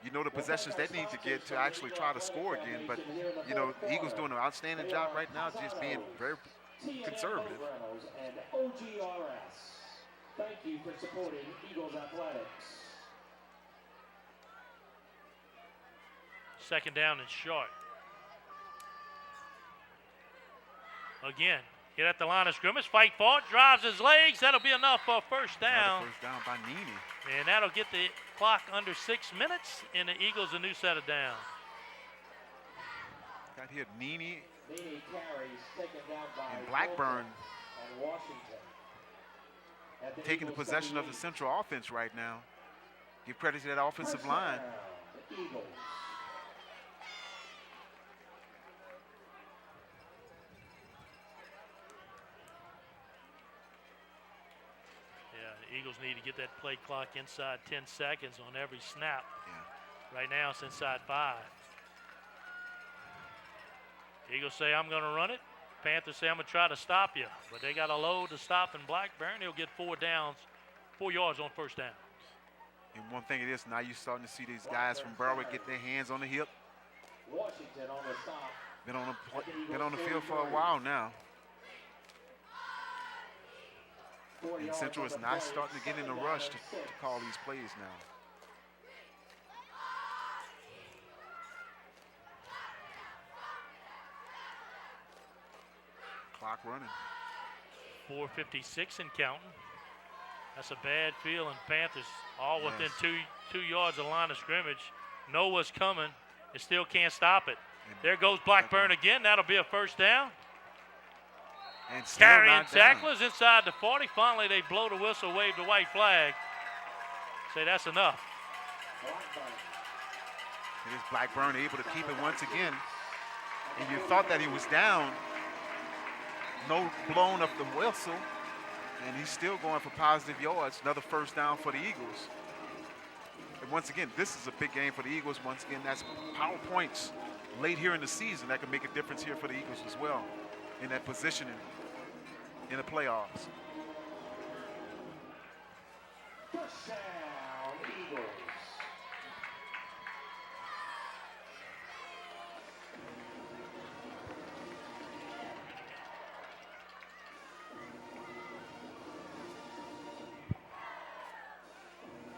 You know the possessions they need to get to actually try to score again. But, you know, the Eagles doing an outstanding job right now, just being very conservative. And OGRS. Thank you for supporting Eagles Athletics. Second down and short. Again, get at the line of scrimmage, fight for it, drives his legs. That'll be enough for a first down. Another first down by Nini. And that'll get the clock under 6 minutes, and the Eagles a new set of downs. Got here Nini carries taken down by and Blackburn and Washington. taking the possession of the Central offense right now. Give credit to that offensive line. The Eagles. Yeah, the Eagles need to get that play clock inside 10 seconds on every snap. Yeah. Right now it's inside 5. Eagles say, I'm going to run it. Panthers say, I'm going to try to stop you. But they got a load to stop in Blackburn. He'll get 4 yards on first down. And one thing it is, now you're starting to see these guys from Berwick get their hands on the hip. Washington on the stop. Been on the field for a while now. And Central is not starting to get in a rush to call these plays now. Clock running. 4:56 and counting. That's a bad feeling. Panthers all within two yards of the line of scrimmage. Know what's coming. They still can't stop it. There goes Blackburn again. That'll be a first down. And still Carrying not down. tacklers inside the 40. Finally, they blow the whistle, wave the white flag. Say that's enough. It is Blackburn able to keep it once again. And you thought that he was down. No blown up the whistle. And he's still going for positive yards. Another first down for the Eagles. And once again, this is a big game for the Eagles. Once again, that's power points late here in the season that can make a difference here for the Eagles as well in that positioning in the playoffs. First down, Eagles.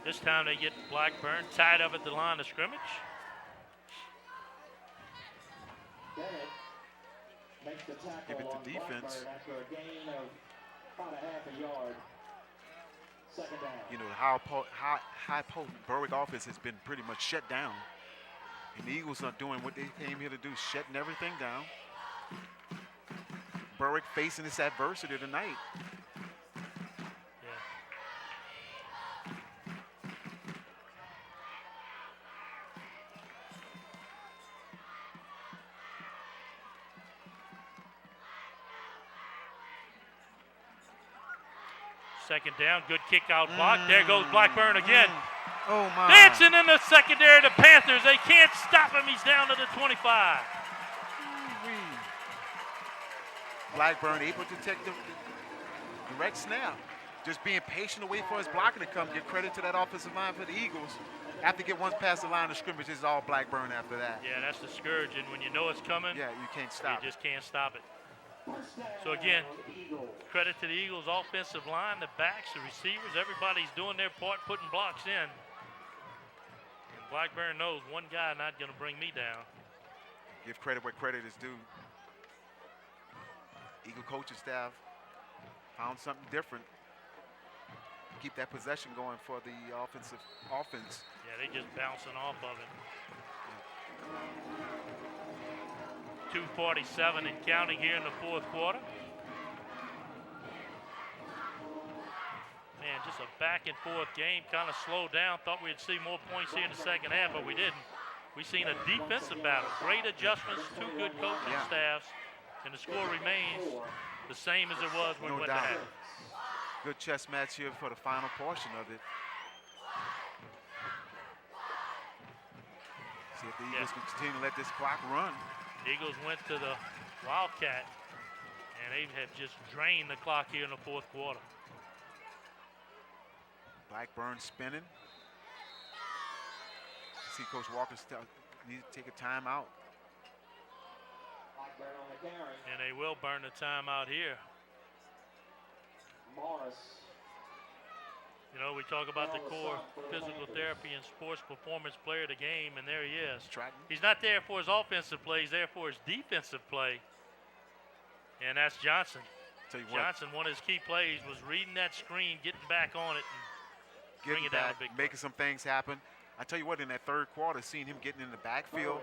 This time they get Blackburn tied up at the line of scrimmage. Bennett makes the tackle Give it to on defense. Blackburn after a gain of about a half a yard. You know, high potent Berwick offense has been pretty much shut down. And the Eagles are doing what they came here to do, shutting everything down. Berwick facing this adversity tonight. Second down, good kick out block. There goes Blackburn again. Oh, my. Dancing in the secondary, the Panthers. They can't stop him. He's down to the 25. Blackburn able to take the direct snap. Just being patient to wait for his blocker to come. Give credit to that offensive line for the Eagles. After get once past the line of scrimmage, it's all Blackburn after that. Yeah, that's discouraging. When you know it's coming, yeah, you can't stop it. You just can't stop it. So again, credit to the Eagles offensive line, the backs, the receivers, everybody's doing their part, putting blocks in. And Blackburn knows one guy not going to bring me down. Give credit where credit is due. Eagle coaching staff found something different. Keep that possession going for the offense. Yeah, they just bouncing off of it. 2:47 and counting here in the fourth quarter. Man, just a back and forth game, kind of slowed down. Thought we'd see more points here in the second half, but we didn't. We've seen a defensive battle. Great adjustments, two good coaching staffs, and the score remains the same as it was when we went to half. Good chess match here for the final portion of it. See if the Eagles can continue to let this clock run. Eagles went to the Wildcat, and they have just drained the clock here in the fourth quarter. Blackburn spinning. See Coach Walker needs to take a timeout. And they will burn the timeout here. Morris. You know, we talk about the core physical therapy and sports performance player of the game, and there he is. He's not there for his offensive play, he's there for his defensive play. And that's Johnson. Johnson, one of his key plays was reading that screen, getting back on it, and bringing it down a big play. Making some things happen. I tell you what, in that third quarter, seeing him getting in the backfield,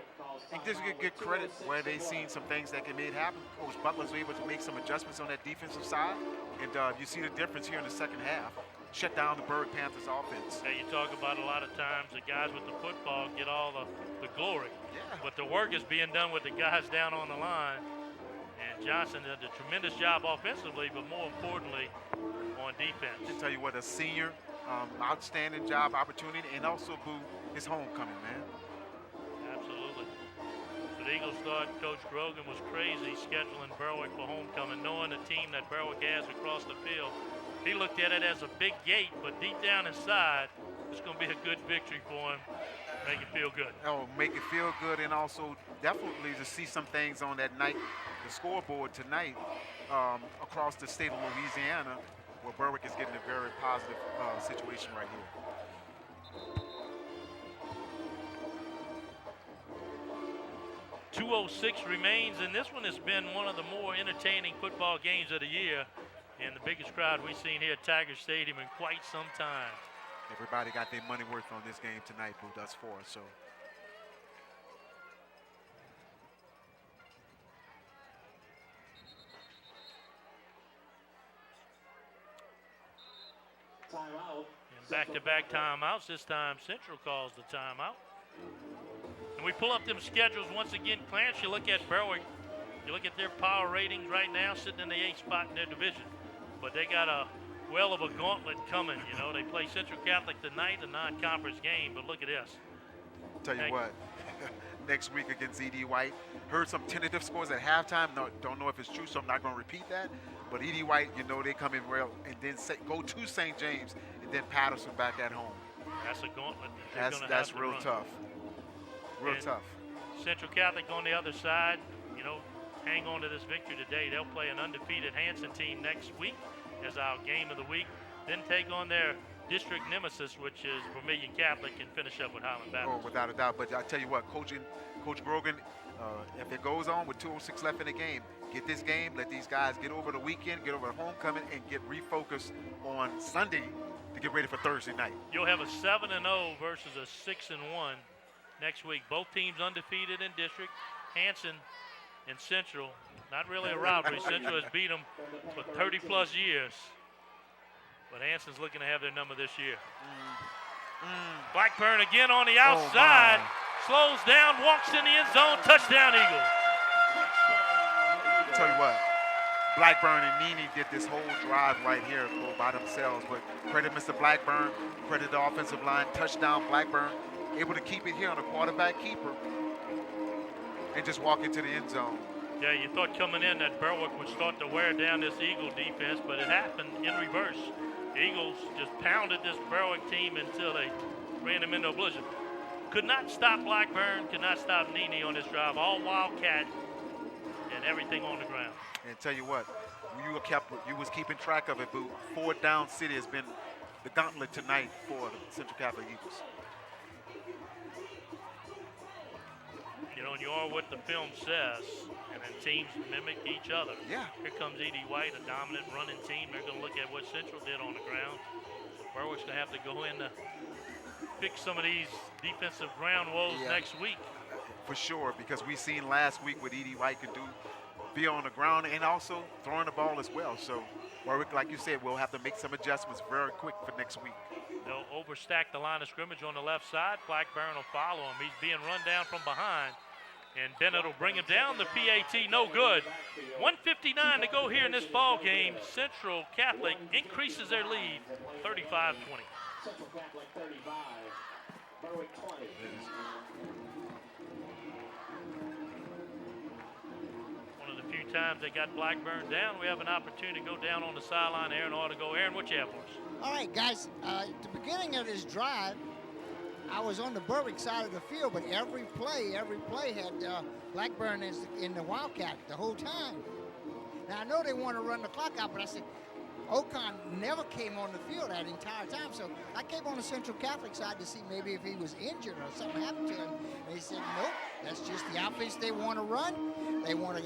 and just get credit where they seen some things that can make it happen. Coach Butler's able to make some adjustments on that defensive side, and you see the difference here in the second half. Shut down the Berwick Panthers offense. Yeah, you talk about a lot of times the guys with the football get all the glory. Yeah. But the work is being done with the guys down on the line. And Johnson did a tremendous job offensively, but more importantly, on defense. I tell you what, a senior, outstanding job opportunity, and also boo his homecoming, man. Absolutely. So the Eagles thought Coach Grogan was crazy scheduling Berwick for homecoming, knowing the team that Berwick has across the field. He looked at it as a big gate, but deep down inside, it's going to be a good victory for him. Make it feel good. Oh, make it feel good, and also definitely to see some things on that night, the scoreboard tonight across the state of Louisiana, where Berwick is getting a very positive situation right here. 2:06 remains, and this one has been one of the more entertaining football games of the year. And the biggest crowd we've seen here at Tiger Stadium in quite some time. Everybody got their money worth on this game tonight, Boo, thus far. So. Timeout. And back-to-back timeouts. This time Central calls the timeout. And we pull up them schedules once again. Clarence, you look at Berwick. You look at their power ratings right now, sitting in the 8th spot in their division. But they got a well of a gauntlet coming. You know, they play Central Catholic tonight, a non-conference game. But look at this. Tell you what, next week against E.D. White, heard some tentative scores at halftime. No, don't know if it's true, so I'm not going to repeat that. But E.D. White, you know, they come in well, and then go to St. James, and then Patterson back at home. That's a gauntlet. That's real tough. Real tough. Central Catholic on the other side, you know, hang on to this victory today. They'll play an undefeated Hanson team next week as our game of the week. Then take on their district nemesis, which is Vermilion Catholic, and finish up with Highland Baptist. Oh, without a doubt. But I tell you what, Coach Grogan, if it goes on with 2:06 left in the game, get this game, let these guys get over the weekend, get over the homecoming, and get refocused on Sunday to get ready for Thursday night. You'll have a 7-0 versus a 6-1 next week. Both teams undefeated in district. Hanson and Central, not really a rivalry. Central has beat them for 30-plus years. But Hanson's looking to have their number this year. Blackburn again on the outside. Slows down, walks in the end zone. Touchdown, Eagles. I'll tell you what, Blackburn and Nene did this whole drive right here by themselves. But credit Mr. Blackburn, credit the offensive line. Touchdown, Blackburn. Able to keep it here on a quarterback keeper and just walk into the end zone. Yeah, you thought coming in that Berwick would start to wear down this Eagle defense, but it happened in reverse. The Eagles just pounded this Berwick team until they ran them into oblivion. Could not stop Blackburn, could not stop Nene on this drive. All Wildcat and everything on the ground. And tell you what, you was keeping track of it, Boo. 4th down city has been the gauntlet tonight for the Central Catholic Eagles. You know, and you are what the film says, and then teams mimic each other. Yeah. Here comes E.D. White, a dominant running team. They're going to look at what Central did on the ground. So Berwick's going to have to go in to fix some of these defensive ground woes next week. For sure, because we seen last week what E.D. White can do, be on the ground and also throwing the ball as well. So Berwick, like you said, we'll have to make some adjustments very quick for next week. They'll overstack the line of scrimmage on the left side. Blackburn will follow him. He's being run down from behind. And Bennett will bring him down. The PAT, no good. 1:59 to go here in this ball game. Central Catholic increases their lead, 35-20. Central Catholic 35, Berwick 20. One of the few times they got Blackburn down, we have an opportunity to go down on the sideline. Aaron ought to go. Aaron, what you have for us? All right, guys, at the beginning of this drive, I was on the Berwick side of the field, but every play had Blackburn in the Wildcat the whole time. Now, I know they want to run the clock out, but I said, Ocon never came on the field that entire time, so I came on the Central Catholic side to see maybe if he was injured or something happened to him. And he said, nope, that's just the offense they want to run. They want to,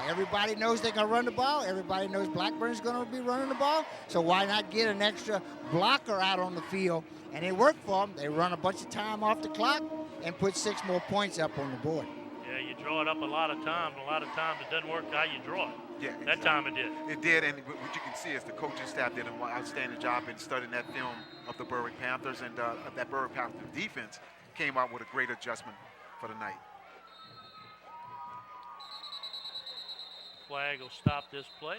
everybody knows they're going to run the ball. Everybody knows Blackburn's going to be running the ball, so why not get an extra blocker out on the field? And it worked for them. They run a bunch of time off the clock and put 6 more points up on the board. Yeah, you draw it up a lot of times. A lot of times it doesn't work how you draw it. Yeah, that time it did. It did, and what you can see is the coaching staff did an outstanding job in studying that film of the Berwick Panthers, and that Berwick Panthers defense came out with a great adjustment for the night. Flag will stop this play.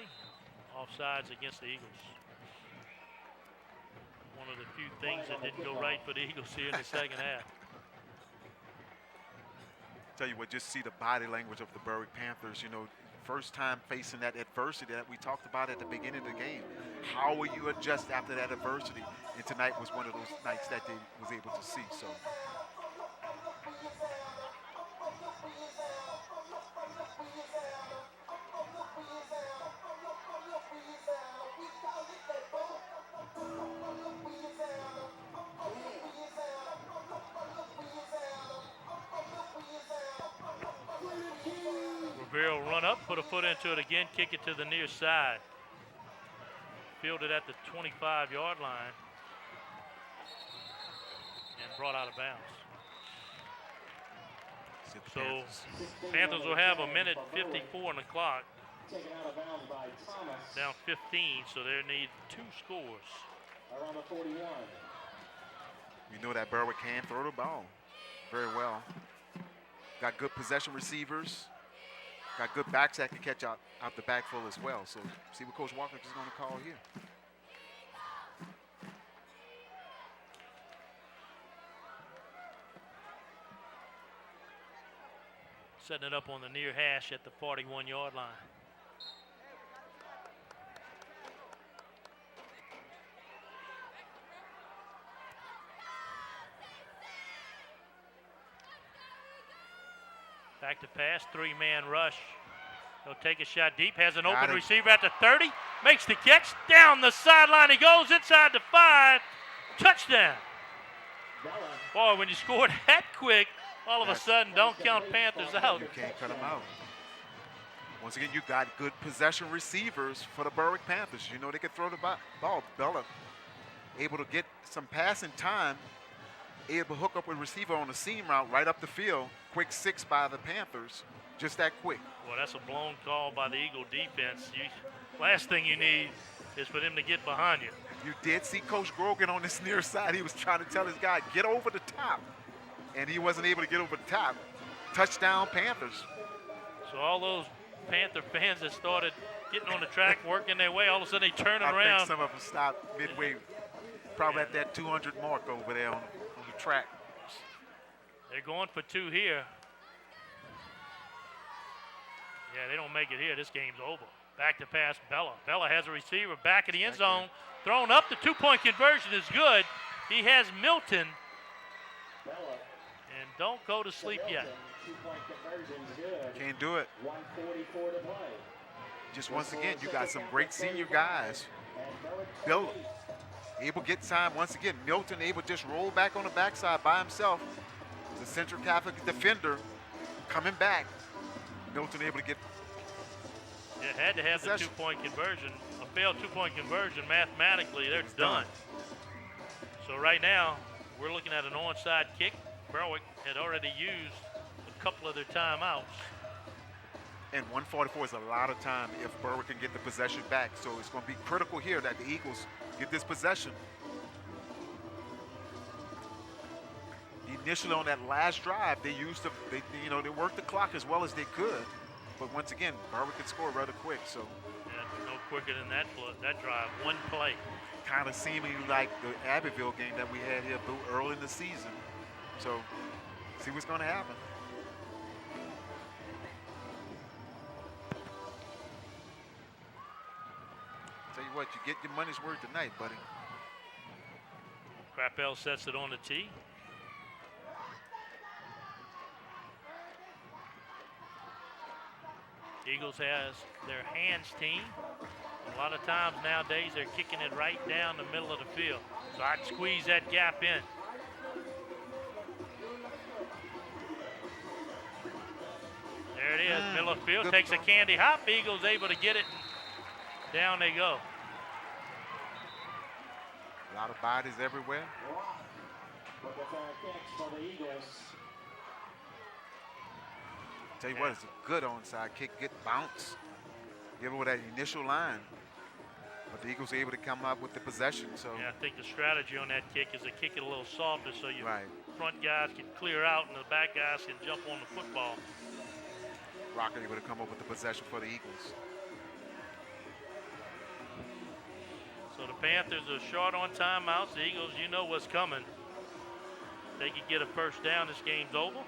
Offsides against the Eagles. One of the few things that didn't go right for the Eagles here in the second half. Tell you what, just see the body language of the Berwick Panthers. You know, first time facing that adversity that we talked about at the beginning of the game. How will you adjust after that adversity? And tonight was one of those nights that they was able to see. So. Rivera will run up, put a foot into it again, kick it to the near side. Fielded at the 25-yard line and brought out of bounds. So Panthers will have 1:54 on the clock. Down 15, so they need 2 scores. Around the 41. We know that Berwick can throw the ball very well. Got good possession receivers. Got good backs that can catch out the backfield as well. So see what Coach Walker is going to call here. Setting it up on the near hash at the 41-yard line. Back to pass, 3-man rush. He'll take a shot deep, has an open receiver at the 30, makes the catch, down the sideline he goes, inside the 5, Touchdown. Boy, when you scored that quick, all of a sudden, don't count Panthers out. You can't cut them out. Once again, you got good possession receivers for the Berwick Panthers. You know they could throw the ball. Bella able to get some passing time, able to hook up with receiver on the seam route right up the field. Quick 6 by the Panthers, just that quick. Well, that's a blown call by the Eagle defense. Last thing you need is for them to get behind you. You did see Coach Grogan on this near side. He was trying to tell his guy, get over the top. And he wasn't able to get over the top. Touchdown, Panthers. So all those Panther fans that started getting on the track, working their way, all of a sudden they turn around. I think some of them stopped midway, probably at that 200 mark over there on the track. They're going for 2 here. Yeah, they don't make it here. This game's over. Back to pass, Bella. Bella has a receiver back in the end zone. Thrown up. The 2-point conversion is good. He has Milton. And don't go to sleep yet. Can't do it. Just once again, you got some great senior guys. Bill able to get time once again. Milton able to just roll back on the backside by himself. The Central Catholic defender coming back. Milton able to get. It had to have possession. The 2-point conversion. A failed 2-point conversion, mathematically, they're done. So right now, we're looking at an onside kick. Berwick had already used a couple of their timeouts. And 144 is a lot of time if Berwick can get the possession back. So it's going to be critical here that the Eagles get this possession. Initially on that last drive, they worked the clock as well as they could. But once again, Berwick could score rather quick. So Yeah, no quicker than that drive. One play. kind of seeming like the Abbeville game that we had here early in the season. So see what's going to happen. Tell you what, you get your money's worth tonight, buddy. Crappell sets it on the tee. Eagles has their hands team. A lot of times nowadays they're kicking it right down the middle of the field. So I'd squeeze that gap in. There it is, middle of the field, takes a candy hop. Eagles able to get it. Down they go. A lot of bodies everywhere. Tell you what, it's a good onside kick, good bounce. Give it with that initial line. But the Eagles are able to come up with the possession. So yeah, I think the strategy on that kick is to kick it a little softer so your front guys can clear out and the back guys can jump on the football. Rocker able to come up with the possession for the Eagles. So the Panthers are short on timeouts. The Eagles, you know what's coming. They could get a first down, this game's over.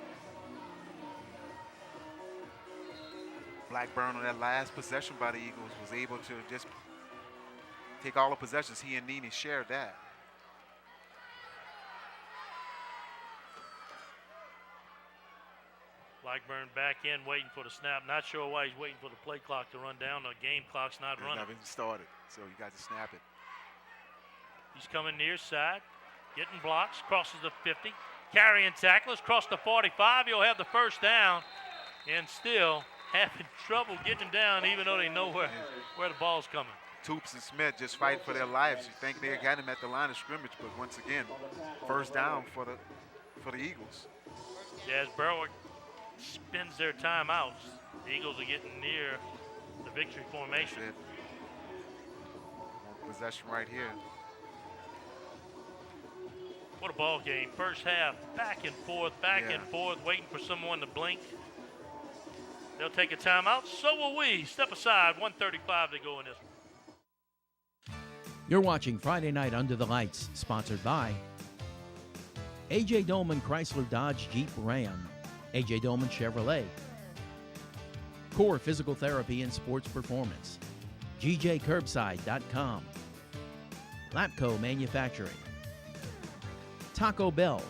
Blackburn on that last possession by the Eagles was able to just take all the possessions. He and Nene shared that. Blackburn back in, waiting for the snap. Not sure why he's waiting for the play clock to run down. The game clock's not running. It's not even started, so you got to snap it. He's coming near side, getting blocks, crosses the 50. Carrying tacklers, cross the 45. He'll have the first down, and still having trouble getting him down, even though they know where the ball's coming. Toops and Smith just fighting for their lives. You think they got him at the line of scrimmage, but once again, first down for the Eagles. Yeah, as Berwick spends their timeouts, the Eagles are getting near the victory formation. Possession right here. What a ball game. First half, back and forth, waiting for someone to blink. They'll take a timeout. So will we. Step aside. 1:35 to go in this one. You're watching Friday Night Under the Lights, sponsored by A.J. Dolman Chrysler Dodge Jeep Ram, A.J. Dolman Chevrolet, Core Physical Therapy and Sports Performance, GJCurbside.com, Lapco Manufacturing, Taco Bell,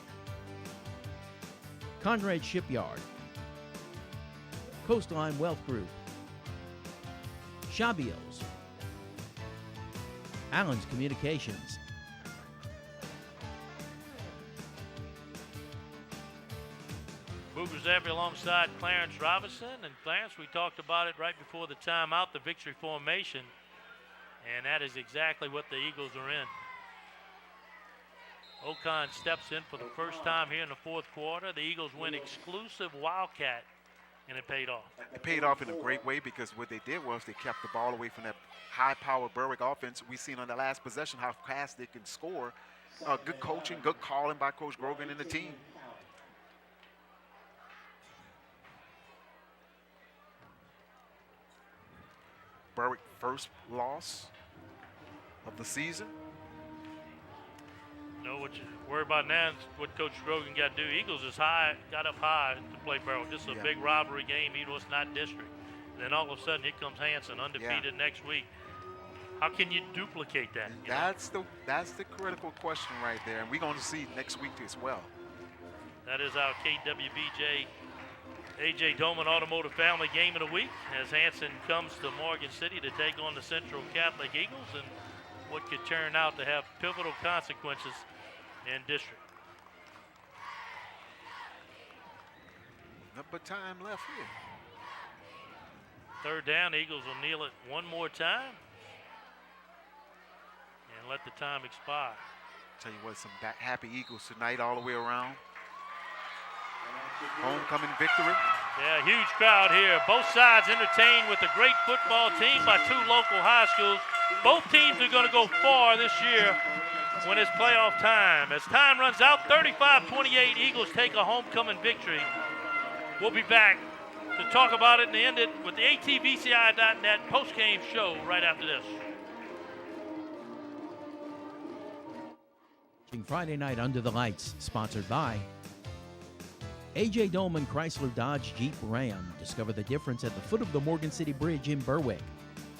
Conrad Shipyard, Coastline Wealth Group, Shabios, Allen's Communications, Booger Zephyr alongside Clarence Robinson. And Clarence, we talked about it right before the timeout, the victory formation. And that is exactly what the Eagles are in. Ocon steps in for the first time here in the fourth quarter. The Eagles went exclusive Wildcat, and it paid off. It paid off in a great way because what they did was they kept the ball away from that high-powered Berwick offense. We seen on the last possession how fast they can score. Good coaching, good calling by Coach Grogan and the team. Berwick first loss of the season. No, what you worry about now is what Coach Grogan got to do. Eagles got up high to play Berwick. This is a big rivalry game, even though it's not district. And then all of a sudden, here comes Hanson, undefeated next week. How can you duplicate that? That's the critical question right there, and we're going to see next week as well. That is our KWBJ A.J. Doman Automotive Family Game of the Week as Hanson comes to Morgan City to take on the Central Catholic Eagles and what could turn out to have pivotal consequences in district. Not but time left here. Third down, Eagles will kneel it one more time and let the time expire. Tell you what, some happy Eagles tonight all the way around. Homecoming victory. Yeah, huge crowd here. Both sides entertained with a great football team by two local high schools. Both teams are going to go far this year when it's playoff time. As time runs out, 35-28, Eagles take a homecoming victory. We'll be back to talk about it and end it with the ATVCI.net post-game show right after this. Friday night Under the Lights, sponsored by A.J. Dolman Chrysler Dodge Jeep Ram. Discover the difference at the foot of the Morgan City Bridge in Berwick.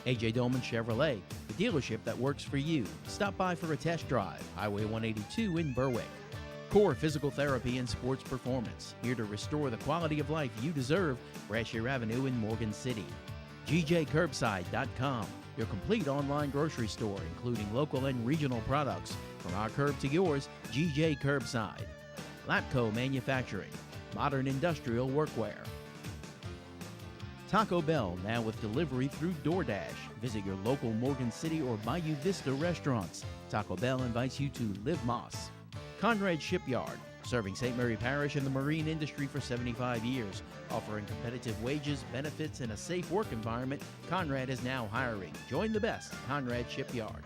A.J. Dolman Chevrolet, the dealership that works for you. Stop by for a test drive. Highway 182 in Berwick. Core Physical Therapy and Sports Performance, here to restore the quality of life you deserve. Brashear Avenue in Morgan City. GJCurbside.com, your complete online grocery store, including local and regional products. From our curb to yours, GJ Curbside. Lapco Manufacturing, modern industrial workwear. Taco Bell, now with delivery through DoorDash. Visit your local Morgan City or Bayou Vista restaurants. Taco Bell invites you to Live Moss. Conrad Shipyard, serving St. Mary Parish and the marine industry for 75 years. Offering competitive wages, benefits, and a safe work environment, Conrad is now hiring. Join the best, Conrad Shipyard.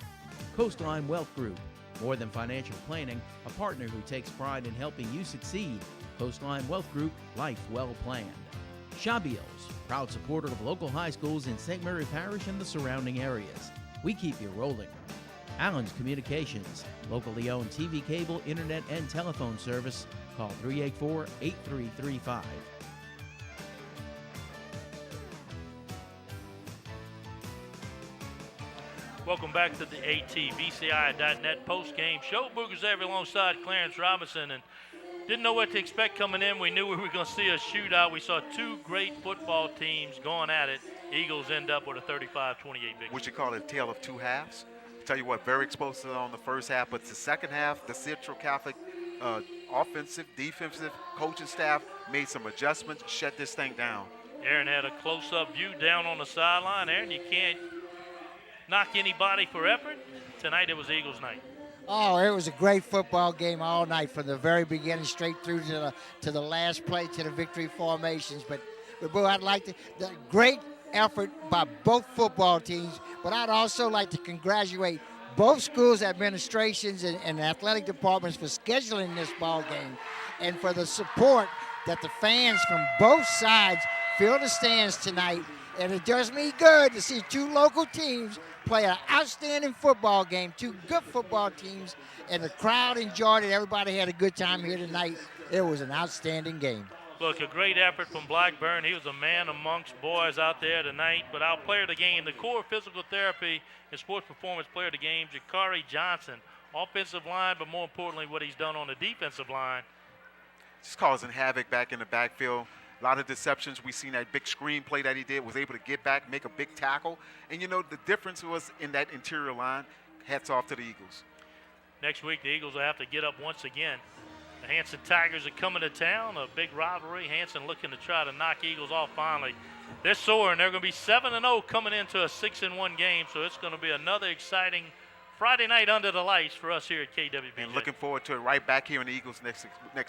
Coastline Wealth Group, more than financial planning, a partner who takes pride in helping you succeed. Coastline Wealth Group, life well planned. Shabios, proud supporter of local high schools in St. Mary Parish and the surrounding areas. We keep you rolling. Allen's Communications, locally owned TV, cable, internet, and telephone service. Call 384-8335. Welcome back to the ATVCI.net post-game show. Boogers Every alongside Clarence Robinson, and didn't know what to expect coming in. We knew we were going to see a shootout. We saw two great football teams going at it. Eagles end up with a 35-28 victory. Would you call it a tale of two halves? Tell you what, very explosive on the first half, but the second half, the Central Catholic offensive, defensive coaching staff made some adjustments, shut this thing down. Aaron had a close-up view down on the sideline. Aaron, you can't knock anybody for effort. Tonight it was Eagles night. Oh, it was a great football game all night from the very beginning straight through to the last play to the victory formations. But boy, I'd like the great effort by both football teams, but I'd also like to congratulate both schools' administrations and athletic departments for scheduling this ball game and for the support that the fans from both sides filled the stands tonight. And it does me good to see two local teams play an outstanding football game, two good football teams, and the crowd enjoyed it. Everybody had a good time here tonight. It was an outstanding game. Look, a great effort from Blackburn. He was a man amongst boys out there tonight. But our player of the game, the core physical therapy and sports performance player of the game, Jakari Johnson, offensive line, but more importantly, what he's done on the defensive line. Just causing havoc back in the backfield. A lot of deceptions. We seen that big screen play that he did, was able to get back, make a big tackle. And, you know, the difference was in that interior line. Hats off to the Eagles. Next week, the Eagles will have to get up once again The Hanson Tigers are coming to town, a big rivalry. Hanson looking to try to knock Eagles off finally. They're soaring. They're going to be 7-0 coming into a 6-1 game, so it's going to be another exciting Friday night under the lights for us here at KWBJ. And looking forward to it right back here in the Eagles next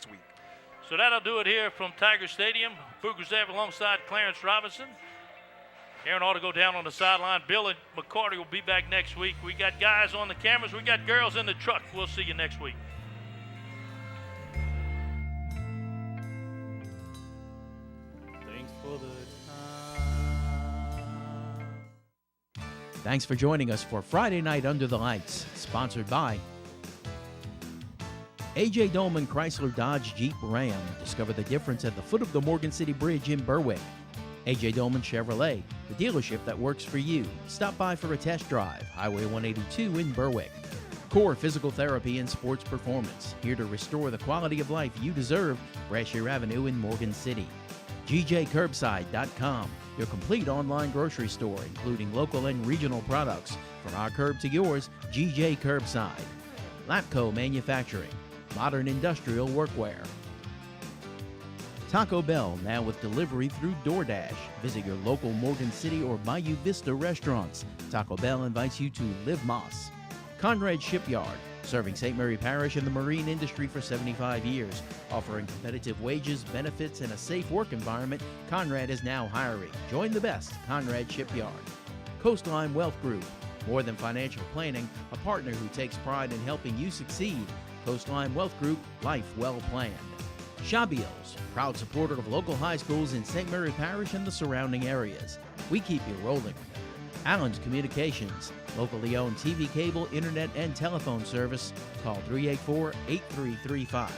week. So that'll do it here from Tiger Stadium. Boogers there alongside Clarence Robinson. Aaron ought to go down on the sideline. Bill and McCarty will be back next week. We got guys on the cameras. We got girls in the truck. We'll see you next week. Thanks for the time. Thanks for joining us for Friday Night Under the Lights, sponsored by A.J. Dolman Chrysler Dodge Jeep Ram. Discover the difference at the foot of the Morgan City Bridge in Berwick. A.J. Dolman Chevrolet, the dealership that works for you. Stop by for a test drive. Highway 182 in Berwick. Core Physical Therapy and Sports Performance, here to restore the quality of life you deserve. Brashear Avenue in Morgan City. GJCurbside.com, your complete online grocery store, including local and regional products. From our curb to yours, GJ Curbside. Lapco Manufacturing, modern industrial workwear. Taco Bell, now with delivery through DoorDash. Visit your local Morgan City or Bayou Vista restaurants. Taco Bell invites you to Live Moss. Conrad Shipyard, serving St. Mary Parish and the marine industry for 75 years. Offering competitive wages, benefits, and a safe work environment, Conrad is now hiring. Join the best, Conrad Shipyard. Coastline Wealth Group, more than financial planning, a partner who takes pride in helping you succeed. Coastline Wealth Group, life well planned. Shabios, proud supporter of local high schools in St. Mary Parish and the surrounding areas. We keep you rolling. Allen's Communications, locally owned TV, cable, internet, and telephone service. Call 384-8335.